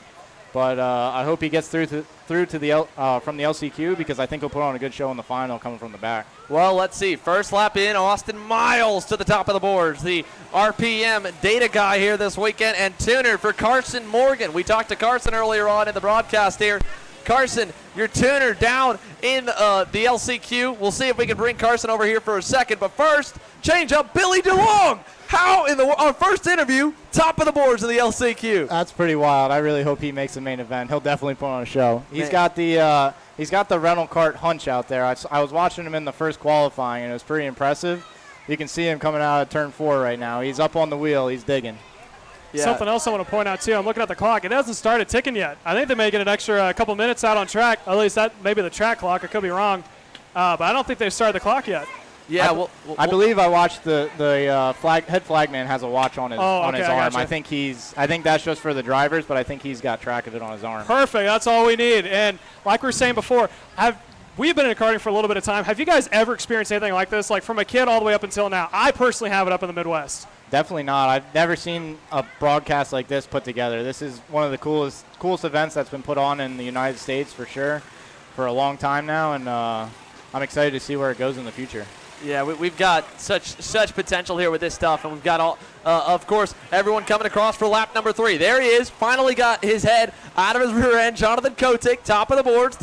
But I hope he gets through to the from the LCQ, because I think he'll put on a good show in the final coming from the back. Well, let's see. First lap in, Austin Miles to the top of the boards. The RPM data guy here this weekend, and tuner for Carson Morgan. We talked to Carson earlier on in the broadcast here. Carson, your tuner down in the LCQ. We'll see if we can bring Carson over here for a second. But first, change up Billy DeLong. How in our first interview, top of the boards of the LCQ. That's pretty wild. I really hope he makes the main event. He'll definitely put on a show. He's got the rental cart hunch out there. I was watching him in the first qualifying, and it was pretty impressive. You can see him coming out of turn 4 right now. He's up on the wheel. He's digging. Yeah. Something else I want to point out, too. I'm looking at the clock. It hasn't started ticking yet. I think they may get an extra couple minutes out on track. At least that may be the track clock. I could be wrong. But I don't think they've started the clock yet. Yeah, I believe I watched the head flagman has a watch on his arm. Gotcha. I think that's just for the drivers, but I think he's got track of it on his arm. Perfect. That's all we need. And like we were saying before, we've been in karting for a little bit of time. Have you guys ever experienced anything like this, like from a kid all the way up until now? I personally have it up in the Midwest. Definitely not. I've never seen a broadcast like this put together. This is one of the coolest events that's been put on in the United States for sure for a long time now, and I'm excited to see where it goes in the future. Yeah, we've got such potential here with this stuff, and we've got all, of course, everyone coming across for lap number 3. There he is, finally got his head out of his rear end. Jonathan Kotick, top of the boards,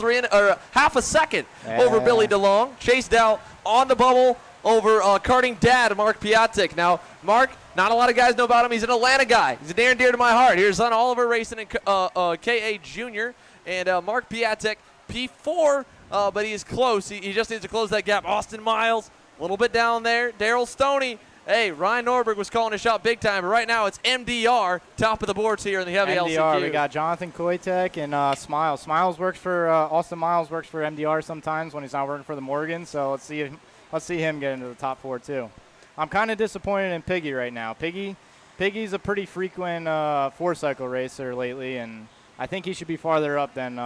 half a second over Billy DeLong. Chased out on the bubble over karting dad, Mark Piatek. Now, Mark, not a lot of guys know about him. He's an Atlanta guy. He's near and dear to my heart. Here's son Oliver racing in KA Junior, and Mark Piatek, P4, but he is close. He just needs to close that gap. Austin Miles, a little bit down there. Daryl Stoney. Hey, Ryan Norberg was calling his shot big time, but right now it's MDR, top of the boards here in the heavy MDR, LCQ. we got Jonathan Koitek and Smiles. Smiles works for, Austin Miles works for MDR sometimes when he's not working for the Morgan, so let's see him get into the top 4 too. I'm kind of disappointed in Piggy right now. Piggy's a pretty frequent 4-cycle racer lately, and I think he should be farther up than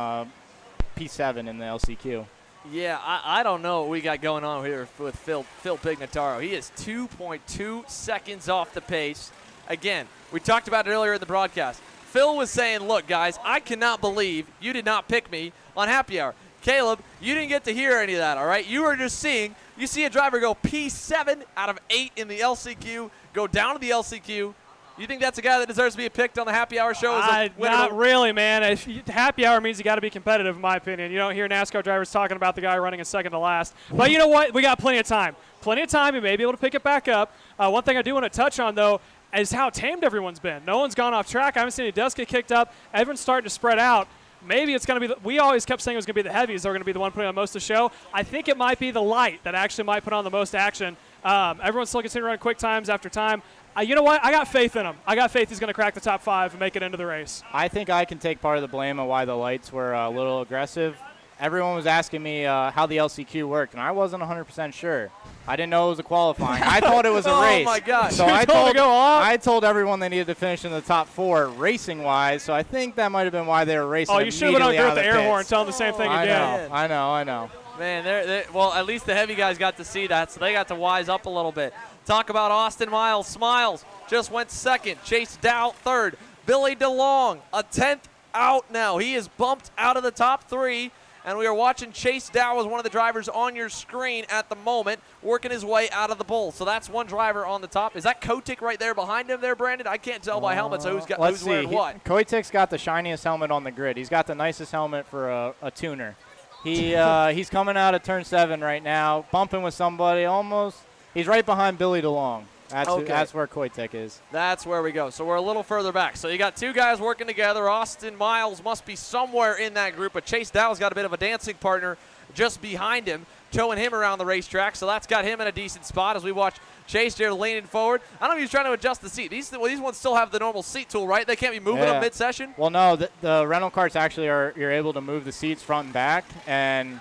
P7 in the LCQ. Yeah, I don't know what we got going on here with Phil Pignataro. He is 2.2 seconds off the pace. Again, we talked about it earlier in the broadcast. Phil was saying, look, guys, I cannot believe you did not pick me on Happy Hour. Caleb, you didn't get to hear any of that, all right? You were just seeing, you see a driver go P7 out of 8 in the LCQ, go down to the LCQ. You think that's a guy that deserves to be picked on the Happy Hour show? Not really, man. Happy Hour means you got to be competitive, in my opinion. You don't hear NASCAR drivers talking about the guy running in second to last. But you know what? We got plenty of time. Plenty of time. You may be able to pick it back up. One thing I do want to touch on, though, is how tamed everyone's been. No one's gone off track. I haven't seen any dust get kicked up. Everyone's starting to spread out. Maybe it's going to be we always kept saying it was going to be the heavies that were going to be the one putting on most of the show. I think it might be the light that actually might put on the most action. Everyone's still continuing to run quick times after time. You know what? I got faith in him. I got faith he's going to crack the top 5 and make it into the race. I think I can take part of the blame of why the lights were a little aggressive. Everyone was asking me how the LCQ worked, and I wasn't 100% sure. I didn't know it was a qualifying. I thought it was a race. Oh, my gosh. So I told everyone they needed to finish in the top 4 racing-wise, so I think that might have been why they were racing. Oh, you should have been on there with the air horn telling the same thing again. I know. Man, well, at least the heavy guys got to see that, so they got to wise up a little bit. Talk about Austin Miles. Smiles just went second. Chase Dow third. Billy DeLong, a 10th out now. He is bumped out of the top 3, and we are watching Chase Dow as one of the drivers on your screen at the moment, working his way out of the bowl. So that's one driver on the top. Is that Kotick right there behind him there, Brandon? I can't tell by helmets who's wearing what. Kotick's got the shiniest helmet on the grid. He's got the nicest helmet for a tuner. He's coming out of turn 7 right now, bumping with somebody almost. He's right behind Billy DeLong. That's where Koitek is. That's where we go. So we're a little further back. So you got 2 guys working together. Austin Miles must be somewhere in that group, but Chase Dow's got a bit of a dancing partner just behind him, towing him around the racetrack. So that's got him in a decent spot as we watch Chase there leaning forward. I don't know if he's trying to adjust the seat. These ones still have the normal seat tool, right? They can't be moving them mid-session? Well, no. The rental carts actually you're able to move the seats front and back, and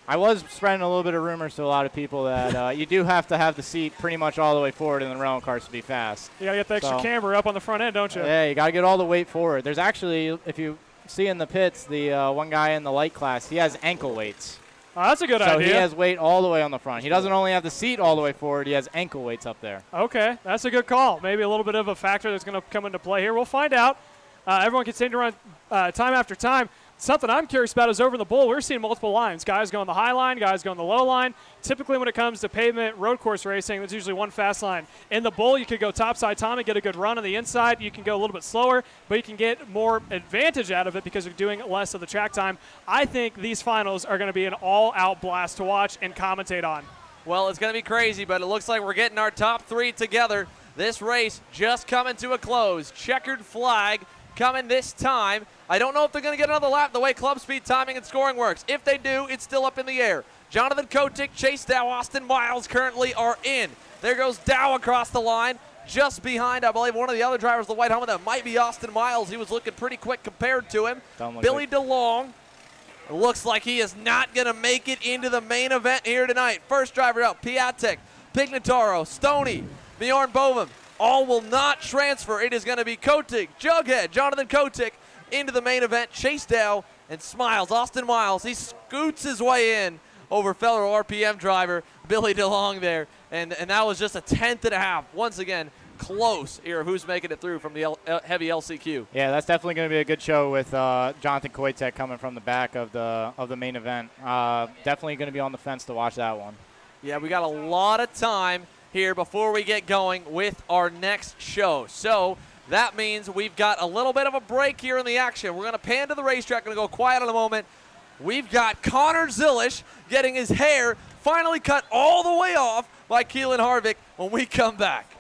I was spreading a little bit of rumors to a lot of people that you do have to have the seat pretty much all the way forward in the rental cars to be fast. You got to get the extra camber up on the front end, don't you? Yeah, you got to get all the weight forward. There's actually, if you see in the pits, the one guy in the light class, he has ankle weights. Oh, that's a good idea. So he has weight all the way on the front. He doesn't only have the seat all the way forward, he has ankle weights up there. Okay, that's a good call. Maybe a little bit of a factor that's going to come into play here. We'll find out. Everyone continues to run time after time. Something I'm curious about is over in the bowl, we're seeing multiple lines. Guys go on the high line, guys go on the low line. Typically when it comes to pavement road course racing, there's usually one fast line. In the bowl, you could go topside Tommy, get a good run on the inside. You can go a little bit slower, but you can get more advantage out of it because you're doing less of the track time. I think these finals are going to be an all-out blast to watch and commentate on. Well, it's going to be crazy, but it looks like we're getting our top 3 together. This race just coming to a close. Checkered flag coming this time. I don't know if they're going to get another lap the way club speed timing and scoring works. If they do, it's still up in the air. Jonathan Kotick, Chase Dow, Austin Miles currently are in. There goes Dow across the line. Just behind, I believe, one of the other drivers, the white helmet, that might be Austin Miles. He was looking pretty quick compared to him. Billy DeLong. It looks like he is not going to make it into the main event here tonight. First driver out, Piatek, Pignataro, Stoney, Bjorn Bovum. All will not transfer. It is going to be Kotick, Jughead, Jonathan Kotick into the main event. Chase Dow and Smiles. Austin Miles, he scoots his way in over fellow RPM driver Billy DeLong there. And that was just a 10th and a half. Once again, close here of who's making it through from the heavy LCQ. Yeah, that's definitely going to be a good show with Jonathan Koitek coming from the back of the main event. Definitely going to be on the fence to watch that one. Yeah, we got a lot of time here before we get going with our next show. So that means we've got a little bit of a break here in the action. We're going to pan to the racetrack, going to go quiet in a moment. We've got Connor Zilish getting his hair finally cut all the way off by Keelan Harvick when we come back.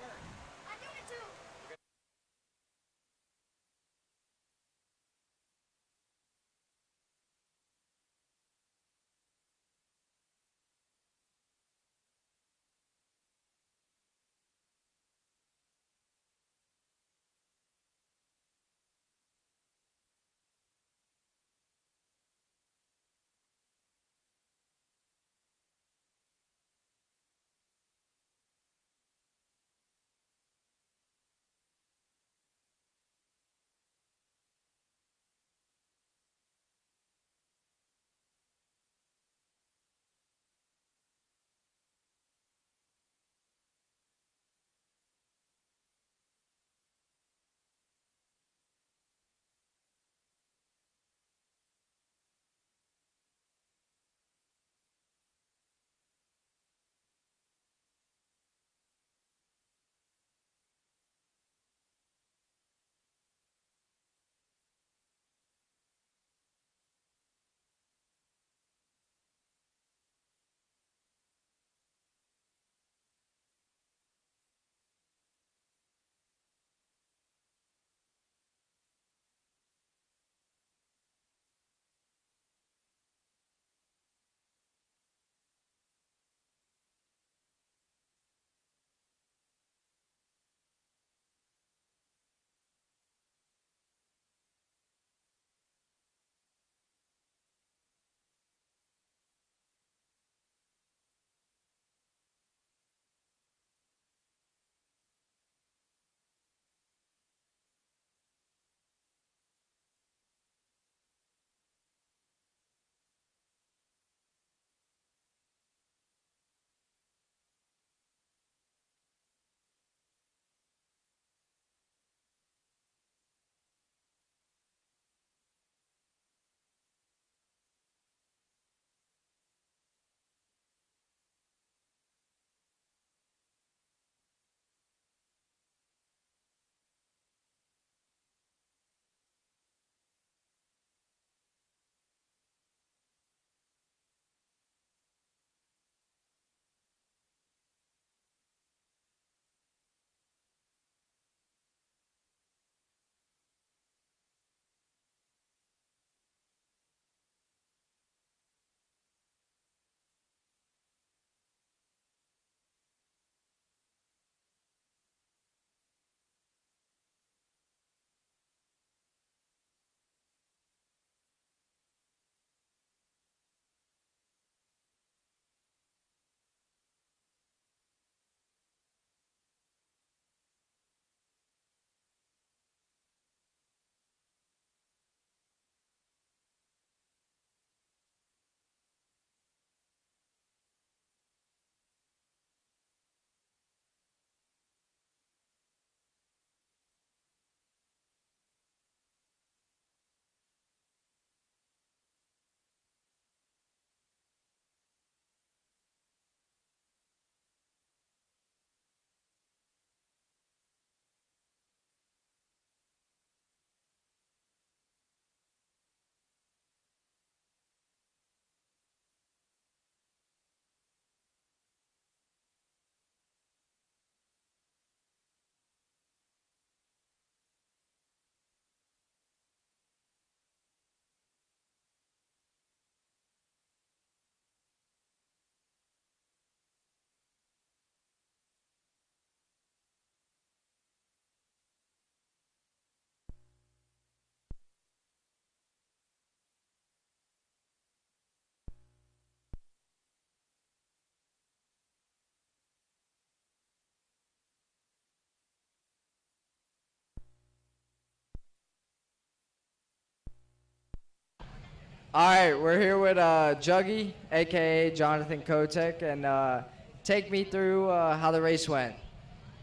All right, we're here with Juggy, a.k.a. Jonathan Kotek, and take me through how the race went.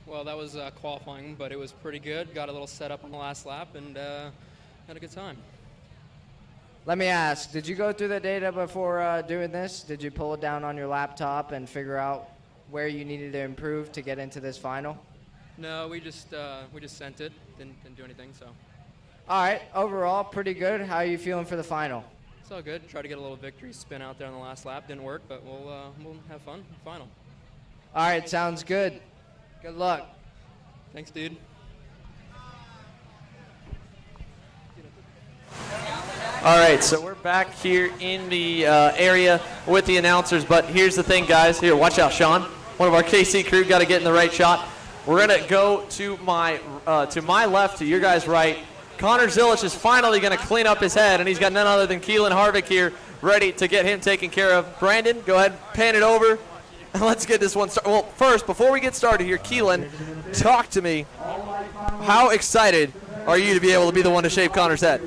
Well, that was qualifying, but it was pretty good. Got a little set up on the last lap and had a good time. Let me ask, did you go through the data before doing this? Did you pull it down on your laptop and figure out where you needed to improve to get into this final? No, we just sent it. Didn't do anything. So All right, overall, pretty good. How are you feeling for the final? it's all good. Try to get a little victory spin out there on the last lap. Didn't work, but we'll have fun. Final. All right, sounds good. Good luck. Thanks, dude. All right, so we're back here in the area with the announcers, but here's the thing, guys. Here, watch out, Sean. One of our KC crew got to get in the right shot. We're going to go to my left, to your guys' right. Connor Zilich is finally going to clean up his head, and he's got none other than Keelan Harvick here ready to get him taken care of. Brandon, go ahead, pan it over, and let's get this one started. Well, first, before we get started here, Keelan, talk to me. How excited are you to be able to be the one to shave Connor's head?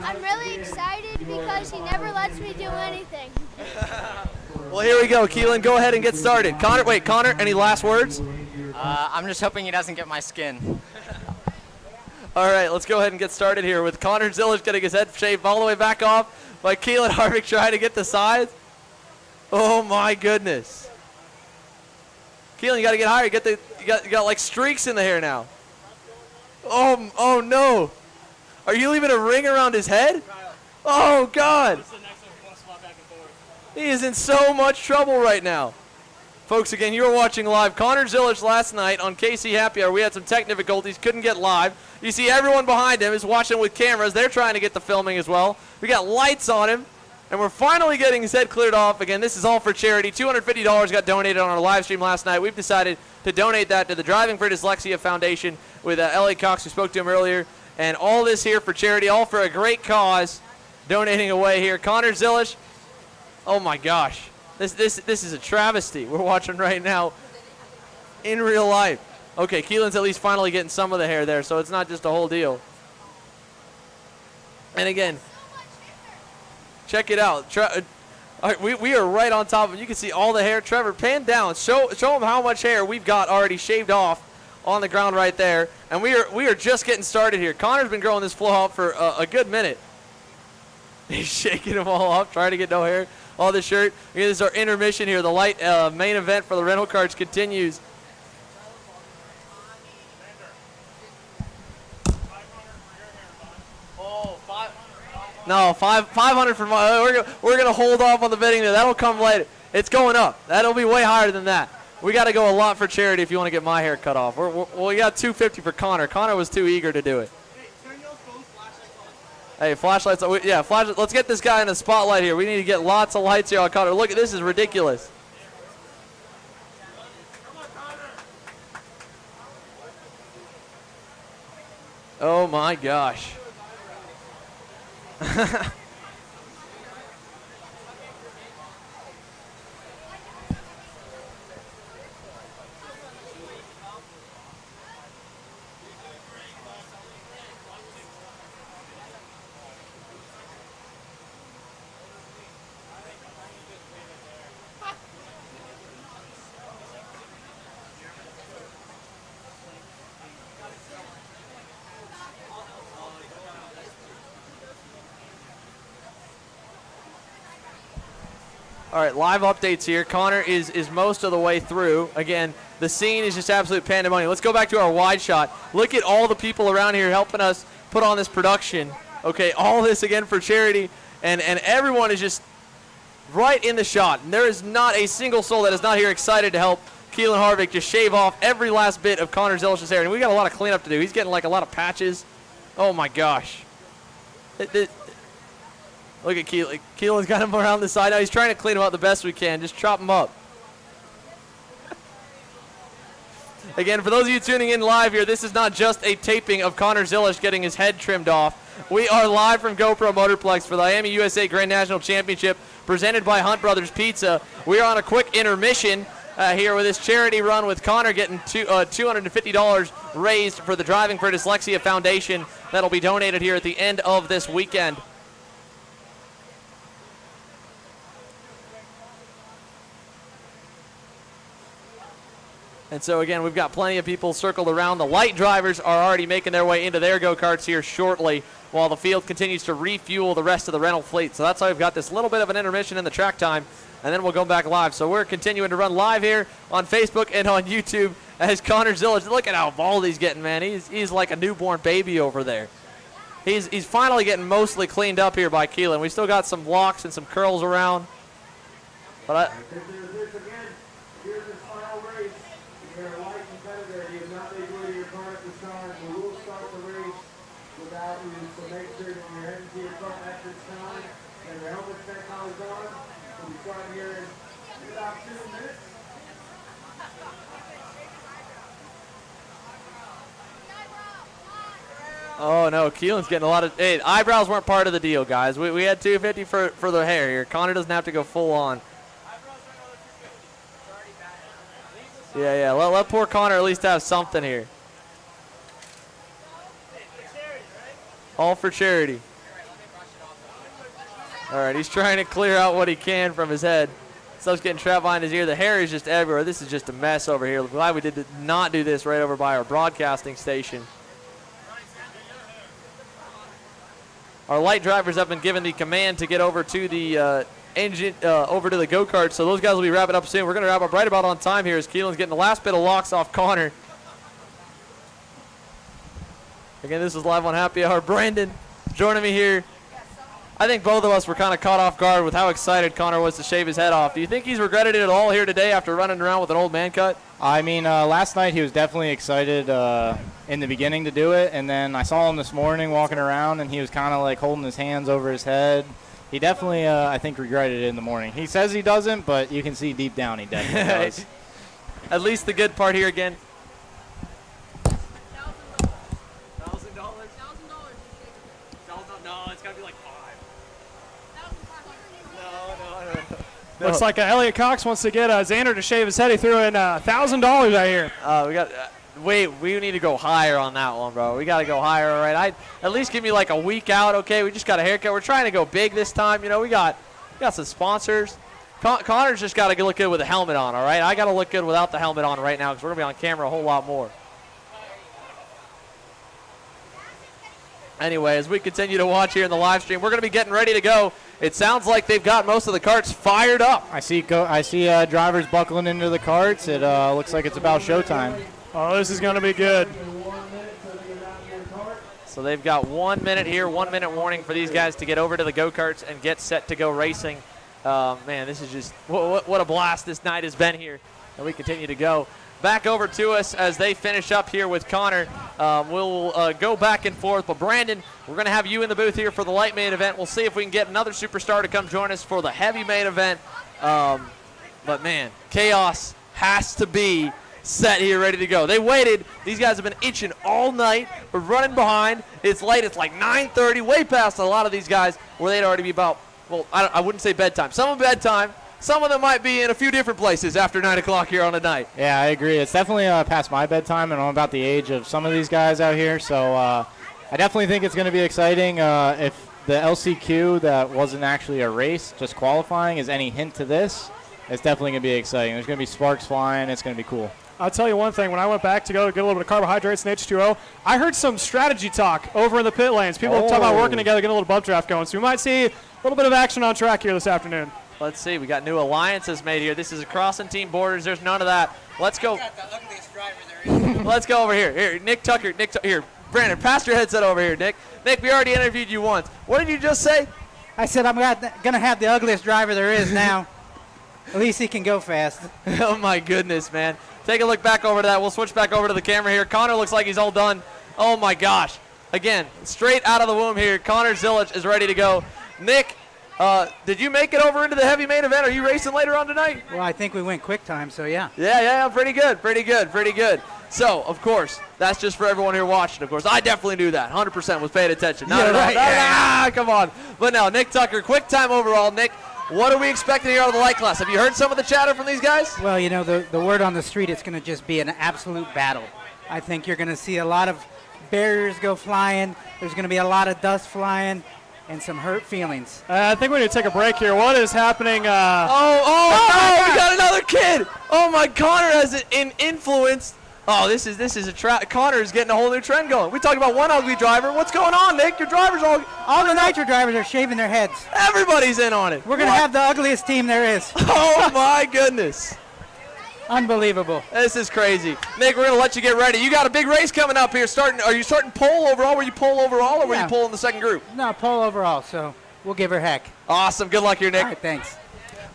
I'm really excited because he never lets me do anything. Well, here we go. Keelan, go ahead and get started. Connor, any last words? I'm just hoping he doesn't get my skin. All right, let's go ahead and get started here with Connor Zilich getting his head shaved all the way back off by Keelan Harvick trying to get the sides. Oh, my goodness. Keelan, you got to get higher. You got like streaks in the hair now. Oh, no. Are you leaving a ring around his head? Oh, God. He is in so much trouble right now. Folks, again, you are watching live. Connor Zilich last night on KC Happy Hour. We had some tech difficulties, couldn't get live. You see everyone behind him is watching with cameras. They're trying to get the filming as well. We got lights on him, and we're finally getting his head cleared off. Again, this is all for charity. $250 got donated on our live stream last night. We've decided to donate that to the Driving for Dyslexia Foundation with Ellie Cox, who spoke to him earlier. And all this here for charity, all for a great cause, donating away here. Connor Zilich, oh my gosh. This is a travesty we're watching right now in real life. Okay, Keelan's at least finally getting some of the hair there, so it's not just a whole deal. And again, check it out. All right, we are right on top of him. You can see all the hair. Trevor, pan down. Show him how much hair we've got already shaved off on the ground right there. And we are just getting started here. Connor's been growing this flow out for a good minute. He's shaking them all off, trying to get no hair on the shirt. This is our intermission here. The light main event for the rental cars continues. No, 500 for my. We're gonna hold off on the bidding there. That'll come later. It's going up. That'll be way higher than that. We got to go a lot for charity if you want to get my hair cut off. We got 250 for Connor. Connor was too eager to do it. Hey, flashlights. Yeah, flashlights. Let's get this guy in the spotlight here. We need to get lots of lights here on Connor. Look, this is ridiculous. Oh my gosh. All right, live updates here. Connor is most of the way through. Again, the scene is just absolute pandemonium. Let's go back to our wide shot. Look at all the people around here helping us put on this production. Okay, all this again for charity, and everyone is just right in the shot. And there is not a single soul that is not here excited to help Keelan Harvick just shave off every last bit of Connor Zilich's hair. And we got a lot of cleanup to do. He's getting like a lot of patches. Oh my gosh. Look at Keelan. Keelan's got him around the side now. He's trying to clean him up the best we can. Just chop him up. Again, for those of you tuning in live here, this is not just a taping of Connor Zilich getting his head trimmed off. We are live from GoPro Motorplex for the IAME USA Grand National Championship presented by Hunt Brothers Pizza. We are on a quick intermission here with this charity run with Connor getting $250 raised for the Driving for Dyslexia Foundation that'll be donated here at the end of this weekend. And so, again, we've got plenty of people circled around. The light drivers are already making their way into their go-karts here shortly while the field continues to refuel the rest of the rental fleet. So that's why we've got this little bit of an intermission in the track time, and then we'll go back live. So we're continuing to run live here on Facebook and on YouTube as Connor Zillage. Look at how bald he's getting, man. He's like a newborn baby over there. He's finally getting mostly cleaned up here by Keelan. We still got some locks and some curls around. But oh, no, Keelan's getting a lot of... Hey, eyebrows weren't part of the deal, guys. We had $250 for the hair here. Connor doesn't have to go full on. Yeah, let poor Connor at least have something here. All for charity. All right, he's trying to clear out what he can from his head. Stuff's getting trapped behind his ear. The hair is just everywhere. This is just a mess over here. Glad we did not do this right over by our broadcasting station. Our light drivers have been given the command to get over to the engine, over to the go-kart, so those guys will be wrapping up soon. We're going to wrap up right about on time here as Keelan's getting the last bit of locks off Connor. Again, this is live on Happy Hour. Brandon joining me here. I think both of us were kind of caught off guard with how excited Connor was to shave his head off. Do you think he's regretted it at all here today after running around with an old man cut? I mean, last night he was definitely excited in the beginning to do it, and then I saw him this morning walking around, and he was kind of like holding his hands over his head. He definitely, I think, regretted it in the morning. He says he doesn't, but you can see deep down he definitely does. At least the good part here again. Looks like Elliot Cox wants to get Xander to shave his head. He threw in $1,000 right here. We got. Wait, we need to go higher on that one, bro. We got to go higher, all right? At least give me like a week out, okay? We just got a haircut. We're trying to go big this time. You know, we got some sponsors. Connor's just got to look good with a helmet on, all right? I got to look good without the helmet on right now because we're going to be on camera a whole lot more. Anyway, as we continue to watch here in the live stream, we're going to be getting ready to go. It sounds like they've got most of the carts fired up. I see drivers buckling into the carts. It looks like it's about showtime. Oh, this is going to be good. So they've got 1 minute here, 1 minute warning for these guys to get over to the go-karts and get set to go racing. Man, this is just what a blast this night has been here. And we continue to go. Back over to us as they finish up here with Connor. We'll go back and forth. But, Brandon, we're going to have you in the booth here for the light main event. We'll see if we can get another superstar to come join us for the heavy main event. But, man, chaos has to be set here, ready to go. They waited. These guys have been itching all night. We're running behind. It's late. It's like 9:30, way past a lot of these guys where they'd already be about, well, I wouldn't say bedtime. Some of bedtime. Some of them might be in a few different places after 9 o'clock here on a night. Yeah, I agree. It's definitely past my bedtime, and I'm about the age of some of these guys out here. So I definitely think it's going to be exciting. If the LCQ that wasn't actually a race, just qualifying, is any hint to this, it's definitely going to be exciting. There's going to be sparks flying. It's going to be cool. I'll tell you one thing. When I went back to go get a little bit of carbohydrates and H2O, I heard some strategy talk over in the pit lanes. People talking about working together, getting a little bump draft going. So we might see a little bit of action on track here this afternoon. Let's see. We got new alliances made here. This is crossing team borders. There's none of that. Let's go. Let's go over here. Here, Nick Tucker. Here, Brandon, pass your headset over here, Nick. Nick, we already interviewed you once. What did you just say? I said I'm going to have the ugliest driver there is now. At least he can go fast. Oh, my goodness, man. Take a look back over to that. We'll switch back over to the camera here. Connor looks like he's all done. Oh, my gosh. Again, straight out of the womb here. Connor Zillage is ready to go. Nick, did you make it over into the heavy main event? Are you racing later on tonight? Well, I think we went quick time, so yeah. Yeah, pretty good. So, of course, that's just for everyone here watching. Of course, I definitely knew that. 100% was paying attention. Come on. But no, Nick Tucker, quick time overall. Nick, what are we expecting here out of the light class? Have you heard some of the chatter from these guys? Well, you know, the word on the street, it's going to just be an absolute battle. I think you're going to see a lot of barriers go flying. There's going to be a lot of dust flying. and some hurt feelings. I think we need to take a break here. What is happening? We got another kid. Oh my, Connor has an influence. Oh, this is a trap. Connor's getting a whole new trend going. We talked about one ugly driver. What's going on, Nick? Your drivers all the nitro drivers are shaving their heads. Everybody's in on it. We're gonna have the ugliest team there is. Oh my goodness. Unbelievable. This is crazy. Nick, we're going to let you get ready. You got a big race coming up here. Are you starting pole overall? Were you pole overall, or were you pole in the second group? No, pole overall, so we'll give her heck. Awesome. Good luck here, Nick. All right, thanks.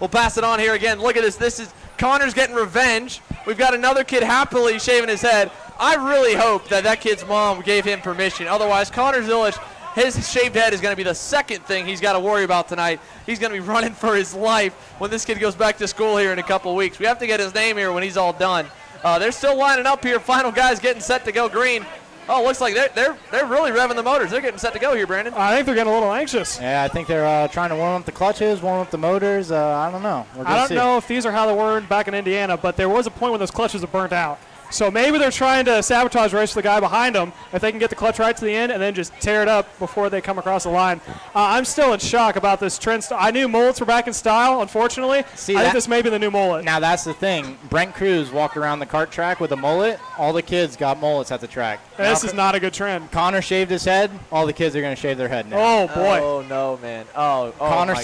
We'll pass it on here again. Look at this. This is Connor's getting revenge. We've got another kid happily shaving his head. I really hope that kid's mom gave him permission. Otherwise, Connor Zilish, his shaved head is going to be the second thing he's got to worry about tonight. He's going to be running for his life when this kid goes back to school here in a couple of weeks. We have to get his name here when he's all done. They're still lining up here. Final guys getting set to go green. Oh, looks like they're really revving the motors. They're getting set to go here, Brandon. I think they're getting a little anxious. Yeah, I think they're trying to warm up the clutches, warm up the motors. I don't know. I don't know if these are how they were back in Indiana, but there was a point when those clutches were burnt out. So maybe they're trying to sabotage the race for the guy behind them if they can get the clutch right to the end and then just tear it up before they come across the line. I'm still in shock about this trend. I knew mullets were back in style, unfortunately. I think this may be the new mullet. Now, that's the thing. Brent Cruz walked around the kart track with a mullet. All the kids got mullets at the track. This is not a good trend. Connor shaved his head. All the kids are going to shave their head now. Oh, boy. Oh, no, man. Oh Connor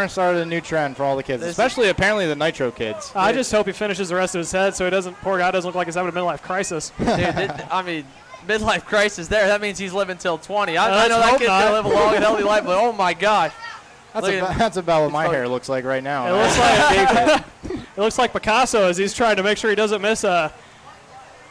started a new trend for all the kids, especially apparently the nitro kids. I just hope he finishes the rest of his head so poor guy doesn't look like he's having a midlife crisis. Dude, midlife crisis there. That means he's living till 20. I know that kid's going to live a long and healthy life, but oh, my gosh. That's about what my hair looks like right now. It looks like Picasso as he's trying to make sure he doesn't miss a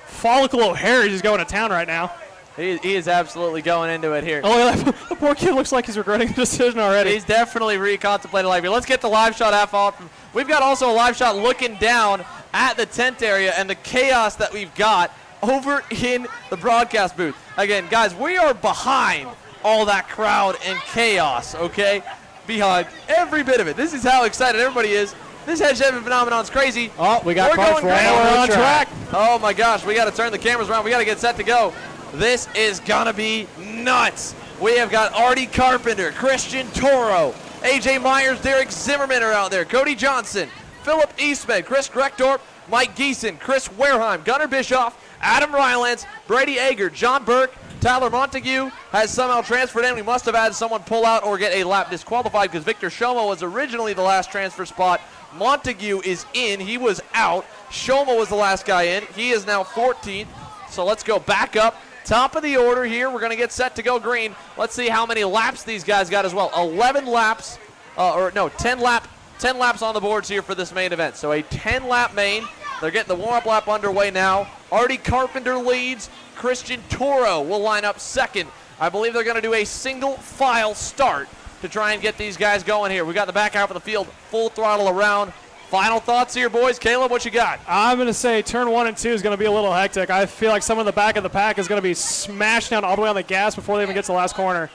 follicle of hair. He's just going to town right now. He is absolutely going into it here. Oh, the poor kid looks like he's regretting the decision already. He's definitely recontemplating life here. Let's get the live shot half off. We've got also a live shot looking down at the tent area and the chaos that we've got over in the broadcast booth. Again, guys, we are behind all that crowd and chaos, okay? Behind every bit of it. This is how excited everybody is. This head shaving phenomenon is crazy. Oh, we got cars we're on track. Oh, my gosh. We got to turn the cameras around. We got to get set to go. This is going to be nuts. We have got Artie Carpenter, Christian Toro, AJ Myers, Derek Zimmerman are out there, Cody Johnson, Phillip Eastman, Chris Greckdorp, Mike Geeson, Chris Wareheim, Gunnar Bischoff, Adam Rylands, Brady Ager, John Burke, Tyler Montague has somehow transferred in. We must have had someone pull out or get a lap disqualified because Victor Shoma was originally the last transfer spot. Montague is in. He was out. Shoma was the last guy in. He is now 14th. So let's go back up. Top of the order here. We're going to get set to go green. Let's see how many laps these guys got as well. 11 laps, 10 laps on the boards here for this main event. So a 10-lap main. They're getting the warm-up lap underway now. Artie Carpenter leads. Christian Toro will line up second. I believe they're going to do a single file start to try and get these guys going here. We got the back half of the field full throttle around. Final thoughts here, boys. Caleb, what you got? I'm going to say turn 1 and 2 is going to be a little hectic. I feel like someone in the back of the pack is going to be smashed down all the way on the gas before they even get to the last corner.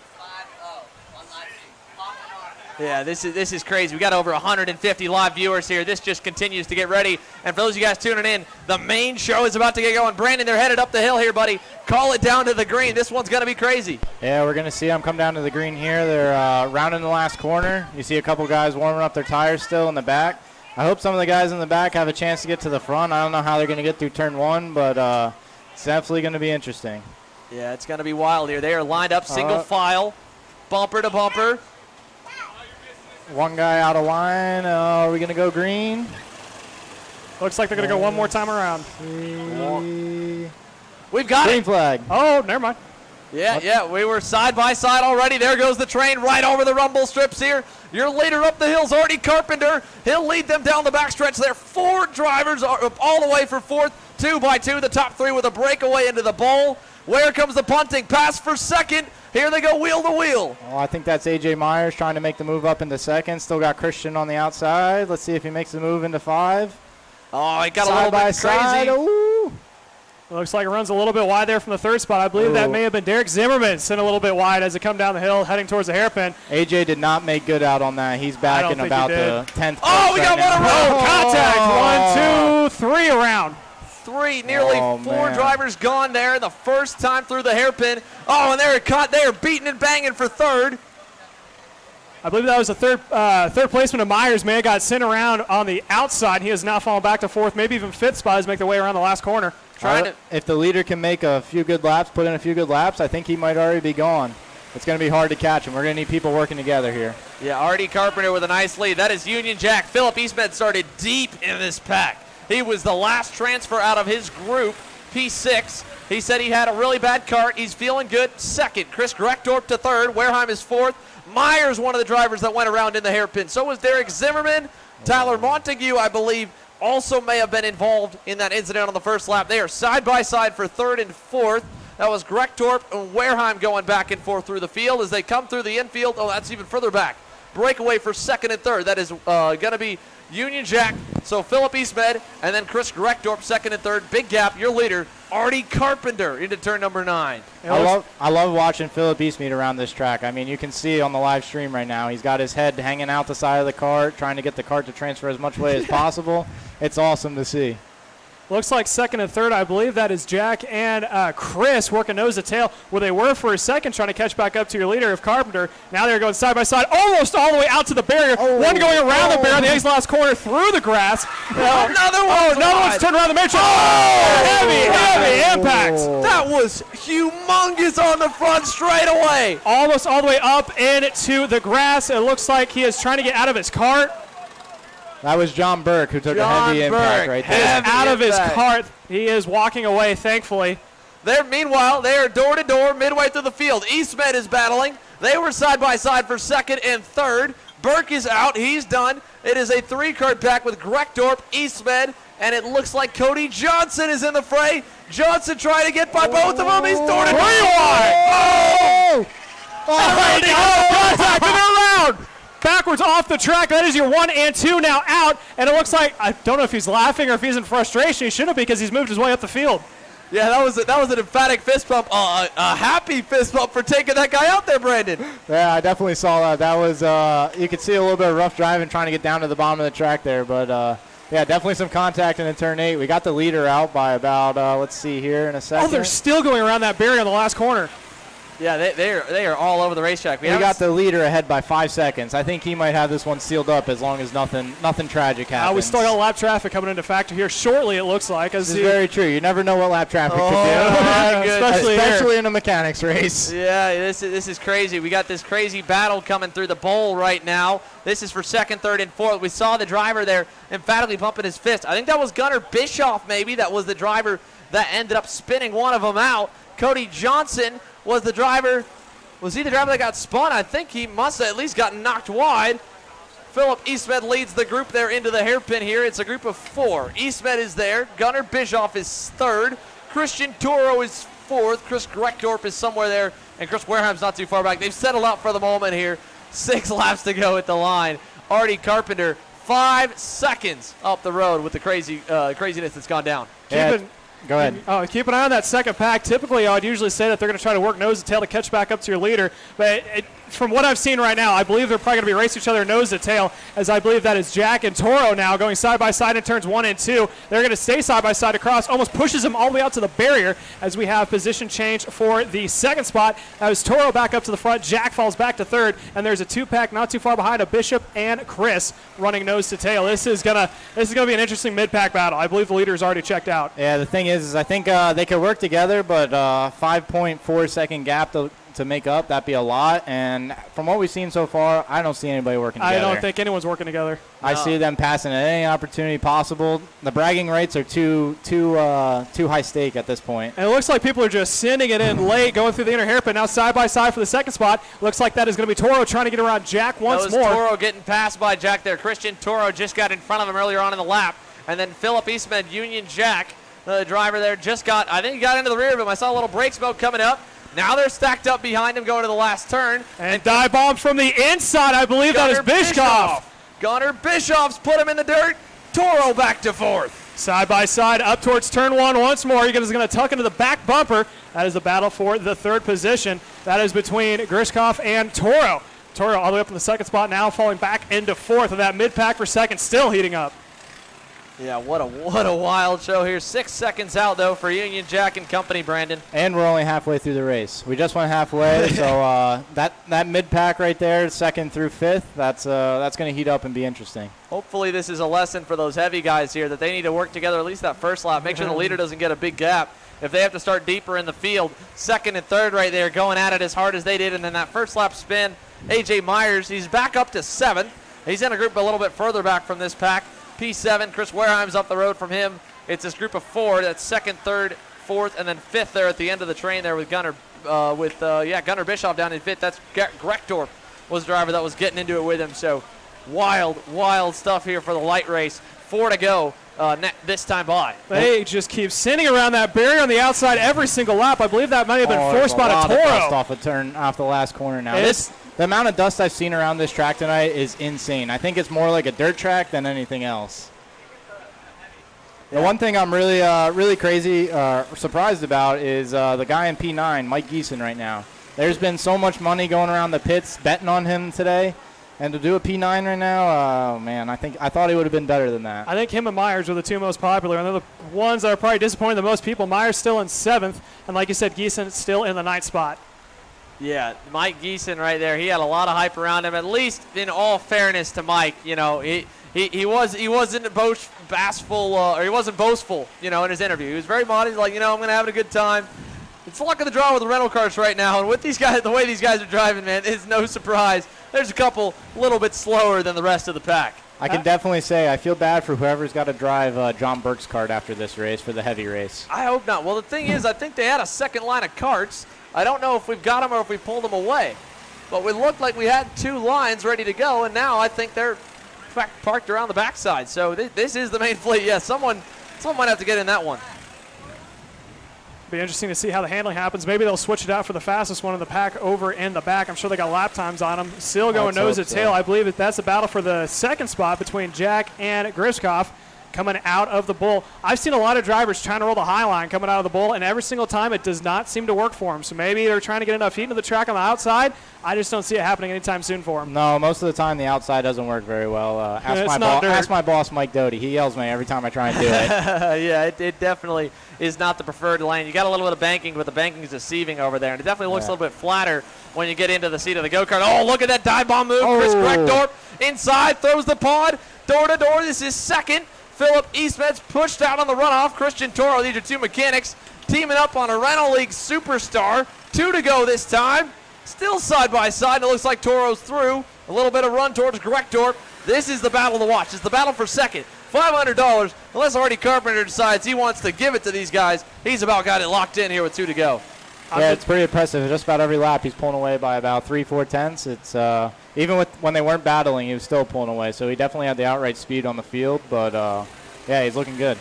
Yeah, this is crazy. We got over 150 live viewers here. This just continues to get ready. And for those of you guys tuning in, the main show is about to get going. Brandon, they're headed up the hill here, buddy. Call it down to the green. This one's going to be crazy. Yeah, we're going to see them come down to the green here. They're rounding the last corner. You see a couple guys warming up their tires still in the back. I hope some of the guys in the back have a chance to get to the front. I don't know how they're going to get through turn 1, but it's definitely going to be interesting. Yeah, it's going to be wild here. They are lined up single file, bumper to bumper. One guy out of line. Are we going to go green? Looks like they're going to go one more time around. We've got green it. Flag. Oh, never mind. Yeah, we were side by side already. There goes the train right over the rumble strips here. Your leader up the hill's Artie Carpenter. He'll lead them down the backstretch there. 4 drivers are all the way for 4th, 2 by 2. The top 3 with a breakaway into the bowl. Where comes the punting? Pass for second. Here they go wheel to wheel. Well, I think that's AJ Myers trying to make the move up into second. Still got Christian on the outside. Let's see if he makes the move into 5. Oh, he got a little bit crazy. Ooh. Looks like it runs a little bit wide there from the 3rd spot. I believe that may have been Derek Zimmerman sent a little bit wide as they come down the hill heading towards the hairpin. AJ did not make good out on that. He's back in about the 10th. Oh, we got one around. Contact. 1, 2, 3 around. 3, nearly 4 drivers gone there the first time through the hairpin. Oh, and they're caught. They are beating and banging for 3rd. I believe that was the third placement of Myers. May have got sent around on the outside. He has now fallen back to 4th, maybe even 5th spot as make their way around the last corner. If the leader can make a few good laps, put in a few good laps, I think he might already be gone. It's going to be hard to catch him. We're going to need people working together here. Yeah, Artie Carpenter with a nice lead. That is Union Jack. Phillip Eastman started deep in this pack. He was the last transfer out of his group, P6. He said he had a really bad kart. He's feeling good. 2nd. Chris Greckdorp to 3rd. Wareheim is 4th. Myers, one of the drivers that went around in the hairpin. So was Derek Zimmerman. Tyler Montague, I believe, also may have been involved in that incident on the first lap. They are side by side for 3rd and 4th. That was Greckdorp and Wareheim going back and forth through the field as they come through the infield. Oh, that's even further back. Breakaway for 2nd and 3rd. That is going to be Union Jack. So Phillip Eastman and then Chris Greckdorp 2nd and 3rd. Big gap. Your leader, Artie Carpenter, into turn number 9. I love watching Phillip Eastman around this track. I mean, you can see on the live stream right now, he's got his head hanging out the side of the cart, trying to get the cart to transfer as much way as possible. It's awesome to see. Looks like 2nd and 3rd, I believe that is Jack and Chris working nose to tail where they were for a second trying to catch back up to your leader of Carpenter. Now they're going side by side, almost all the way out to the barrier. One going around the barrier, the A's last corner through the grass. Another one's turned around the matrix. Heavy impact. That was humongous on the front straightaway. Almost all the way up into the grass. It looks like he is trying to get out of his cart. That was John Burke who took a heavy impact right there. Out of his cart. He is walking away, thankfully. Meanwhile, they are door to door midway through the field. Eastman is battling. They were side by side for 2nd and 3rd. Burke is out. He's done. It is a 3-card pack with Greckdorp, Eastman, and it looks like Cody Johnson is in the fray. Johnson trying to get by both of them. He's door to door. Contact in the round. Backwards off the track. That is your 1 and 2 now out. And it looks like, I don't know if he's laughing or if he's in frustration. He shouldn't because he's moved his way up the field. Yeah, that was an emphatic fist bump, a happy fist bump for taking that guy out there, Brandon. Yeah, I definitely saw that. That was, you could see a little bit of rough driving trying to get down to the bottom of the track there. But, yeah, definitely some contact in turn 8. We got the leader out by about, let's see here in a second. Oh, they're still going around that barrier in the last corner. Yeah, they are all over the racetrack. We got the leader ahead by 5 seconds. I think he might have this one sealed up as long as nothing tragic happens. We still got lap traffic coming into factor here shortly, it looks like. This is very true. You never know what lap traffic could do. Especially in a mechanics race. Yeah, this is crazy. We got this crazy battle coming through the bowl right now. This is for 2nd, 3rd, and 4th. We saw the driver there emphatically pumping his fist. I think that was Gunnar Bischoff maybe. That was the driver that ended up spinning one of them out. Cody Johnson was the driver. Was he the driver that got spun? I think he must have at least gotten knocked wide. Phillip Eastman leads the group there into the hairpin here. It's a group of 4. Eastman is there. Gunnar Bischoff is 3rd. Christian Toro is 4th. Chris Greckdorp is somewhere there. And Chris Wareheim's not too far back. They've settled out for the moment here. 6 laps to go at the line. Artie Carpenter, 5 seconds up the road with the craziness that's gone down. Go ahead. Keep an eye on that second pack. Typically, I'd usually say that they're going to try to work nose to tail to catch back up to your leader. But from what I've seen right now, I believe they're probably going to be racing each other nose to tail, as I believe that is Jack and Toro now going side by side in turns 1 and 2. They're going to stay side by side across, almost pushes them all the way out to the barrier as we have position change for the second spot. That was Toro back up to the front. Jack falls back to 3rd, and there's a 2-pack not too far behind of Bishop and Chris running nose to tail. This is gonna be an interesting mid-pack battle. I believe the leader is already checked out. Yeah, the thing is I think they could work together, but 5.4 second gap to make up, that'd be a lot. And from what we've seen so far, I don't see anybody working together. I don't think anyone's working together. I see them passing at any opportunity possible. The bragging rates are too high stake at this point. And it looks like people are just sending it in late, going through the inner hairpin. Now side by side for the second spot. Looks like that is going to be Toro trying to get around Jack once more. Toro getting passed by Jack there. Christian Toro just got in front of him earlier on in the lap. And then Phillip Eastman, Union Jack, the driver there, I think he got into the rear of him. I saw a little brake smoke coming up. Now they're stacked up behind him going to the last turn. And dive bomb from the inside. I believe that is Bischoff. Gunnar Bischoff's put him in the dirt. Toro back to 4th. Side by side up towards turn 1 once more. He's going to tuck into the back bumper. That is the battle for the 3rd position. That is between Grishkoff and Toro. Toro all the way up in the second spot now, falling back into 4th. And that mid-pack for 2nd still heating up. Yeah, what a wild show here. 6 seconds out, though, for Union Jack and company, Brandon. And we're only halfway through the race. We just went halfway, so that mid-pack right there, 2nd through 5th, that's going to heat up and be interesting. Hopefully this is a lesson for those heavy guys here that they need to work together at least that first lap. Make sure the leader doesn't get a big gap. If they have to start deeper in the field, 2nd and 3rd right there, going at it as hard as they did. And then that first lap spin, A.J. Myers, he's back up to 7th. He's in a group a little bit further back from this pack. P7, Chris Wareheim's up the road from him. It's this group of 4. That's 2nd, 3rd, 4th, and then 5th there at the end of the train there with Gunnar Gunnar Bischoff down in 5th. That's Greckdorf was the driver that was getting into it with him. So wild stuff here for the light race. 4 to go this time by. They just keep sitting around that barrier on the outside every single lap. I believe that might have been forced by a Toro. Off the last corner now. The amount of dust I've seen around this track tonight is insane. I think it's more like a dirt track than anything else. The one thing I'm really crazy surprised about is the guy in P9, Mike Geeson, right now. There's been so much money going around the pits betting on him today. And to do a P9 right now, man, I thought he would have been better than that. I think him and Myers are the 2 most popular, and they're the ones that are probably disappointing the most people. Myers still in 7th, and like you said, Geeson still in the 9th spot. Yeah, Mike Geeson right there. He had a lot of hype around him. At least, in all fairness to Mike, he wasn't boastful, in his interview. He was very modest. He's like, I'm going to have a good time. It's the luck of the draw with the rental cars right now, and with these guys, the way these guys are driving, man, it's no surprise. There's a couple a little bit slower than the rest of the pack. I can definitely say I feel bad for whoever's got to drive John Burke's kart after this race for the heavy race. I hope not. Well, the thing is, I think they had a second line of carts. I don't know if we've got them or if we pulled them away. But we looked like we had 2 lines ready to go, and now I think they're parked around the backside. So this is the main fleet. Yeah, someone might have to get in that one. Be interesting to see how the handling happens. Maybe they'll switch it out for the fastest one in the pack over in the back. I'm sure they got lap times on them. Still going nose to tail. I believe that's a battle for the 2nd spot between Jack and Griskoff coming out of the bull. I've seen a lot of drivers trying to roll the high line coming out of the bull, and every single time it does not seem to work for them. So maybe they're trying to get enough heat into the track on the outside. I just don't see it happening anytime soon for them. No, most of the time the outside doesn't work very well. Ask my boss, Mike Doty. He yells at me every time I try and do it. Yeah, it definitely is not the preferred lane. You got a little bit of banking, but the banking is deceiving over there, and it definitely looks a little bit flatter when you get into the seat of the go-kart. Oh, look at that dive bomb move. Chris Greckdorf inside, throws the pod, door to door. This is 2nd. Phillip Eastman's pushed out on the runoff. Christian Toro, these are 2 mechanics teaming up on a Rental League superstar. 2 to go this time. Still side by side. It looks like Toro's through. A little bit of run towards Greckdorf. This is the battle to watch. It's the battle for 2nd. $500, unless Artie Carpenter decides he wants to give it to these guys. He's about got it locked in here with 2 to go. Yeah, it's pretty impressive. Just about every lap he's pulling away by about 3-4 tenths. It's even when they weren't battling, he was still pulling away. So he definitely had the outright speed on the field. But yeah, he's looking good.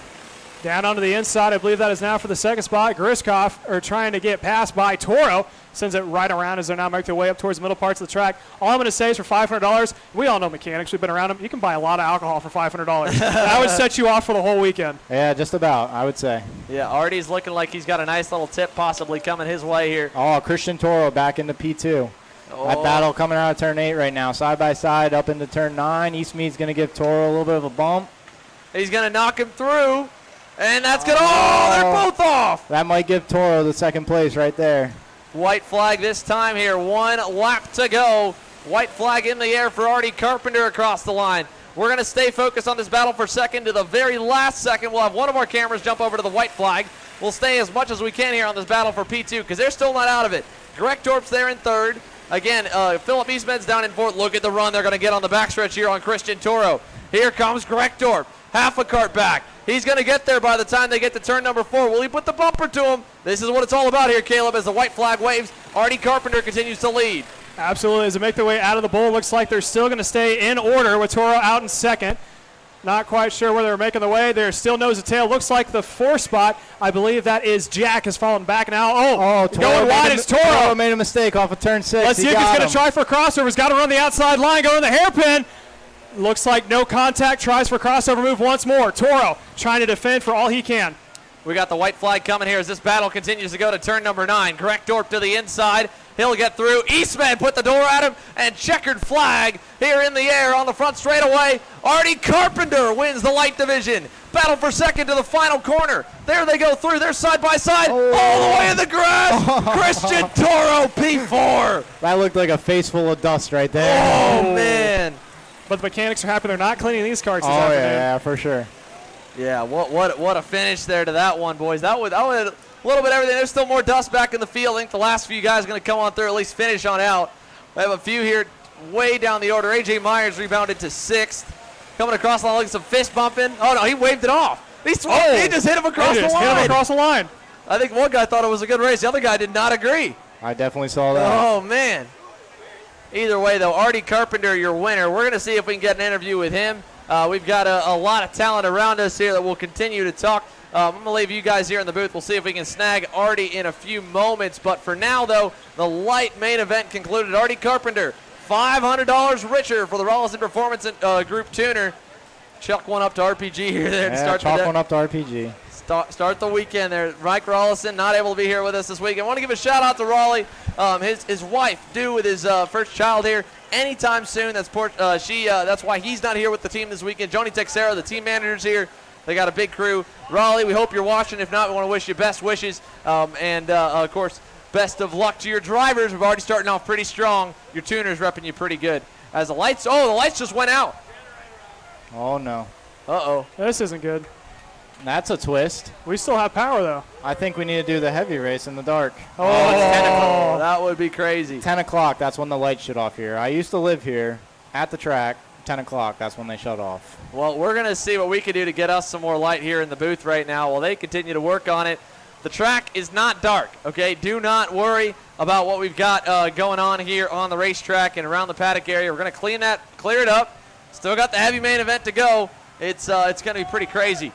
Down onto the inside, I believe that is now for the 2nd spot. Griskoff are trying to get passed by Toro. Sends it right around as they're now making their way up towards the middle parts of the track. All I'm going to say is for $500, we all know mechanics. We've been around them. You can buy a lot of alcohol for $500. That would set you off for the whole weekend. Yeah, just about, I would say. Yeah, Artie's looking like he's got a nice little tip possibly coming his way here. Oh, Christian Toro back into P2. That battle coming out of turn 8 right now. Side by side up into turn 9. Eastmead's going to give Toro a little bit of a bump. He's going to knock him through. And that's going to, they're both off. That might give Toro the 2nd place right there. White flag this time here. 1 lap to go. White flag in the air for Artie Carpenter across the line. We're going to stay focused on this battle for 2nd to the very last second. We'll have one of our cameras jump over to the white flag. We'll stay as much as we can here on this battle for P2 because they're still not out of it. Greckdorf's there in 3rd. Again, Phillip Eastman's down in 4th. Look at the run they're going to get on the backstretch here on Christian Toro. Here comes Greckdorf. Half a cart back. He's going to get there by the time they get to turn number 4. Will he put the bumper to him? This is what it's all about here, Caleb, as the white flag waves. Artie Carpenter continues to lead. Absolutely. As they make their way out of the bowl, looks like they're still going to stay in order with Toro out in 2nd. Not quite sure where they're making the way. They're still nose to tail. Looks like the 4th spot, I believe that is Jack, has fallen back now. Going wide is Toro. Toro made a mistake off of turn 6. Let's see if he's going to try for a crossover. He's got to run the outside line, go in the hairpin. Looks like no contact, tries for crossover move once more. Toro trying to defend for all he can. We got the white flag coming here as this battle continues to go to turn number 9. Greckdorf to the inside. He'll get through. Eastman put the door at him, and checkered flag here in the air on the front straightaway. Artie Carpenter wins the light division. Battle for second to the final corner. There they go through. They're side by side. All the way in the grass. Christian Toro, P4. That looked like a face full of dust right there. Oh, man. But the mechanics are happy they're not cleaning these carts this Oh, afternoon. yeah, for sure. Yeah, what a finish there to that one, boys. That was a little bit of everything. There's still more dust back in the field. I think the last few guys are going to come on through, at least finish on out. We have a few here way down the order. A.J. Myers rebounded to 6th. Coming across the line, looking some fist bumping. Oh, no, he waved it off. He just hit him across the line. Hit him across the line. I think one guy thought it was a good race. The other guy did not agree. I definitely saw that. Oh, man. Either way, though, Artie Carpenter, your winner. We're going to see if we can get an interview with him. We've got a lot of talent around us here that we'll continue to talk. I'm going to leave you guys here in the booth. We'll see if we can snag Artie in a few moments. But for now, though, the light main event concluded. Artie Carpenter, $500 richer for the Rollison Performance Group tuner. Chuck one up to RPG here there to start chalk one up to RPG. Start the weekend there. Mike Rollison not able to be here with us this week. I want to give a shout out to Raleigh. His wife due with his first child here anytime soon. That's why he's not here with the team this weekend. Joni Texera, the team manager's here. They got a big crew. Raleigh, we hope you're watching. If not, we want to wish you best wishes. Of course, best of luck to your drivers. We've already starting off pretty strong. Your tuner's repping you pretty good. As the lights just went out. Oh, no. Uh-oh. This isn't good. That's a twist. We still have power, though. I think we need to do the heavy race in the dark. Oh, it's 10 o'clock. That would be crazy. 10 o'clock, that's when the lights shut off here. I used to live here at the track. 10 o'clock, that's when they shut off. Well, we're going to see what we can do to get us some more light here in the booth right now while they continue to work on it. The track is not dark, okay? Do not worry about what we've got going on here on the racetrack and around the paddock area. We're going to clear it up. Still got the heavy main event to go. It's going to be pretty crazy.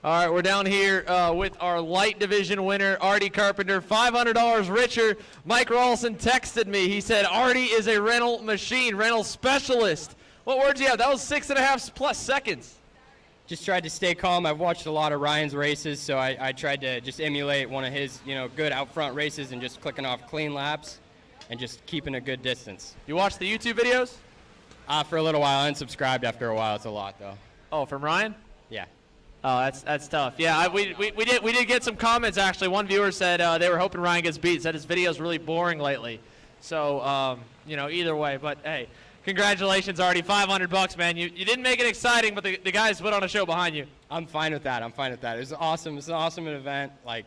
All right, we're down here with our light division winner, Artie Carpenter, $500 richer. Mike Rawlson texted me. He said, Artie is a rental machine, rental specialist. What word do you have? That was 6.5 plus seconds. Just tried to stay calm. I've watched a lot of Ryan's races, so I tried to just emulate one of his, good out front races and just clicking off clean laps and just keeping a good distance. You watched the YouTube videos? For a little while. Unsubscribed after a while. It's a lot, though. Oh, from Ryan? Yeah. Oh, that's tough. Yeah, we did get some comments, actually. One viewer said they were hoping Ryan gets beat, said his video's really boring lately. So, either way. But, hey, congratulations, Artie. $500, man. You didn't make it exciting, but the guys put on a show behind you. I'm fine with that. It was awesome. It's an awesome event. Like,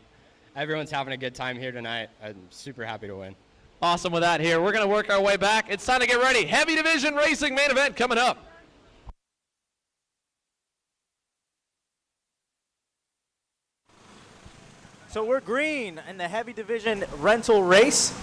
everyone's having a good time here tonight. I'm super happy to win. Awesome with that here. We're going to work our way back. It's time to get ready. Heavy division racing main event coming up. So we're green in the heavy division rental race.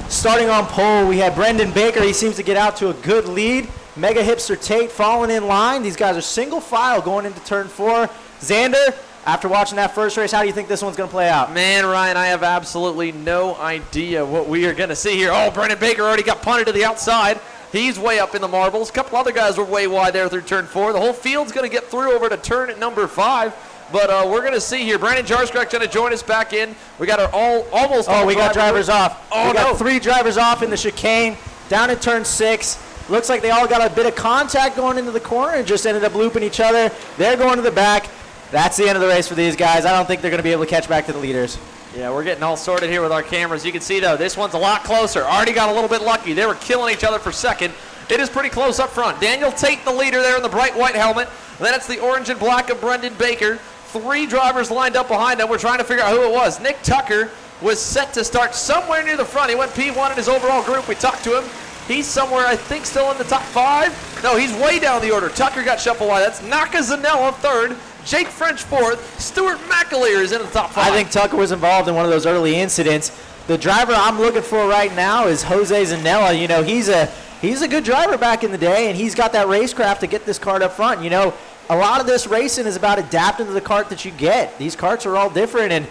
Starting on pole, we have Brendan Baker. He seems to get out to a good lead. Mega Hipster Tate falling in line. These guys are single file going into turn 4. Xander, after watching that first race, how do you think this one's going to play out? Man, Ryan, I have absolutely no idea what we are going to see here. Oh, Brendan Baker already got punted to the outside. He's way up in the marbles. A couple other guys were way wide there through turn 4. The whole field's going to get through over to turn number 5. But we're going to see here. Brandon Jarskrek's going to join us back in. We got our almost. Oh, we got drivers off. Oh, we got 3 drivers off in the chicane. Down in turn 6. Looks like they all got a bit of contact going into the corner and just ended up looping each other. They're going to the back. That's the end of the race for these guys. I don't think they're going to be able to catch back to the leaders. Yeah, we're getting all sorted here with our cameras. You can see, though, this one's a lot closer. Already got a little bit lucky. They were killing each other for second. It is pretty close up front. Daniel Tate, the leader there in the bright white helmet. Then it's the orange and black of Brendan Baker. 3 drivers lined up behind them. We're trying to figure out who it was. Nick Tucker was set to start somewhere near the front. He went P1 in his overall group. We talked to him. He's somewhere, I think, still in the top 5. No, he's way down the order. Tucker got shuffled wide. That's Naka Zanella 3rd. Jake French 4th. Stuart McAleer is in the top 5. I think Tucker was involved in one of those early incidents. The driver I'm looking for right now is Jose Zanella. He's a good driver back in the day, and he's got that racecraft to get this kart up front. A lot of this racing is about adapting to the kart that you get. These karts are all different, and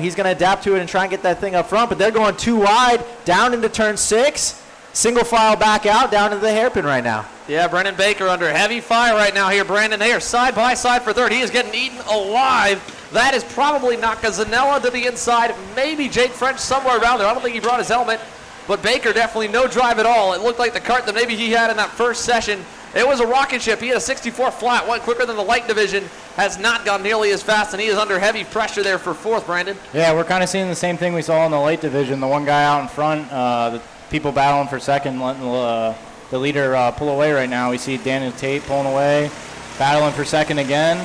he's going to adapt to it and try and get that thing up front. But they're going too wide down into turn 6. Single file back out down into the hairpin right now. Yeah, Brendan Baker under heavy fire right now here. Brandon, they are side by side for 3rd. He is getting eaten alive. That is probably Naka Zanella to the inside. Maybe Jake French somewhere around there. I don't think he brought his helmet. But Baker definitely no drive at all. It looked like the kart that maybe he had in that first session. It was a rocket ship. He had a 64 flat, went quicker than the light division, has not gone nearly as fast, and he is under heavy pressure there for 4th, Brandon. Yeah, we're kind of seeing the same thing we saw in the light division. The one guy out in front, the people battling for second, letting the leader pull away right now. We see Daniel Tate pulling away, battling for second again.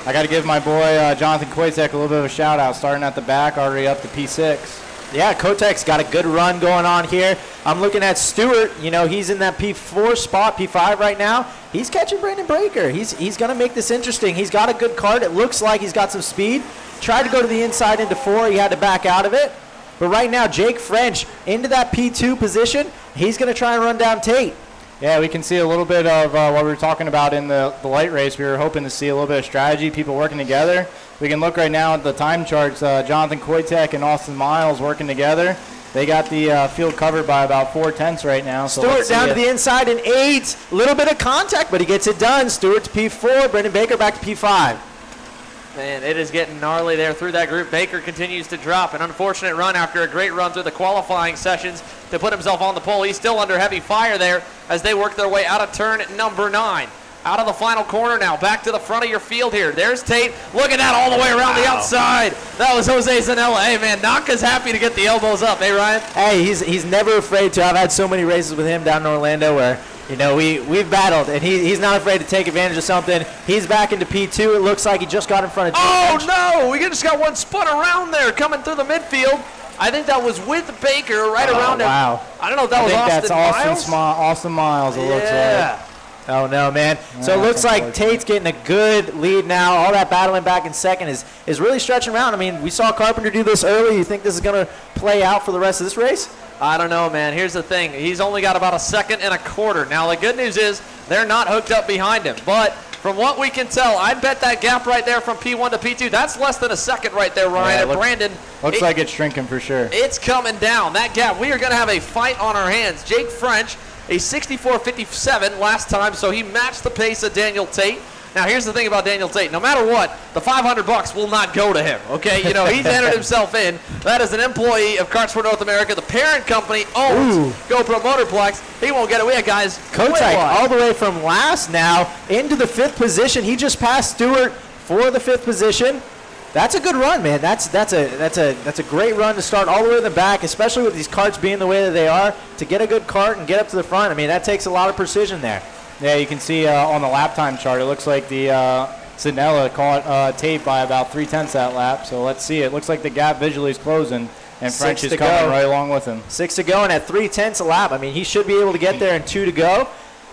I got to give my boy Jonathan Koitzek a little bit of a shout out, starting at the back, already up to P6. Yeah, Kotek's got a good run going on here. I'm looking at Stewart. He's in that P4 spot, P5 right now. He's catching Brendan Baker. He's going to make this interesting. He's got a good kart. It looks like he's got some speed. Tried to go to the inside into 4. He had to back out of it. But right now, Jake French into that P2 position. He's going to try and run down Tate. Yeah, we can see a little bit of what we were talking about in the light race. We were hoping to see a little bit of strategy, people working together. We can look right now at the time charts. Jonathan Koitek and Austin Miles working together. They got the field covered by about 4/10 right now. So Stewart down to the inside in 8. Little bit of contact, but he gets it done. Stewart to P4. Brendan Baker back to P5. Man, it is getting gnarly there through that group. Baker continues to drop. An unfortunate run after a great run through the qualifying sessions to put himself on the pole. He's still under heavy fire there as they work their way out of turn number 9. Out of the final corner now, back to the front of your field here. There's Tate. Look at that all the way around the outside. That was Jose Zanella. Hey, man, Naka's happy to get the elbows up. Hey, Ryan? Hey, he's never afraid to. I've had so many races with him down in Orlando where, we've battled, and he's not afraid to take advantage of something. He's back into P2. It looks like he just got in front of Jake French. No! We just got one spun around there coming through the midfield. I think that was with Baker right around him. Wow. I don't know if that was Austin Miles. Austin Miles, it looks like. Oh, no, man. So it looks like Tate's getting a good lead now. All that battling back in second is really stretching around. I mean, we saw Carpenter do this early. You think this is going to play out for the rest of this race? I don't know, man. Here's the thing. He's only got about 1.25 seconds. Now, the good news is they're not hooked up behind him. But From what we can tell, I bet that gap right there from P1 to P2, that's less than a second right there, Ryan. And Brandon. Looks like it's shrinking for sure. It's coming down. That gap, we are going to have a fight on our hands. Jake French, a 64.57 last time, so he matched the pace of Daniel Tate. Now, here's the thing about Daniel Tate. No matter what, the $500 will not go to him, okay? You know, he's entered himself in. That is an employee of Karts for North America. The parent company owns GoPro Motorplex. He won't get it. We had guys Kotek all the way from last now into the 5th position. He just passed Stewart for the 5th position. That's a good run, man. That's a great run to start all the way in the back, especially with these karts being the way that they are. To get a good kart and get up to the front, I mean, that takes a lot of precision there. Yeah, you can see on the lap time chart, it looks like the Zanella caught Tate by about 3/10 that lap. So let's see. It looks like the gap visually is closing, and French is coming right along with him. 6 to go, and at 3/10 a lap, I mean, he should be able to get there in 2 to go.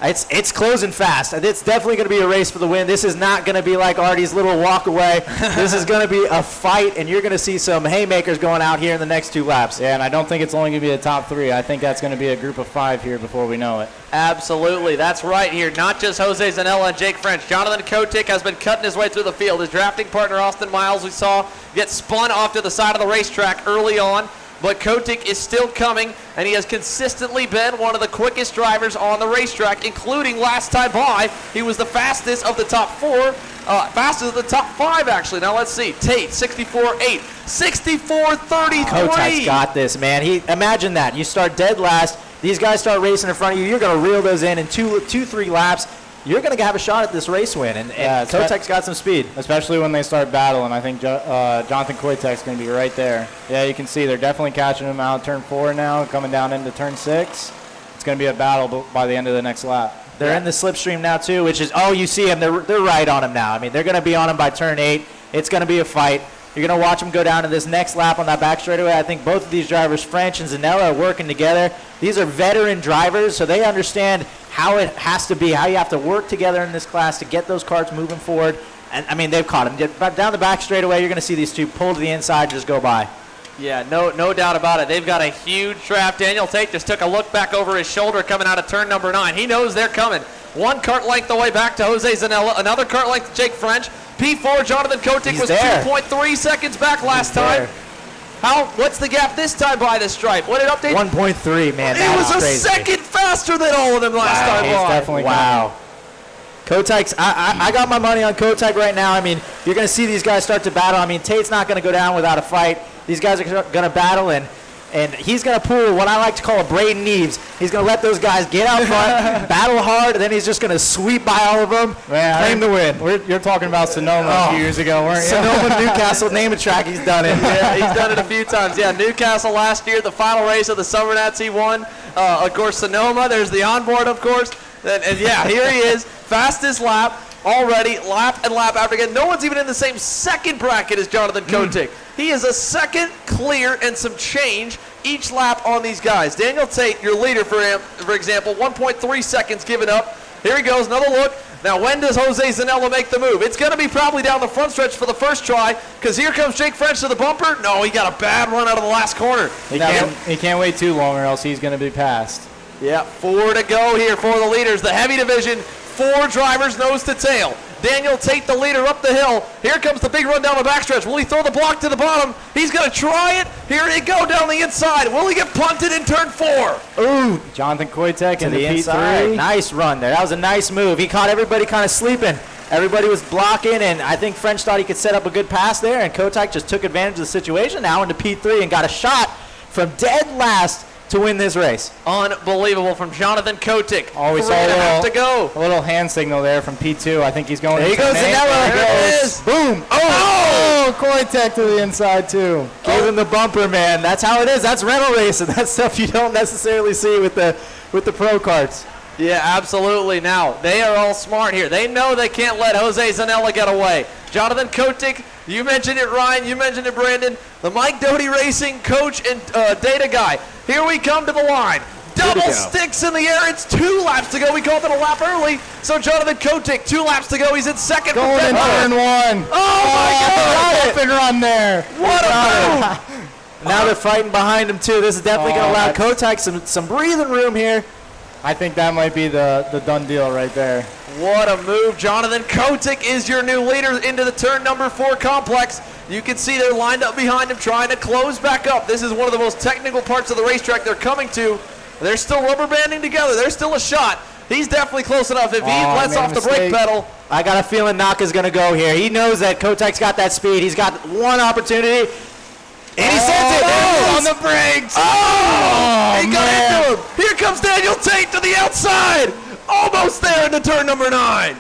It's closing fast. It's definitely going to be a race for the win. This is not going to be like Artie's little walk away. This is going to be a fight, and you're going to see some haymakers going out here in the next 2 laps. Yeah, and I don't think it's only going to be the top 3. I think that's going to be a group of 5 here before we know it. Absolutely. That's right here. Not just Jose Zanella and Jake French. Jonathan Kotick has been cutting his way through the field. His drafting partner, Austin Miles, we saw get spun off to the side of the racetrack early on. But Kotick is still coming, and he has consistently been one of the quickest drivers on the racetrack, including last time by. He was the fastest of the top 4, fastest of the top 5, actually. Now let's see. Tate, 64.8, 64.33. Kotek's got this, man. Imagine that. You start dead last. These guys start racing in front of you. You're going to reel those in 2-3 laps. You're going to have a shot at this race win, and Kotek's got some speed. Especially when they start battling. I think Jonathan Koitek's going to be right there. Yeah, you can see they're definitely catching him out turn 4 now, coming down into turn 6. It's going to be a battle by the end of the next lap. They're in the slipstream now, too, which is, you see him. They're right on him now. I mean, they're going to be on him by turn 8. It's going to be a fight. You're going to watch them go down to this next lap on that back straightaway. I think both of these drivers, French and Zanella, are working together. These are veteran drivers, so they understand how it has to be, how you have to work together in this class to get those karts moving forward. And, I mean, they've caught him. Down the back straightaway, you're going to see these two pull to the inside and just go by. Yeah, no doubt about it. They've got a huge draft. Daniel Tate just took a look back over his shoulder coming out of turn number 9. He knows they're coming. 1 kart length away back to Jose Zanella. Another kart length to Jake French. P4, Jonathan Kotick was 2.3 seconds back last time. What's the gap this time by the stripe? What did it update? 1.3, man. It was a second faster than all of them last time. He's definitely Kotek's, I got my money on Kotek right now. I mean, you're going to see these guys start to battle. I mean, Tate's not going to go down without a fight. These guys are going to battle, and he's going to pull what I like to call a Braden Eves. He's going to let those guys get out front, battle hard, and then he's just going to sweep by all of them, claim the win. You're talking about Sonoma a few years ago, weren't you? Sonoma, Newcastle, name a track, he's done it. Yeah, he's done it a few times. Yeah, Newcastle last year, the final race of the Summer Nats, he won. Of course, Sonoma, there's the onboard, of course. And yeah, here he is, fastest lap already, lap and lap after again. No one's even in the same second bracket as Jonathan Kotick. He is a second clear and some change each lap on these guys. Daniel Tate, your leader, for example, 1.3 seconds given up. Here he goes, another look. Now, when does Jose Zanella make the move? It's going to be probably down the front stretch for the first try, because here comes Jake French to the bumper. No, he got a bad run out of the last corner. He can't wait too long, or else he's going to be passed. Yeah, 4 to go here for the leaders. The heavy division, 4 drivers nose to tail. Daniel Tate, the leader, up the hill. Here comes the big run down the backstretch. Will he throw the block to the bottom? He's going to try it. Here he go down the inside. Will he get punted in turn 4? Ooh, Jonathan Koitek to in the P3. inside. Nice run there. That was a nice move. He caught everybody kind of sleeping. Everybody was blocking, and I think French thought he could set up a good pass there, and Kotek just took advantage of the situation, now into P3, and got a shot from dead last to win this race. Unbelievable from Jonathan Kotick. Oh, we saw a little hand signal there from P2. I think he's going. There he goes, Zanella. There it is. Boom. Oh, Koitek to the inside too. Gave him the bumper, man. That's how it is. That's rental racing. That's stuff you don't necessarily see with the pro karts. Yeah, absolutely. Now, they are all smart here. They know they can't let Jose Zanella get away. Jonathan Kotick, you mentioned it, Ryan. You mentioned it, Brandon. The Mike Doty Racing coach and data guy. Here we come to the line. Double sticks in the air. It's 2 laps to go. We called it a lap early. So Jonathan Kotick, 2 laps to go. He's in second. Going in turn 1. Oh, my God. Up and run there. What a move. Now they're fighting behind him, too. This is definitely going to allow Kotek some breathing room here. I think that might be the done deal right there. What a move. Jonathan Kotick is your new leader into the turn number 4 complex. You can see they're lined up behind him trying to close back up. This is one of the most technical parts of the racetrack they're coming to. They're still rubber banding together. There's still a shot. He's definitely close enough. If he lets off the brake pedal. I got a feeling Naka's going to go here. He knows that Kotek's got that speed. He's got one opportunity. And he sends it on the brakes. He got into him. Here comes Daniel Tate to the outside. Almost there into turn number 9.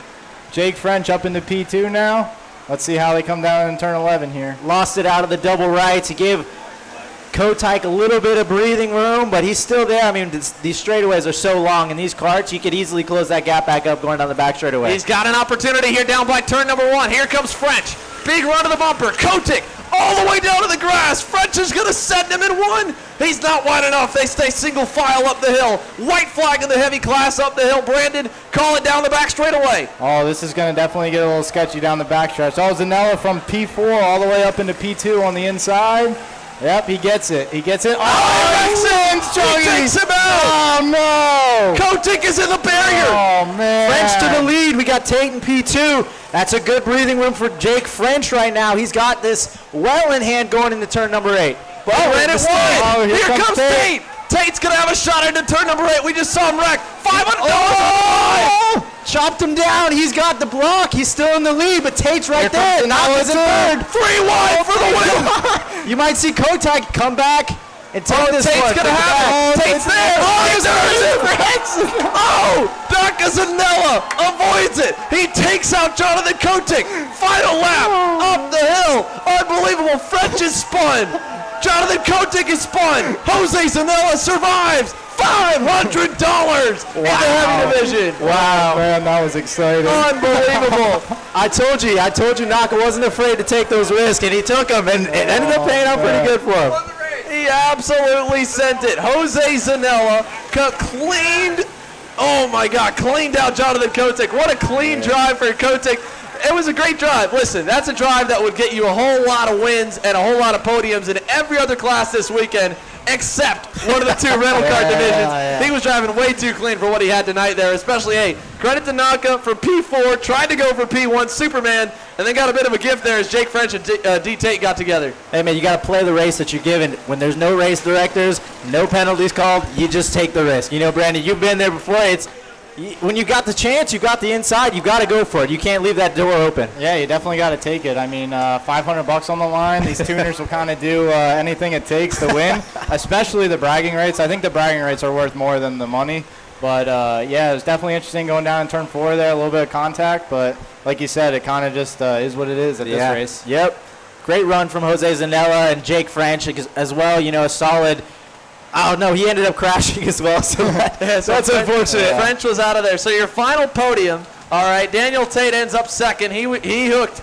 Jake French up into P2 now. Let's see how they come down in turn 11 here. Lost it out of the double rights. He gave Kotek a little bit of breathing room, but he's still there. I mean, these straightaways are so long, and these karts, you could easily close that gap back up going down the back straightaway. He's got an opportunity here down by turn number 1. Here comes French. Big run to the bumper. Kotick all the way down to the grass. French is going to send him in 1. He's not wide enough. They stay single file up the hill. White flag in the heavy class up the hill. Brandon, call it down the back straightaway. Oh, this is going to definitely get a little sketchy down the backstretch. Oh, Zanella from P4 all the way up into P2 on the inside. Yep, he gets it. He gets it. He takes him out. Oh, no. Kotick is in the barrier. Oh, man. French to the lead. We got Tate in P2. That's a good breathing room for Jake French right now. He's got this well in hand going into turn number 8. But ran it wide. Oh, here comes Tate. Tate's going to have a shot into turn number 8. We just saw him wreck. $500. Chopped him down. He's got the block. He's still in the lead, but Tate's right there. Now it's third. 3 wide for the win. You might see Kotek come back and take this Tate's one. going to have it. Tate's there. Nakazanella avoids it. He takes out Jonathan Kotick. Final lap up the hill. Unbelievable. French is spun. Jonathan Kotick is spun. Jose Zanella survives. $500 in the heavy division. Wow, man, that was exciting. Unbelievable. I told you Naka wasn't afraid to take those risks, and he took them, and it ended up paying out pretty good for him. He absolutely sent it. Jose Zanella cleaned out Jonathan Kotick. What a clean drive for Kotick. It was a great drive. Listen, that's a drive that would get you a whole lot of wins and a whole lot of podiums in every other class this weekend, except one of the 2 rental car divisions. He was driving way too clean for what he had tonight there, especially, hey, credit to Naka from P4, tried to go for P1, Superman, and then got a bit of a gift there as Jake French and D. Tate got together. Hey, man, you got to play the race that you're given. When there's no race directors, no penalties called, you just take the risk. You know, Brandon, you've been there before. When you got the chance, you got the inside, you got to go for it. You can't leave that door open. Yeah, you definitely got to take it. I mean, $500 on the line. These tuners will kind of do anything it takes to win, especially the bragging rates. I think the bragging rates are worth more than the money. But, yeah, it was definitely interesting going down in turn 4 there, a little bit of contact. But, like you said, it kind of just is what it is at this race. Yep. Great run from Jose Zanella and Jake French as well. You know, a solid. Oh, no, he ended up crashing as well, so that's unfortunate. French was out of there. So your final podium, all right, Daniel Tate ends up second. He hooked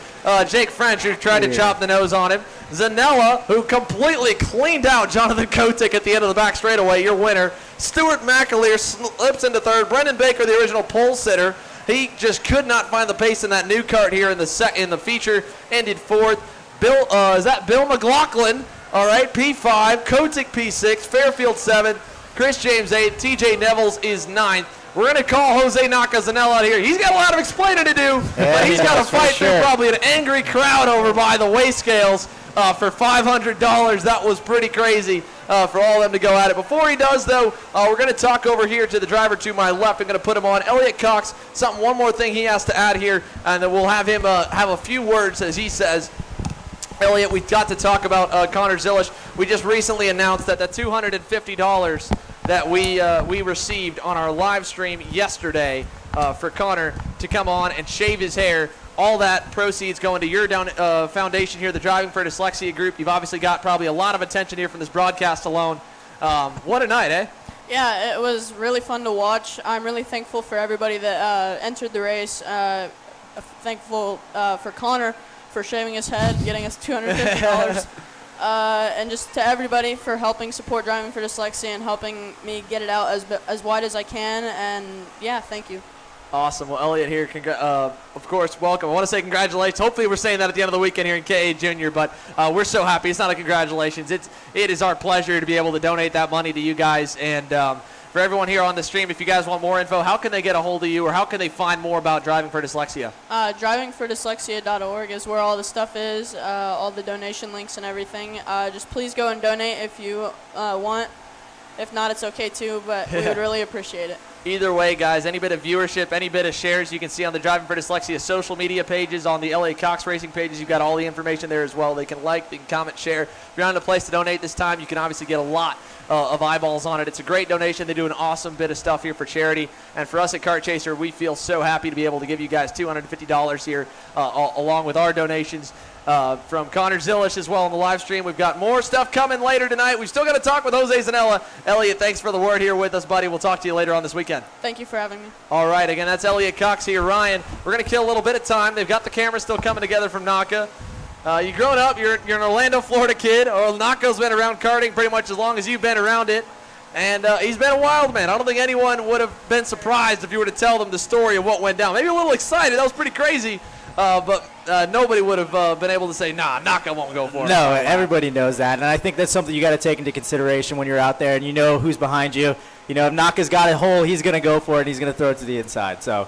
Jake French, who tried to chop the nose on him. Zanella, who completely cleaned out Jonathan Kotick at the end of the back straightaway, your winner. Stuart McAleer slips into third. Brendan Baker, the original pole sitter, he just could not find the pace in that new kart here in the feature, ended fourth. Is that Bill McLaughlin? All right, P5, Kotick P6, Fairfield 7th, Chris James 8th, TJ Nevels is 9th. We're going to call Jose Nakazanella out of here. He's got a lot of explaining to do, but he's got to fight through probably an angry crowd over by the weigh scales for $500. That was pretty crazy for all of them to go at it. Before he does, though, we're going to talk over here to the driver to my left. I'm going to put him on. Elliot Cox, one more thing he has to add here, and then we'll have him have a few words as he says. Elliot, we've got to talk about Connor Zilish. We just recently announced that the $250 that we received on our live stream yesterday for Connor to come on and shave his hair, all that proceeds going to your foundation here, the Driving for Dyslexia group. You've obviously got probably a lot of attention here from this broadcast alone. What a night, eh? Yeah, it was really fun to watch. I'm really thankful for everybody that entered the race. Thankful for Connor for shaving his head, getting us $250, and just to everybody for helping support Driving for Dyslexia and helping me get it out as wide as I can. And yeah, thank you. Awesome. Well, Elliot here, of course, welcome. I want to say congratulations. Hopefully we're saying that at the end of the weekend here in KA Junior, but we're so happy. It's not a congratulations. It is our pleasure to be able to donate that money to you guys. And for everyone here on the stream, if you guys want more info, how can they get a hold of you, or how can they find more about Driving for Dyslexia? Drivingfordyslexia.org is where all the stuff is, all the donation links and everything. Just please go and donate if you want. If not, it's okay too, but we would really appreciate it. Either way, guys, any bit of viewership, any bit of shares, you can see on the Driving for Dyslexia social media pages, on the LA Cox Racing pages. You've got all the information there as well. They can like, they can comment, share. If you're not in a place to donate this time, you can obviously get a lot of eyeballs on it. It's a great donation. They do an awesome bit of stuff here for charity. And for us at Kart Chaser, we feel so happy to be able to give you guys $250 here along with our donations. From Connor Zillish as well on the live stream. We've got more stuff coming later tonight. We've still got to talk with Jose Zanella. Elliot, thanks for the word here with us, buddy. We'll talk to you later on this weekend. Thank you for having me. All right, again, that's Elliot Cox here. Ryan, we're going to kill a little bit of time. They've got the cameras still coming together from NACA. You growing up, you're an Orlando, Florida kid. NACA's been around karting pretty much as long as you've been around it. And he's been a wild man. I don't think anyone would have been surprised if you were to tell them the story of what went down. Maybe a little excited. That was pretty crazy. But nobody would have been able to say, nah, NACA won't go for it. No, everybody knows that, and I think that's something you got to take into consideration when you're out there and you know who's behind you. You know, if NACA's got a hole, he's going to go for it, and he's going to throw it to the inside. So,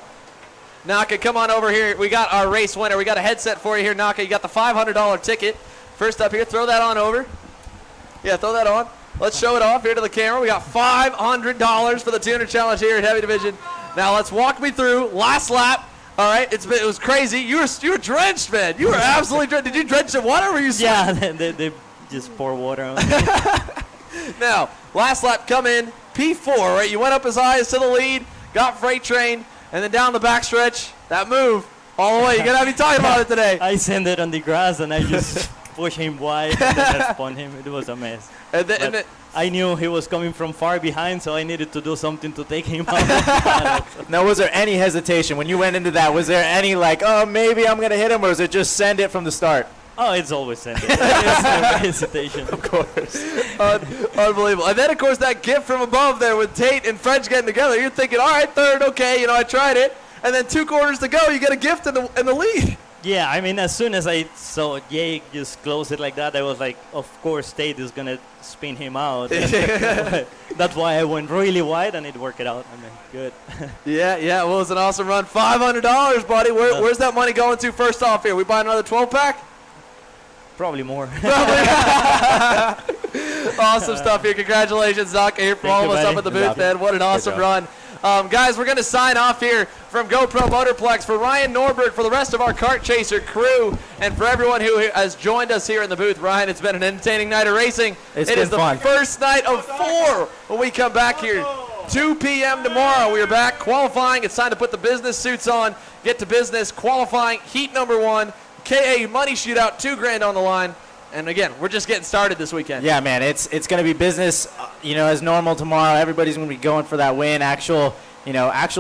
NACA, come on over here. We got our race winner. We got a headset for you here, NACA. You got the $500 ticket. First up here, throw that on over. Yeah, throw that on. Let's show it off here to the camera. We got $500 for the Tuner Challenge here at Heavy Division. Now let's walk me through last lap. All right, it was crazy. You were drenched, man. You were absolutely drenched. Did you drench in water or were you sweating? Yeah, they just pour water on. Now, last lap, come in, P4, right? You went up as high as to the lead, got freight train, and then down the backstretch, that move all the way. You're going to have me talking about it today. I sent it on the grass, and I just pushed him wide and then I spun him. It was a mess. And then I knew he was coming from far behind, so I needed to do something to take him out. now, was there any hesitation when you went into that? Was there any like, oh, maybe I'm going to hit him, or was it just send it from the start? Oh, it's always send it. There's no hesitation. Of course. Unbelievable. And then, of course, that gift from above there with Tate and French getting together. You're thinking, all right, third, okay, I tried it. And then 2 quarters to go, you get a gift in the lead. Yeah, I mean, as soon as I saw Jake just close it like that, I was like, of course, Tate is going to spin him out. That's why I went really wide, and it worked out. I mean, good. Yeah, well, it was an awesome run. $500, buddy. Where's that money going to first off here? We buy another 12-pack? Probably more. Awesome stuff here. Congratulations, Zaka, here for all of us up at the booth, man. What an awesome run. Guys, we're going to sign off here from GoPro Motorplex. For Ryan Norbert, for the rest of our Kart Chaser crew, and for everyone who has joined us here in the booth. Ryan, it's been an entertaining night of racing. It is the first night of 4 when we come back here. 2 p.m. tomorrow. We are back qualifying. It's time to put the business suits on, get to business. Qualifying, heat number 1. KA money shootout, $2,000 on the line. And again, we're just getting started this weekend. Yeah, man, it's going to be business, as normal tomorrow. Everybody's going to be going for that win, actual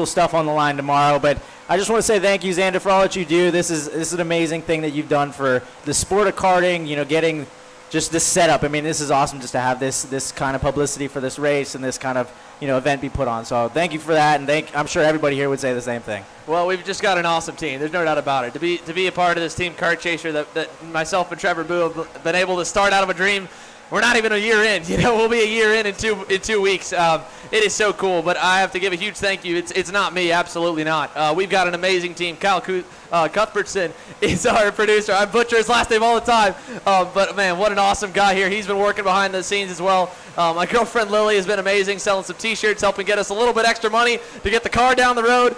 stuff on the line tomorrow. But I just want to say thank you, Xander, for all that you do. This is an amazing thing that you've done for the sport of karting, getting just this setup. I mean, this is awesome just to have this kind of publicity for this race and this kind of, event be put on. So thank you for that, and I'm sure everybody here would say the same thing. Well, we've just got an awesome team. There's no doubt about it. To be a part of this team, Kart Chaser, that myself and Trevor Boo have been able to start out of a dream. We're not even a year in. We'll be a year in 2 weeks. It is so cool, but I have to give a huge thank you. It's not me, absolutely not. We've got an amazing team. Kyle Cuthbertson is our producer. I butcher his last name all the time, but man, what an awesome guy here. He's been working behind the scenes as well. My girlfriend Lily has been amazing, selling some T-shirts, helping get us a little bit extra money to get the car down the road,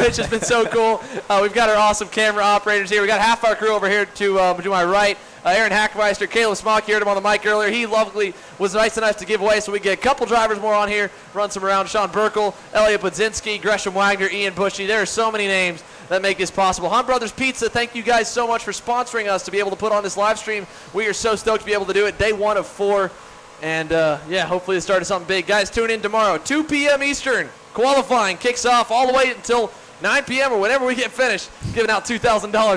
which has been so cool. We've got our awesome camera operators here. We got half our crew over here to my right. Aaron Hackmeister, Caleb Smock, you heard him on the mic earlier. He lovely was nice enough to give away, so we get a couple drivers more on here, run some around. Sean Burkle, Elliot Budzinski, Gresham Wagner, Ian Bushy. There are so many names that make this possible. Hunt Brothers Pizza, thank you guys so much for sponsoring us to be able to put on this live stream. We are so stoked to be able to do it. Day 1 of 4. And, hopefully the start of something big. Guys, tune in tomorrow, 2 p.m. Eastern. Qualifying kicks off all the way until 9 p.m. or whenever we get finished, giving out $2,000.